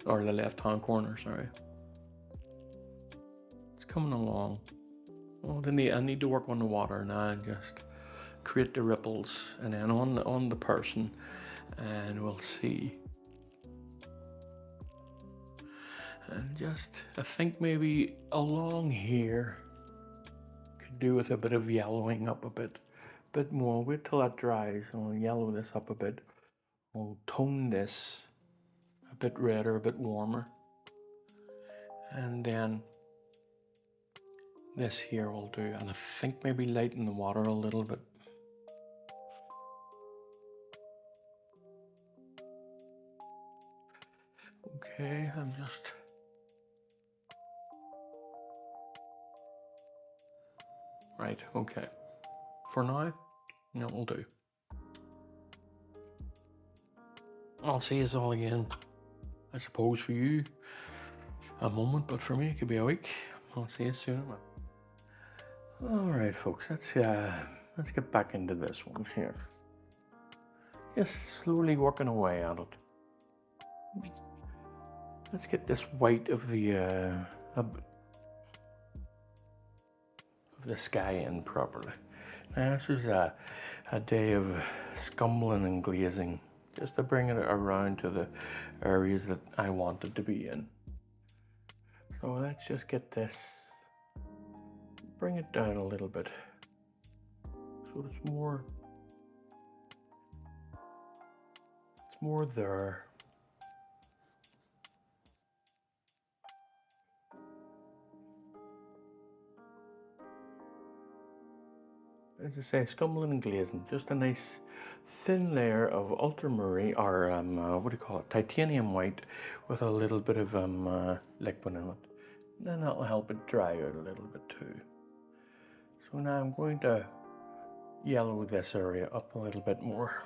Or the left hand corner, sorry. It's coming along. Oh, I need to work on the water now and just create the ripples, and then on the person, and we'll see. And just, I think maybe along here could do with a bit of yellowing up a bit more. Wait till that dries, and I'll yellow this up a bit. I'll tone this a bit redder, a bit warmer, and then this here will do. And I think maybe lighten the water a little bit. Okay, I'm just. Right, okay. For now, that will do. I'll see us all again, I suppose for you, a moment, but for me it could be a week. I'll see you soon. Alright folks, let's get back into this one here. Just slowly working away at it. Let's get this white of the sky in properly. Now this is a day of scumbling and glazing, just to bring it around to the areas that I want it to be in. So let's just get this, bring it down a little bit, so it's more there. As I say, scumbling and glazing, just a nice thin layer of ultramarine, or what do you call it, titanium white, with a little bit of liquid in it. Then that'll help it dry out a little bit too. So now I'm going to yellow this area up a little bit more.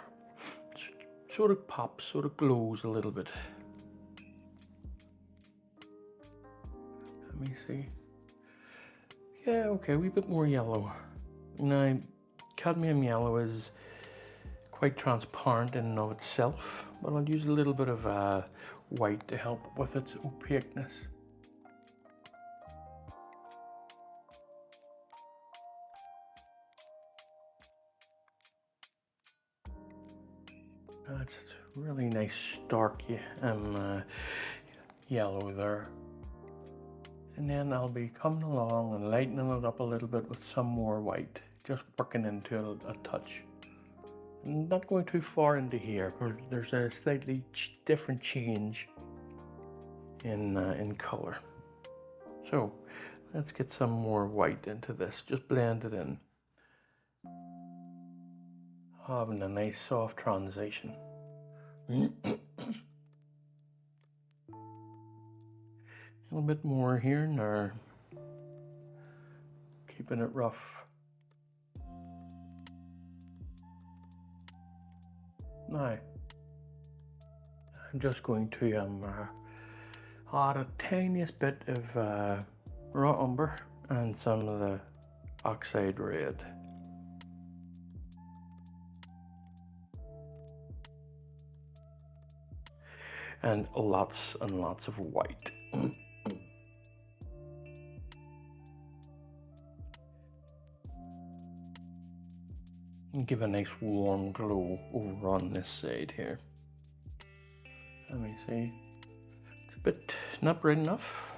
sort of pops, sort of glows a little bit. Let me see. Yeah, okay, a wee bit more yellow. Now, cadmium yellow is quite transparent in and of itself, but I'll use a little bit of white to help with its opaqueness. That's really nice stark yellow there. And then I'll be coming along and lightening it up a little bit with some more white, just working into it a touch. And not going too far into here, because there's a slightly different change in color. So let's get some more white into this, just blend it in. Having a nice soft transition. A little bit more here now. Keeping it rough. Now, I'm just going to add a tiniest bit of raw umber and some of the oxide red. And lots of white. And give a nice warm glow over on this side here. Let me see. It's a bit not bright enough.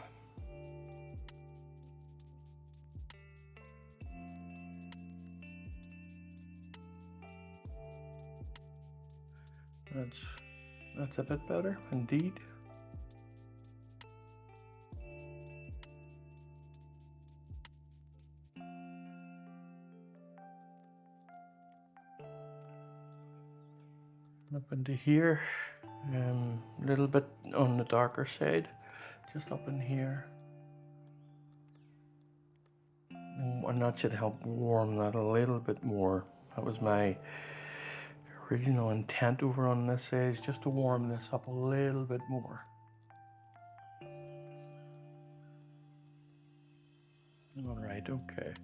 That's a bit better, indeed. Up into here, a little bit on the darker side, just up in here. And that should help warm that a little bit more. That was my original intent over on this side, is just to warm this up a little bit more. All right, okay.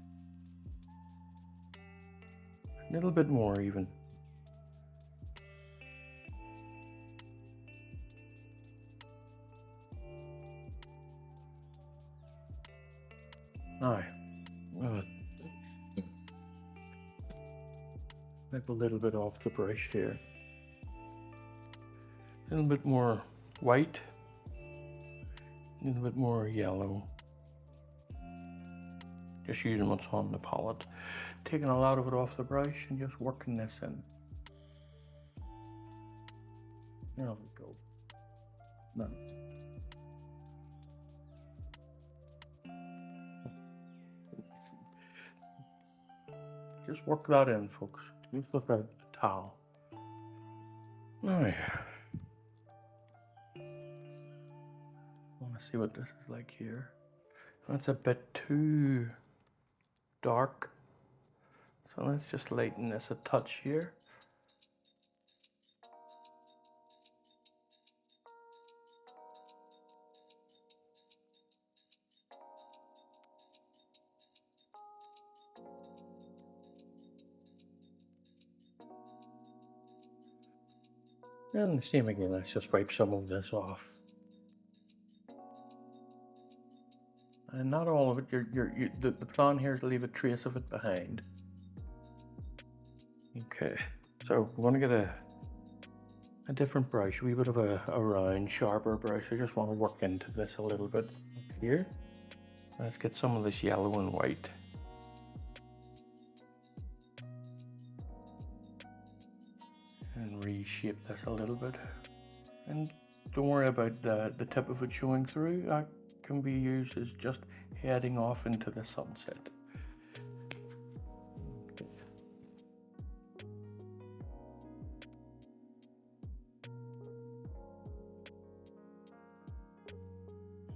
A little bit more even. Now, wipe a little bit off the brush here. A little bit more white, a little bit more yellow. Just using what's on the palette. Taking a lot of it off the brush and just working this in. There we go. No. Just work that in, folks. Just look at a towel. Now, I want to see what this is like here. That's a bit too dark. So let's just lighten this a touch here. And the same again, let's just wipe some of this off. And not all of it, the plan here is to leave a trace of it behind. Okay, so we want to get a different brush, a wee bit of a round, sharper brush. I just want to work into this a little bit up here. Let's get some of this yellow and white. And reshape this a little bit. And don't worry about the tip of it showing through. That can be used as just heading off into the sunset. Okay.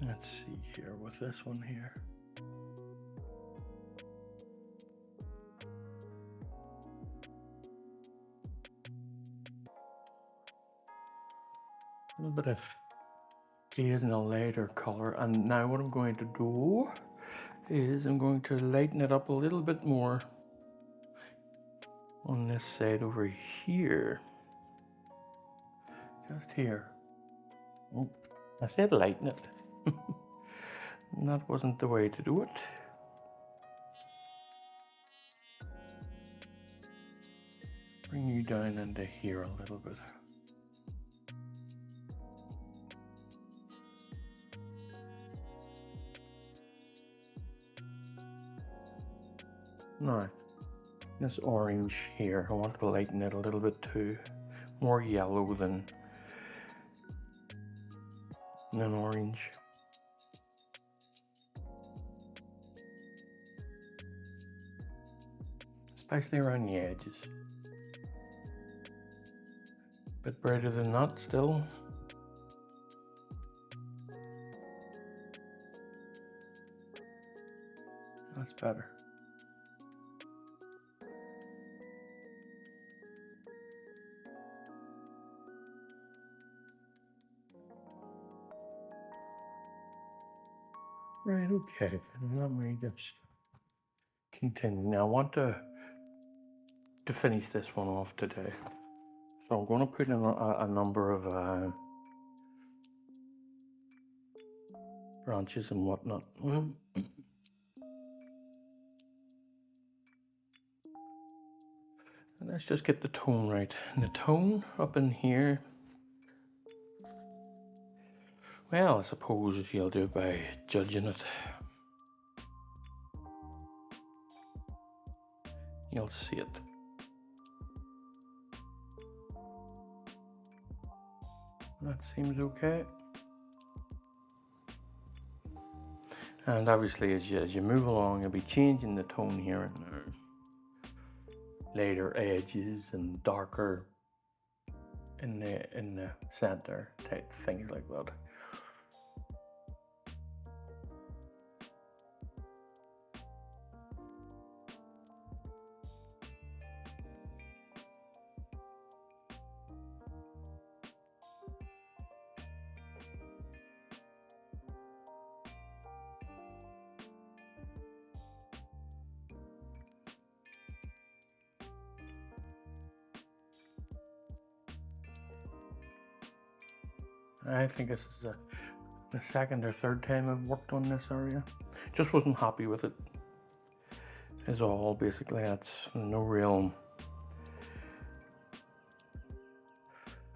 Let's see here with this one here. little bit of glaze in a lighter color. And now what I'm going to do is I'm going to lighten it up a little bit more on this side over here. Just here. Oh, I said lighten it. That wasn't the way to do it. Bring you down into here a little bit. Now, this orange here, I want to lighten it a little bit too. More yellow than orange. Especially around the edges. Bit brighter than that still. That's better. Right, okay. Let me just continue. Now I want to finish this one off today. So I'm going to put in a number of branches and whatnot. And let's just get the tone right. And the tone up in here, well, I suppose you'll do it by judging it. You'll see it. That seems okay. And obviously as you move along, you'll be changing the tone here and there. Lighter edges and darker in the center, type things like that. I think this is the second or third time I've worked on this area. Just wasn't happy with it, is all. Basically, that's no real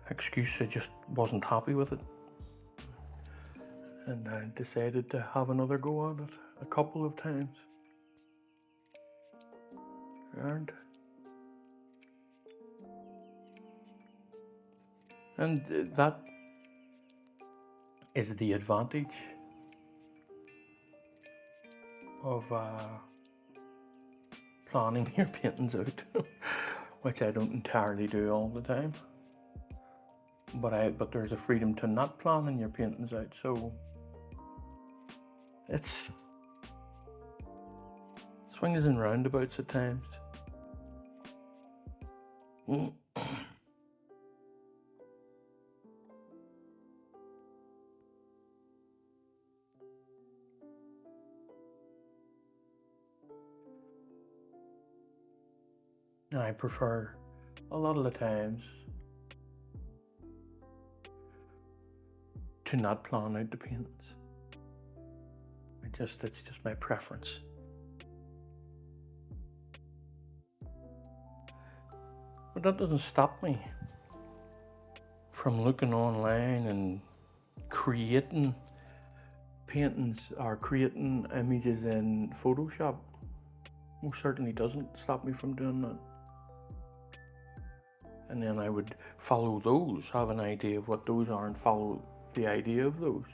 excuse. I just wasn't happy with it. And I decided to have another go at it a couple of times. And that is the advantage of planning your paintings out, which I don't entirely do all the time. But there's a freedom to not planning your paintings out, so it's swings and roundabouts at times. I prefer a lot of the times to not plan out the paintings. It's just my preference. But that doesn't stop me from looking online and creating paintings or creating images in Photoshop. Most certainly doesn't stop me from doing that. And then I would follow those, have an idea of what those are and follow the idea of those.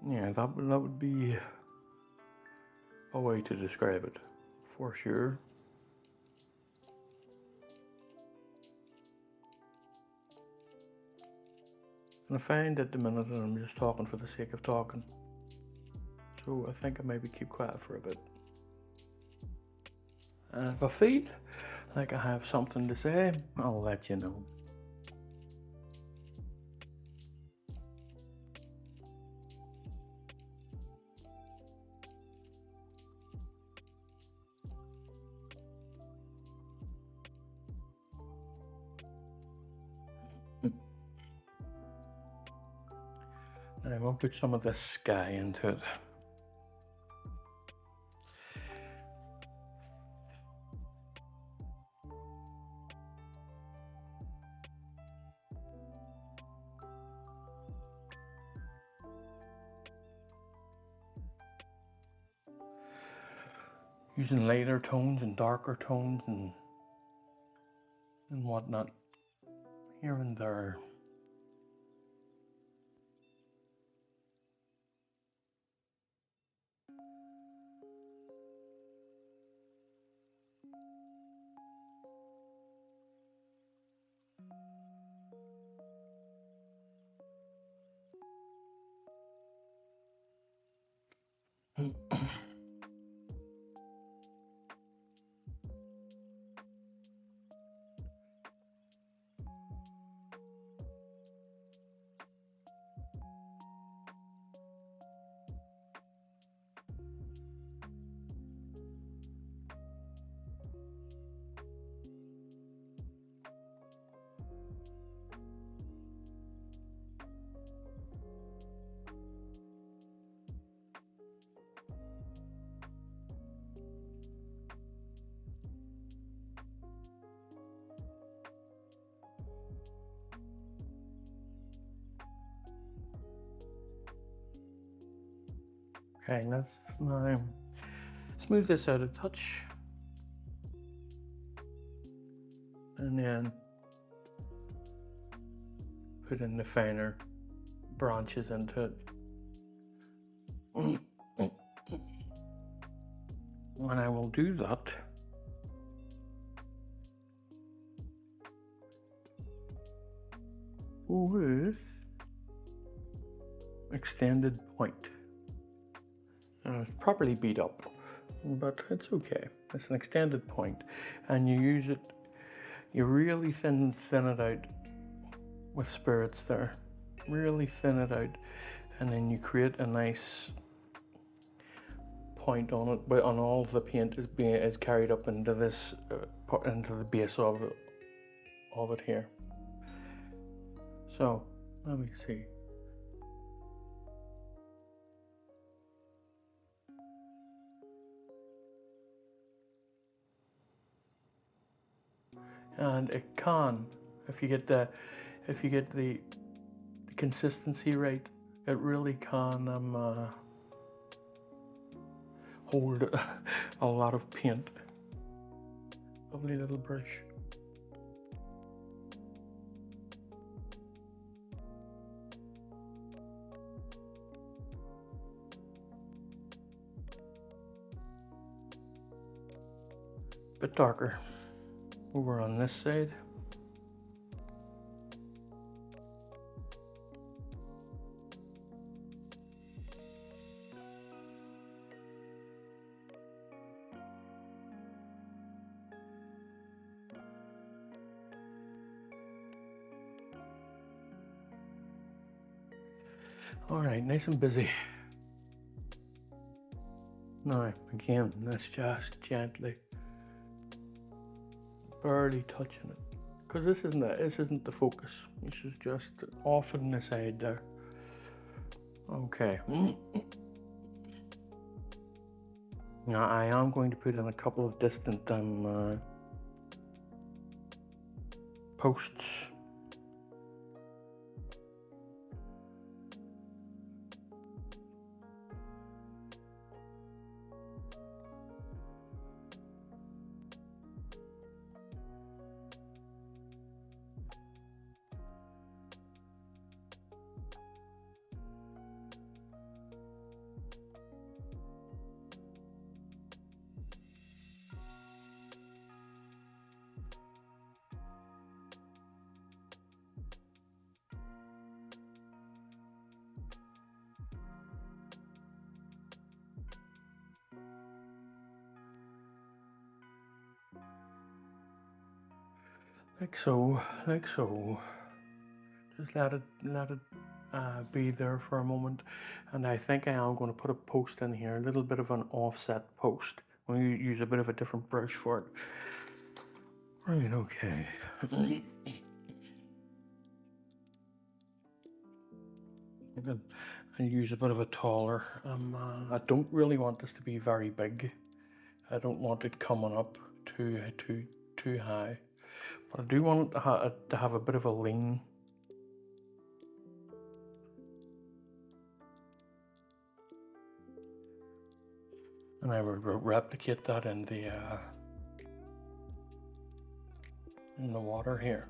Yeah, that would be a way to describe it, for sure. And I find at the minute that I'm just talking for the sake of talking. So I think I maybe keep quiet for a bit. If I feel like I have something to say, I'll let you know. And I'm going to put some of this sky into it. Using lighter tones and darker tones and whatnot here and there. Okay, let's now smooth this out a touch. And then put in the finer branches into it. And I will do that with extended point. It's properly beat up, but it's okay. It's an extended point, and you use it. You really thin it out with spirits there. Really thin it out, and then you create a nice point on it. But on all the paint is carried up into this into the base of it here. So let me see. And it can, if you get the consistency right, it really can hold a lot of paint. Lovely little brush. Bit darker over on this side. All right, nice and busy. Now, again, let's just gently, barely touching it, because this isn't the focus. This is just off on the side there. Okay. Now I am going to put in a couple of distant posts. like so, like so. Just let it be there for a moment, and I think I am going to put a post in here, a little bit of an offset post. I'm going to use a bit of a different brush for it. Right, okay. I use a bit of a taller. I don't really want this to be very big. I don't want it coming up too high, but I do want it to have a bit of a lean. And I would replicate that in the water here.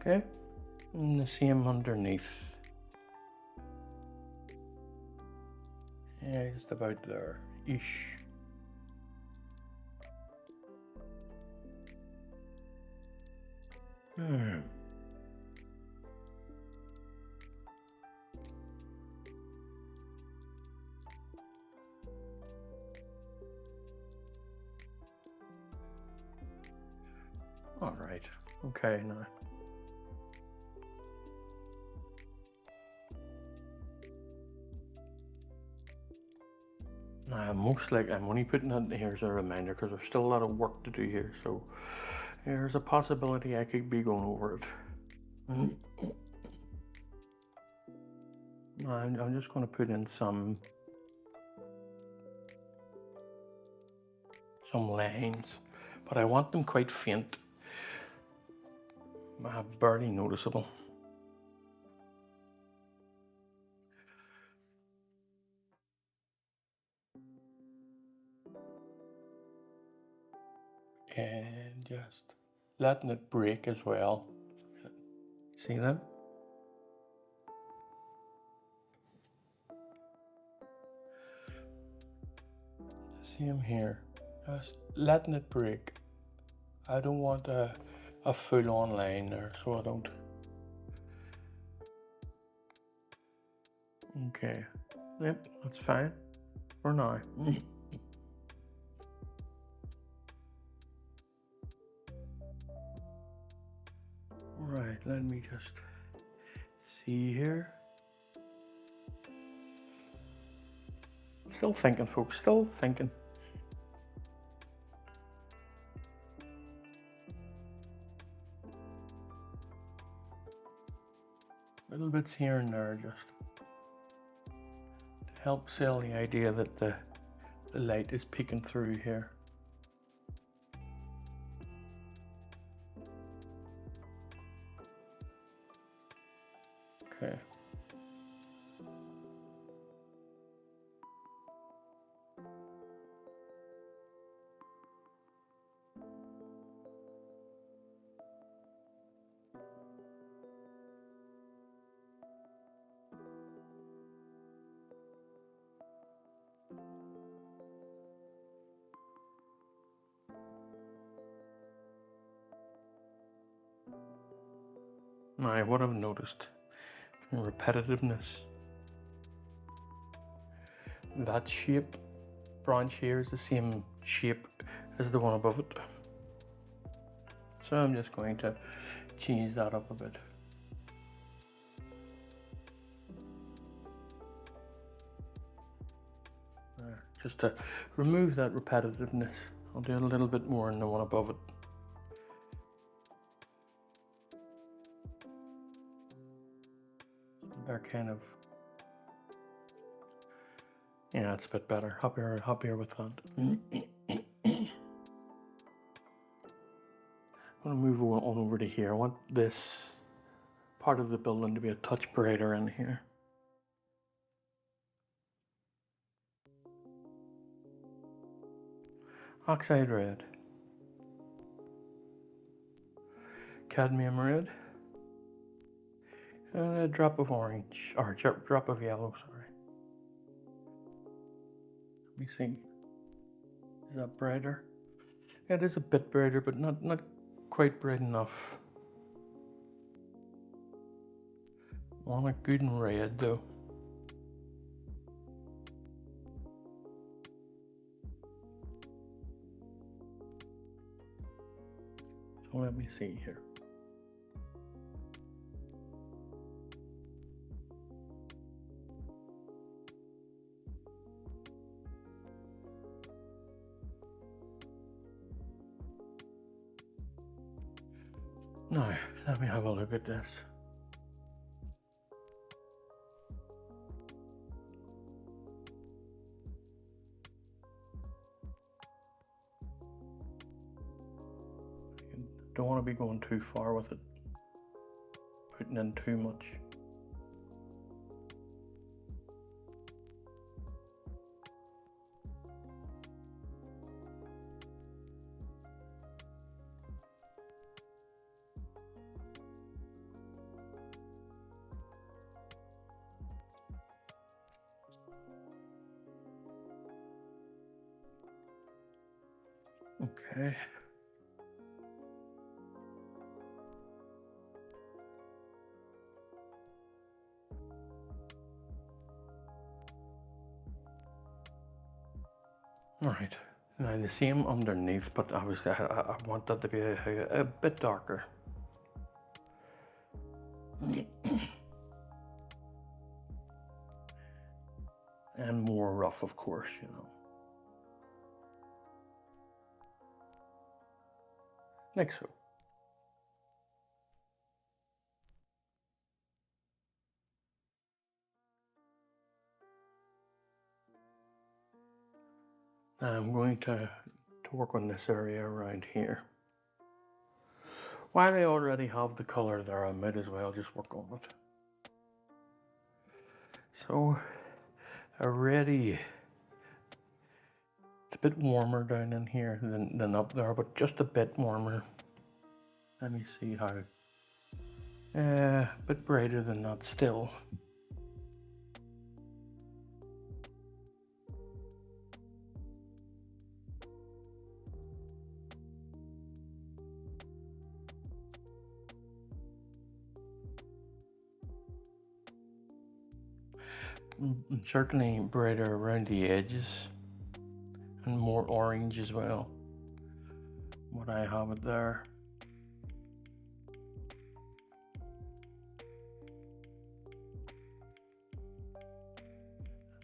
Okay, and the same underneath. Yeah, just about there-ish. All right, okay now. Most likely, I'm only putting that here as a reminder because there's still a lot of work to do here. So there's a possibility I could be going over it. I'm just going to put in some lines, but I want them quite faint, barely noticeable. And just letting it break as well. See them? Same here. Just letting it break. I don't want a full-on line there, so I don't. Okay. Yep, that's fine for now. Right, let me just see here. Still thinking, folks, still thinking. Little bits here and there just to help sell the idea that the light is peeking through here. Okay. Now, what I've noticed, repetitiveness. That shape, branch here, is the same shape as the one above it. So I'm just going to change that up a bit. There, just to remove that repetitiveness. I'll do a little bit more in the one above it. They're kind of, yeah, it's a bit better. Happier with that. I'm going to move on over to here. I want this part of the building to be a touch brighter in here. Oxide red. Cadmium red. And a drop of orange, or drop of yellow, sorry. Let me see. Is that brighter? It is a bit brighter, but not quite bright enough. I want it good and red though. So let me see here. Now, let me have a look at this. Don't want to be going too far with it, putting in too much. Okay. Right. Now the same underneath, but I want that to be a bit darker. And more rough, of course, you know. Like so. Now I'm going to work on this area around here. While I already have the colour there, I might as well just work on it. So, already, it's a bit warmer down in here than up there, but just a bit warmer. Let me see how. A bit brighter than that still. Certainly brighter around the edges and more orange as well. What I have it there.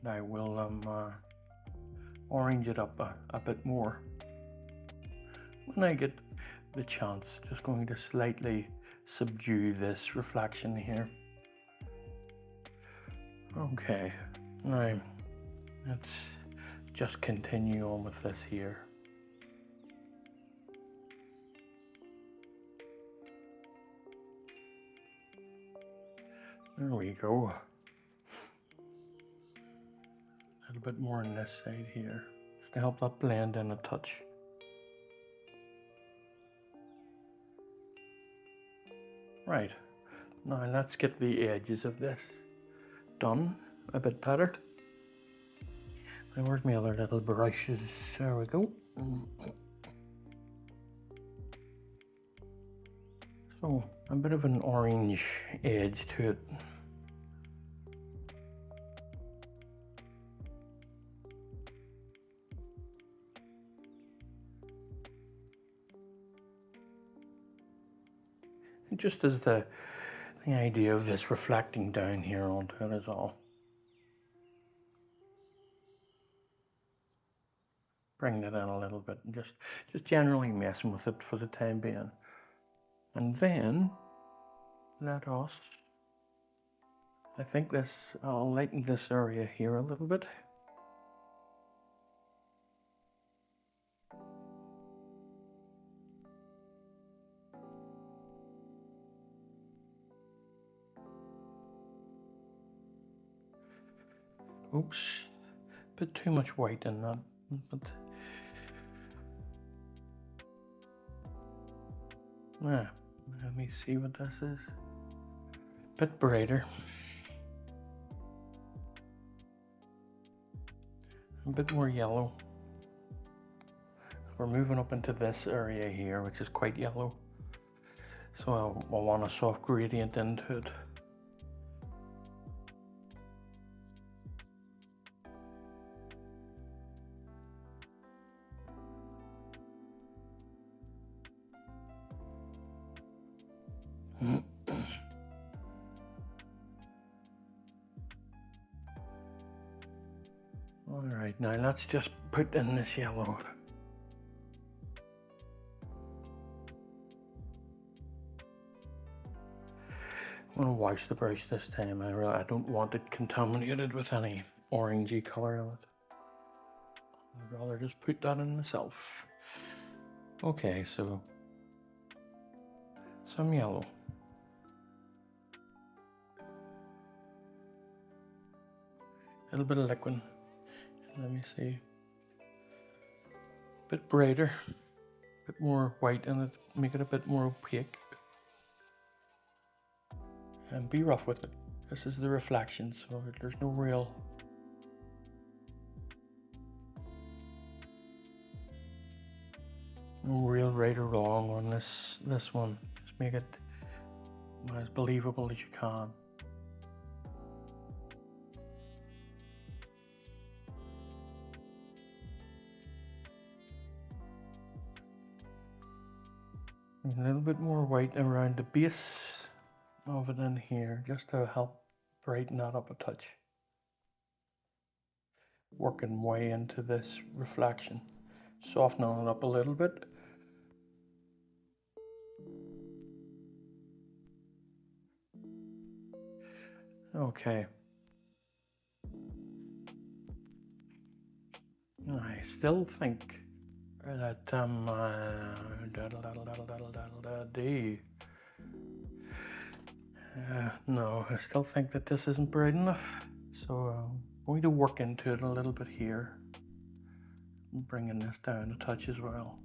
And I will orange it up a bit more when I get the chance. Just going to slightly subdue this reflection here. Okay, now let's just continue on with this here. There we go. A little bit more on this side here, just to help that blend in a touch. Right, now let's get the edges of this done a bit better. And where's my other little brushes? There we go. So a bit of an orange edge to it. And just as the idea of this reflecting down here onto it is all. Bring it in a little bit and just generally messing with it for the time being. And then let us, I think this, I'll lighten this area here a little bit. Oops, a bit too much white in that, but yeah, let me see what this is. A bit brighter. A bit more yellow. we're moving up into this area here, which is quite yellow. So I want a soft gradient into it. All right, now let's just put in this yellow. I'm gonna wash the brush this time. I don't want it contaminated with any orangey color in it. I'd rather just put that in myself. Okay, so some yellow. A little bit of liquid. Let me see. A bit brighter, a bit more white in it, make it a bit more opaque. And be rough with it. This is the reflection, so there's no real right or wrong on this one. Just make it as believable as you can. A little bit more white around the base of it in here, just to help brighten that up a touch. Working way into this reflection, softening it up a little bit. Okay. I still think that no, I still think that this isn't bright enough. So I'm going to work into it a little bit here, bringing this down a touch as well.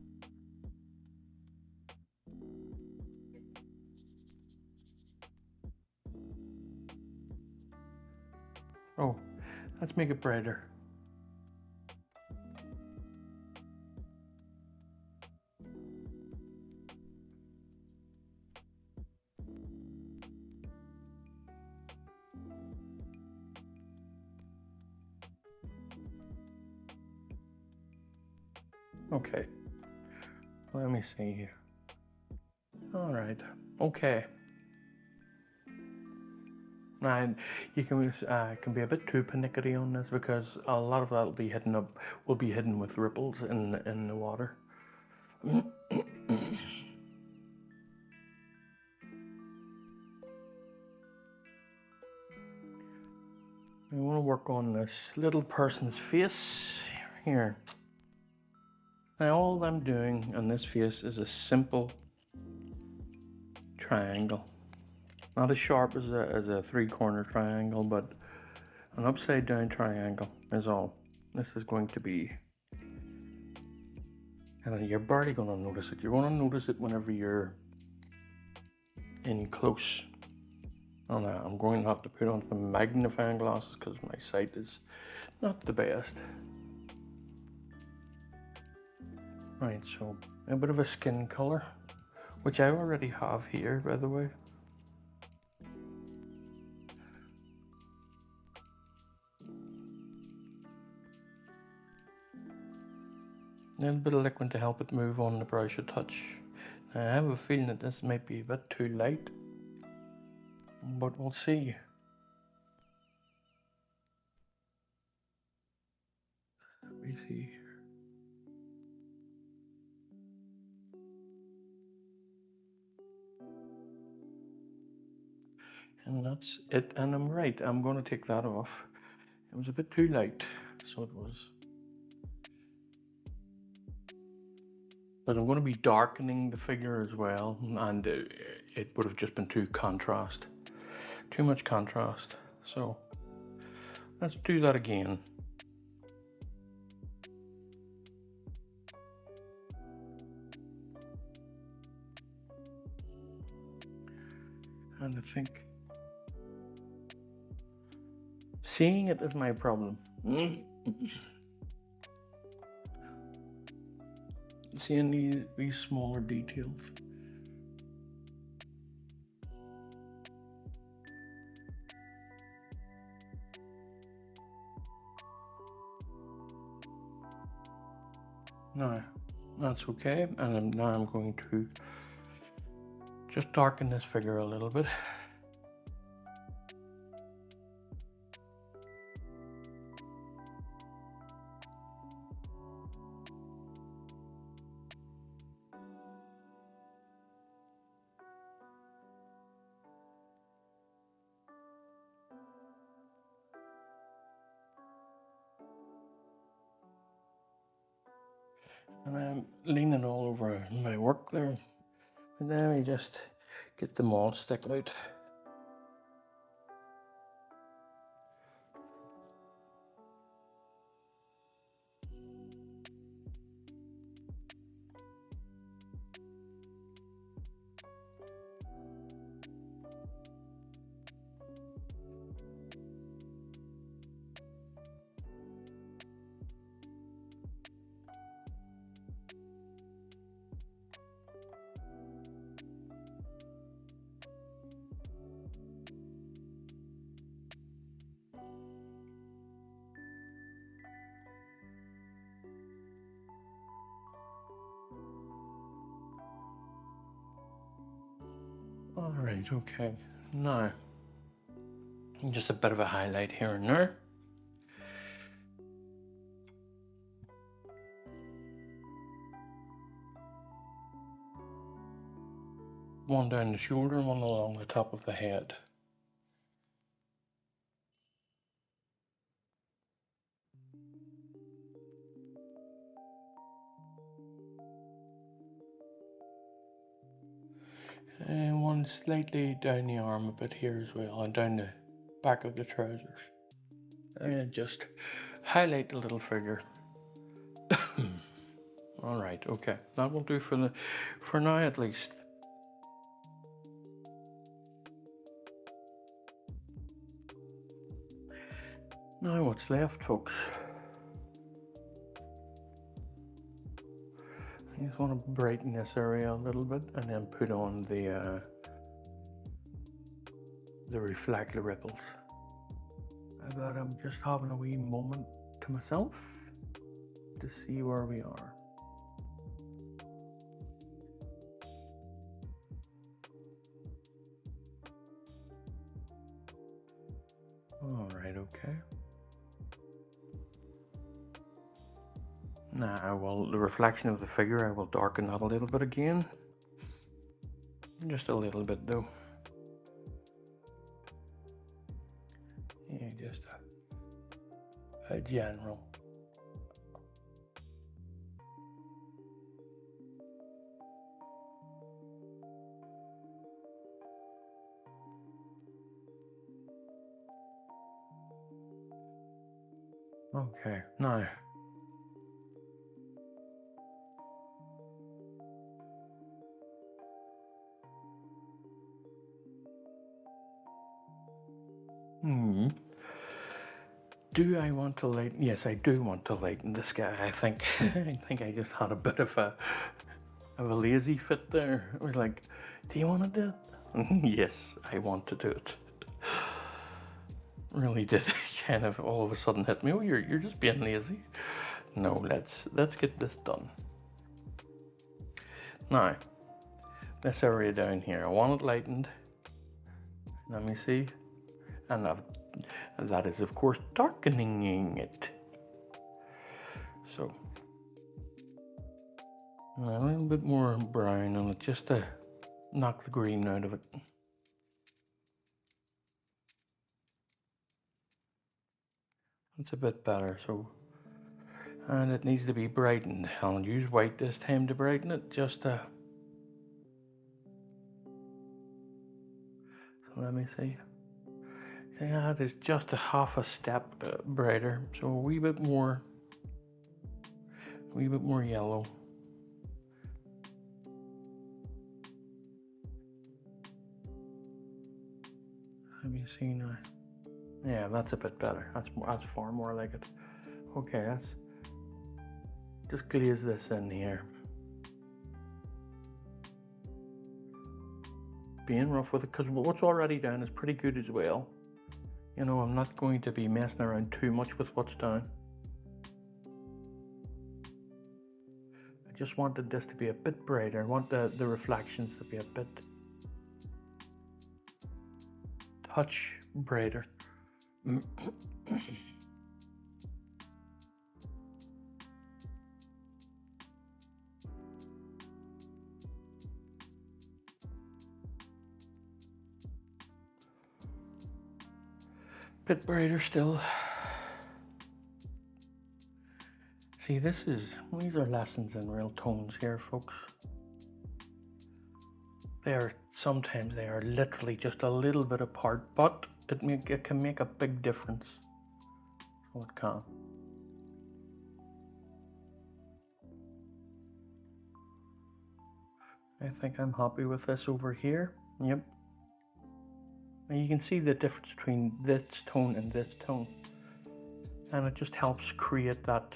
Oh, let's make it brighter. Okay, let me see here. All right, okay. And you can be a bit too pernickety on this because a lot of that will be hidden with ripples in the water. I want to work on this little person's face here. Now all I'm doing on this face is a simple triangle. Not as sharp as a three-corner triangle, but an upside down triangle is all. This is going to be, and you're barely going to notice it. You're going to notice it whenever you're in close. And I'm going to have to put on some magnifying glasses because my sight is not the best. Right, so a bit of a skin color, which I already have here, by the way. A little bit of liquid to help it move on the brush a touch. I have a feeling that this might be a bit too light, but we'll see. Let me see here. And that's it, and I'm right, I'm going to take that off. It was a bit too light, so it was. But I'm going to be darkening the figure as well, and it would have just been too much contrast. So let's do that again. And I think seeing it is my problem. seeing these smaller details. Now, that's okay, and now I'm going to just darken this figure a little bit. And I'm leaning all over my work there. And then I just get the mold stick out. All right, okay. Now, just a bit of a highlight here and there. One down the shoulder and one along the top of the head. And one slightly down the arm a bit here as well, and down the back of the trousers. And just highlight the little figure. All right, okay, that will do for now at least. Now what's left, folks? I just want to brighten this area a little bit and then put on the reflect the ripples. But I'm just having a wee moment to myself to see where we are. All right, okay. Now the reflection of the figure, I will darken that a little bit again. Just a little bit though. Yeah, just a general. Okay, now. Do I want to lighten? Yes, I do want to lighten the sky. I think I just had a bit of a lazy fit there. I was like, do you want to do it? Yes, I want to do it. Really did kind of all of a sudden hit me. Oh, you're just being lazy. No, let's get this done. Now, this area down here, I want it lightened. Let me see. And that is, of course, darkening it. So, a little bit more brown on it, just to knock the green out of it. It's a bit better, so. And it needs to be brightened. I'll use white this time to brighten it, just to. So let me see. That is just a half a step brighter, so a wee bit more yellow. Let me see now. Yeah, that's a bit better. That's far more like it. Okay, let's just glaze this in here. being rough with it, because what's already down is pretty good as well. You know, I'm not going to be messing around too much with what's down. I just wanted this to be a bit brighter. I want the reflections to be a bit touch brighter. Bit brighter still. See, these are lessons in real tones here, folks. Sometimes they are literally just a little bit apart, but it can make a big difference. So it can. I think I'm happy with this over here. Yep. Now you can see the difference between this tone and this tone. And it just helps create that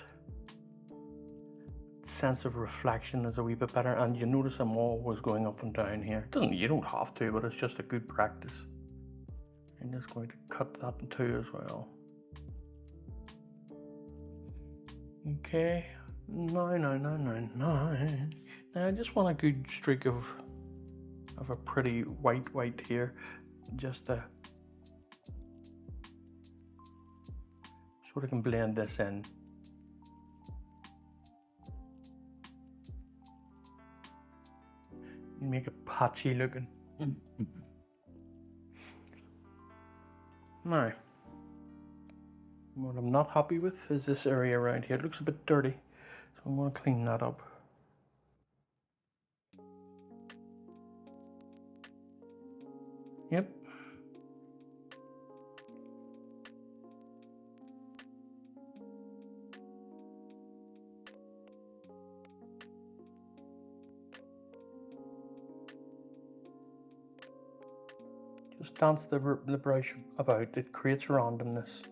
sense of reflection is a wee bit better. And you notice I'm always going up and down here. You don't have to, but it's just a good practice. I'm just going to cut that in two as well. Okay, now I just want a good streak of a pretty white here, just to sort of can blend this in. Make it patchy looking. Now, what I'm not happy with is this area around here. It looks a bit dirty, so I'm going to clean that up. Yep. Just dance the brush about. It creates randomness.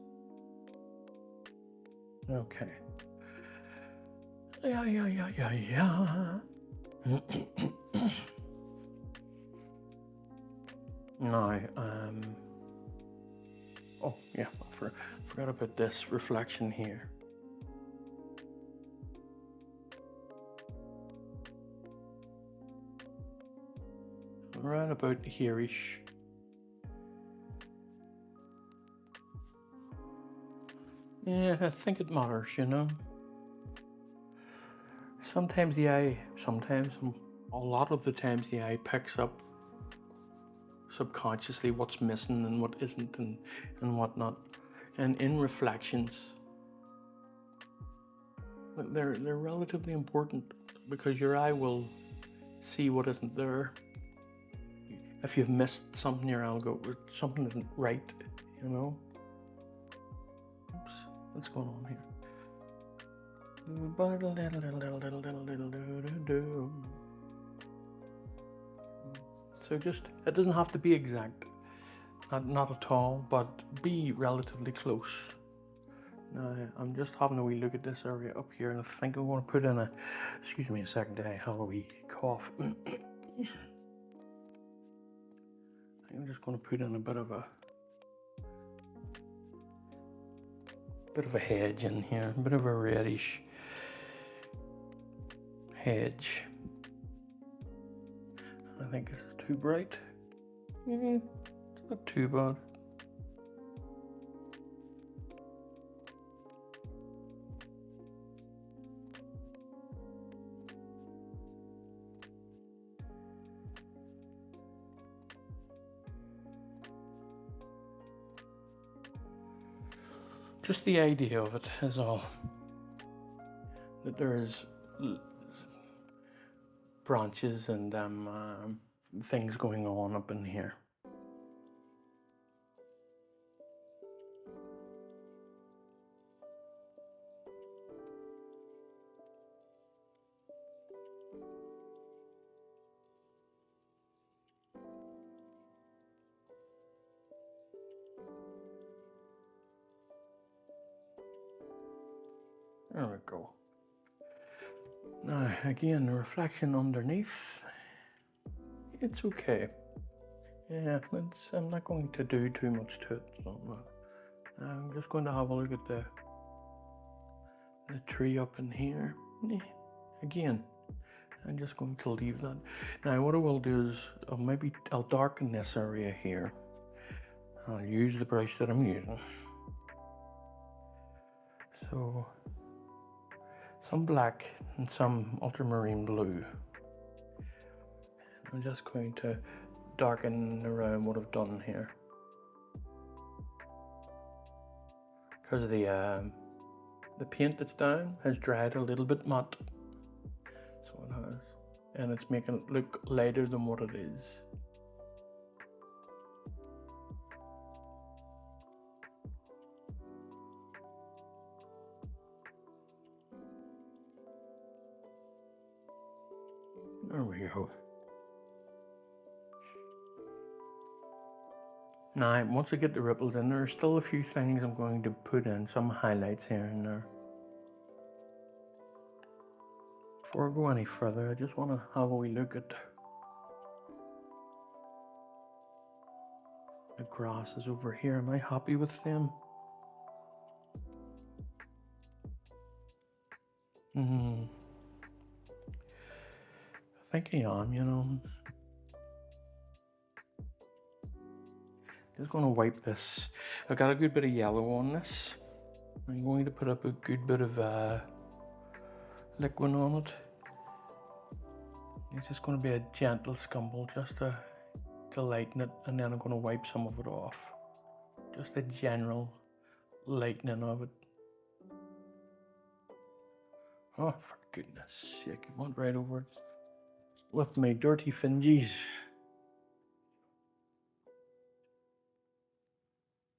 Okay. Yeah. Now, oh yeah, I forgot about this reflection here. Right about here-ish. Yeah, I think it matters, you know. Sometimes the eye, a lot of the times the eye picks up subconsciously what's missing and what isn't and whatnot. And in reflections, they're relatively important because your eye will see what isn't there. If you've missed something, your eye will go, something isn't right, you know. Oops, what's going on here? So just, it doesn't have to be exact, not at all, but be relatively close. Now, I'm just having a wee look at this area up here, and I think I'm going to put in excuse me a second, I have a wee cough. I'm just going to put in a bit of a hedge in here, a bit of a reddish hedge. I think this is too bright. It's not too bad. Just the idea of it is all. That there's branches and things going on up in here. There we go. Now, again, the reflection underneath, it's okay. Yeah, I'm not going to do too much to it. So I'm just going to have a look at the tree up in here. Again, I'm just going to leave that. Now what I will do is I'll darken this area here. I'll use the brush that I'm using. So some black and some ultramarine blue. I'm just going to darken around what I've done here. Because the paint that's down has dried a little bit matte. So it has. And it's making it look lighter than what it is. There we go. Now, once I get the ripples in, there's still a few things I'm going to put in, some highlights here and there. Before I go any further, I just want to have a wee look at the grasses over here. Am I happy with them? I think I am, you know. Just going to wipe this. I've got a good bit of yellow on this. I'm going to put up a good bit of liquid on it. It's just going to be a gentle scumble just to lighten it, and then I'm going to wipe some of it off. Just a general lightening of it. Oh, for goodness sake, I went right over it with my dirty fingies.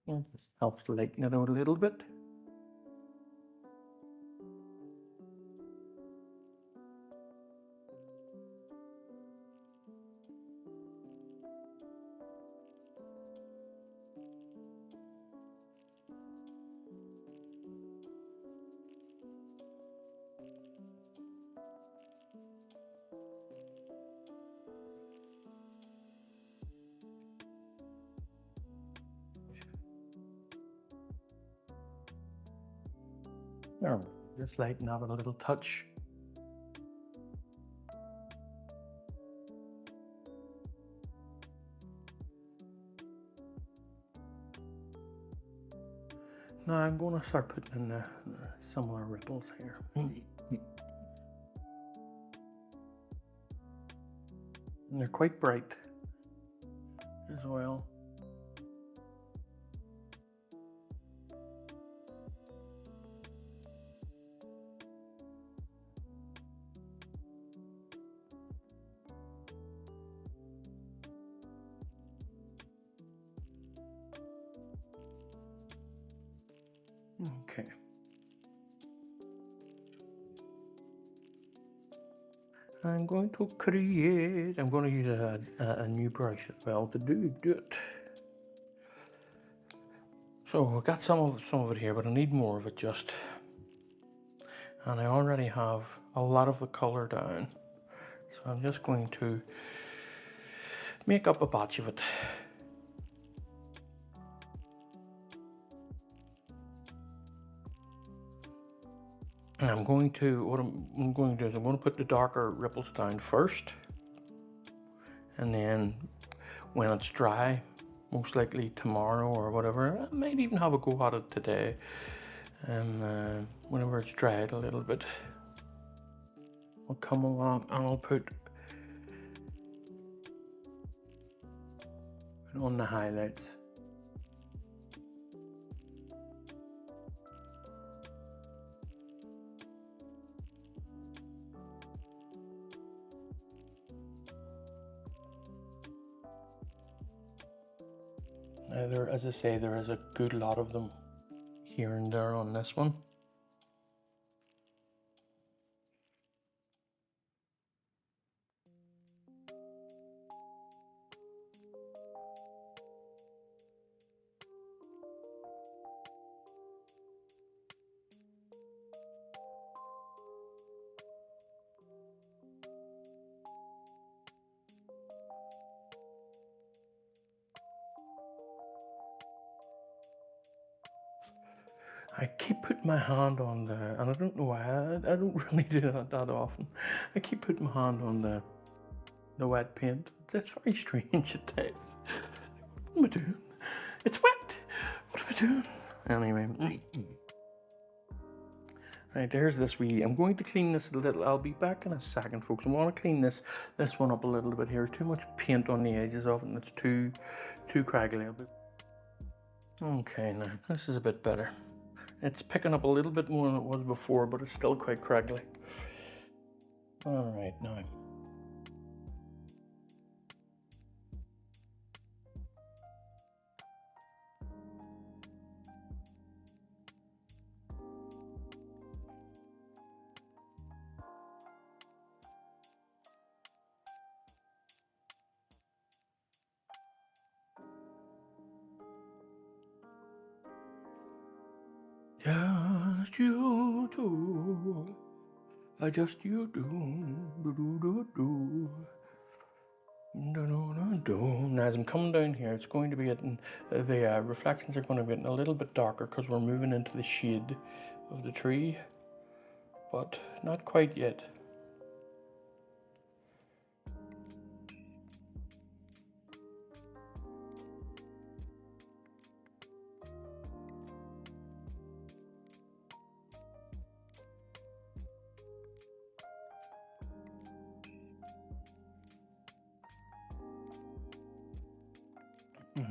It just helps lighten it out a little bit. There, just lighten up a little touch. Now I'm going to start putting in the similar ripples here. And they're quite bright as well. Okay. I'm going to use a new brush as well to do it. So I got some of it here, but I need more of it just. And I already have a lot of the color down. So I'm just going to make up a batch of it. And what I'm going to do is I'm going to put the darker ripples down first. And then when it's dry, most likely tomorrow or whatever, I might even have a go at it today. And whenever it's dried a little bit, I'll come along and I'll put on the highlights. Now as I say, there is a good lot of them here and there on this one. I keep putting my hand on the, and I don't know why, I don't really do that often. I keep putting my hand on the wet paint. That's very strange at times. What am I doing? It's wet! What am I doing? Anyway. Right, there's this wee, I'm going to clean this a little, I'll be back in a second, folks. I want to clean this one up a little bit here. Too much paint on the edges of it, and it's too craggly a bit. Okay, now, this is a bit better. It's picking up a little bit more than it was before, but it's still quite craggly. All right, now. Just you do. Just you do. Do. Now, as I'm coming down here, it's going to be getting, the reflections are going to be getting a little bit darker because we're moving into the shade of the tree, but not quite yet.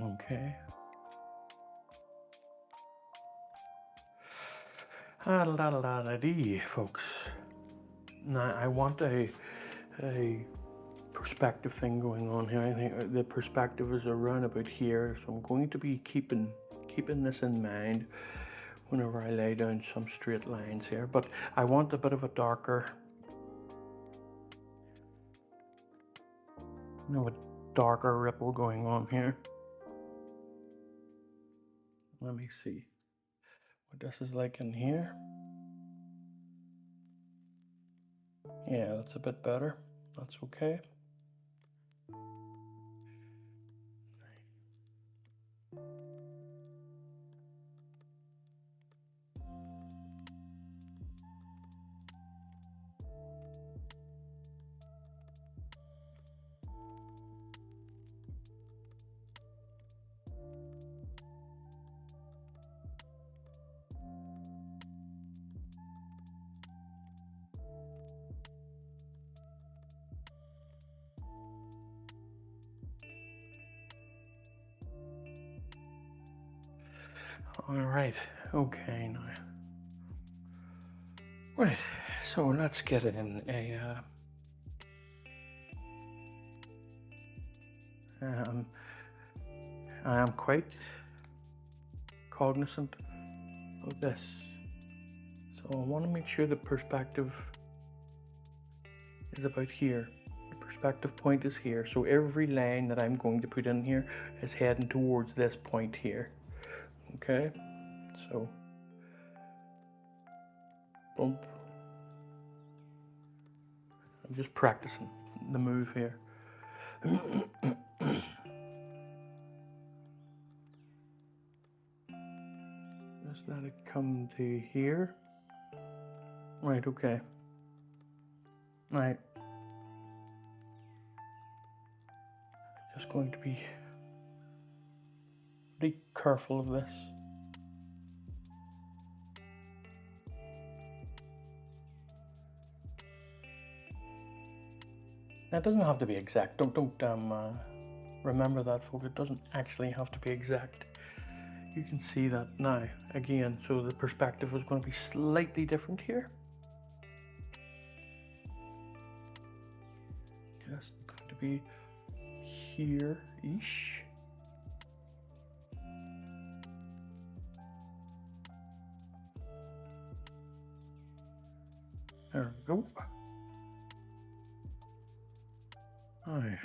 Okay. Ah-la-la-la-dee, folks. Now, I want a perspective thing going on here. I think the perspective is around about here, so I'm going to be keeping this in mind whenever I lay down some straight lines here. But I want a bit of a darker, a darker ripple going on here. Let me see what this is like in here. Yeah, that's a bit better. That's okay. All right, okay now. Right, so let's get in a, I am quite cognizant of this, so I want to make sure the perspective is about here. The perspective point is here, so every line that I'm going to put in here is heading towards this point here. Okay, so bump. I'm just practicing the move here. Just let it come to here. Right, okay. Right. Just going to be pretty careful of this. Now, it doesn't have to be exact. Don't remember that, folks. It doesn't actually have to be exact. You can see that now again. So the perspective is going to be slightly different here. Just going to be here-ish. There we go. Aye.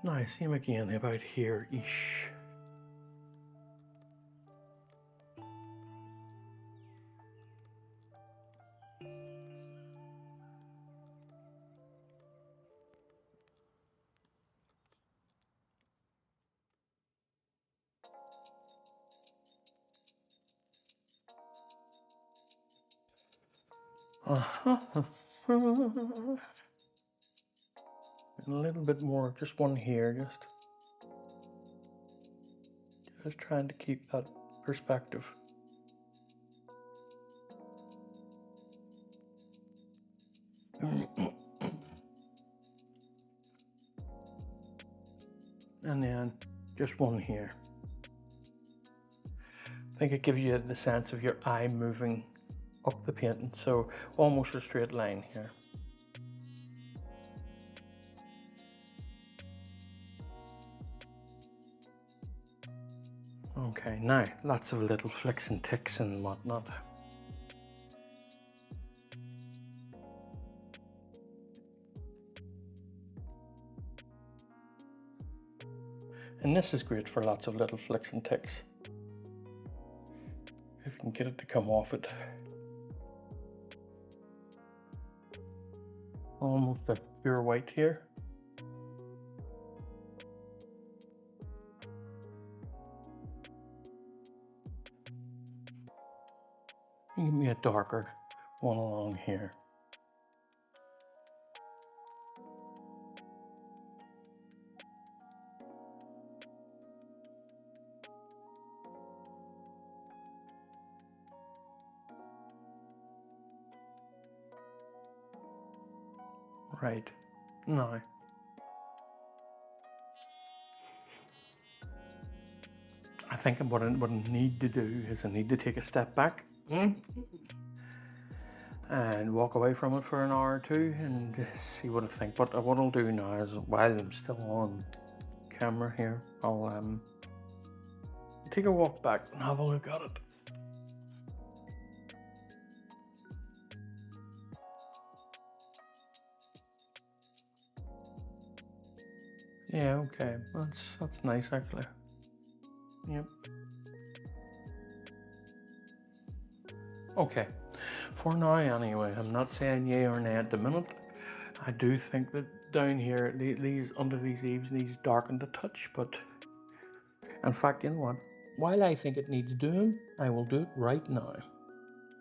Now I see him again about here-ish. Uh-huh. And a little bit more, just one here, just trying to keep that perspective. And then just one here. I think it gives you the sense of your eye moving up the painting, so almost a straight line here. Okay, now lots of little flicks and ticks and whatnot. And this is great for lots of little flicks and ticks, if you can get it to come off it. Almost a pure white here. Give me a darker one along here. Right. Now, I think what I need to do is I need to take a step back and walk away from it for an hour or two and see what I think. But what I'll do now is, while I'm still on camera here, I'll take a walk back and have a look at it. Yeah, okay, that's nice actually. Yep. Okay, for now anyway, I'm not saying yay or nay at the minute. I do think that down here, these under these eaves needs darkened a touch, but in fact, you know what? While I think it needs doing, I will do it right now.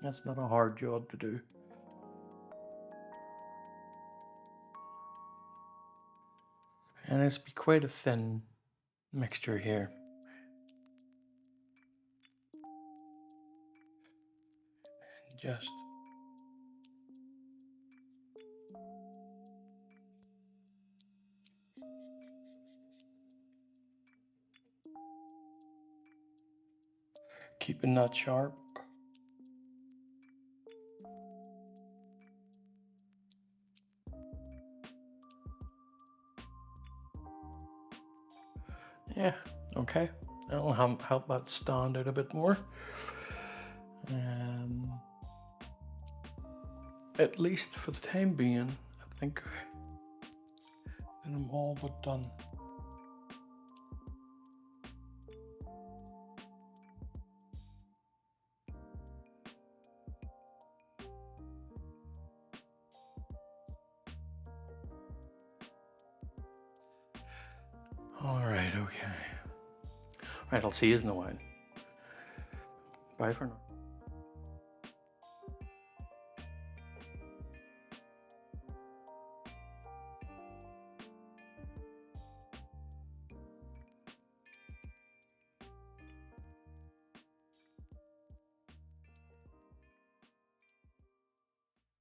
That's not a hard job to do. And it's be quite a thin mixture here. Just keeping that sharp. Yeah, okay. That'll help that stand out a bit more. At least for the time being, I think that I'm all but done. All right, okay. Right, I'll see you in a while. Bye for now.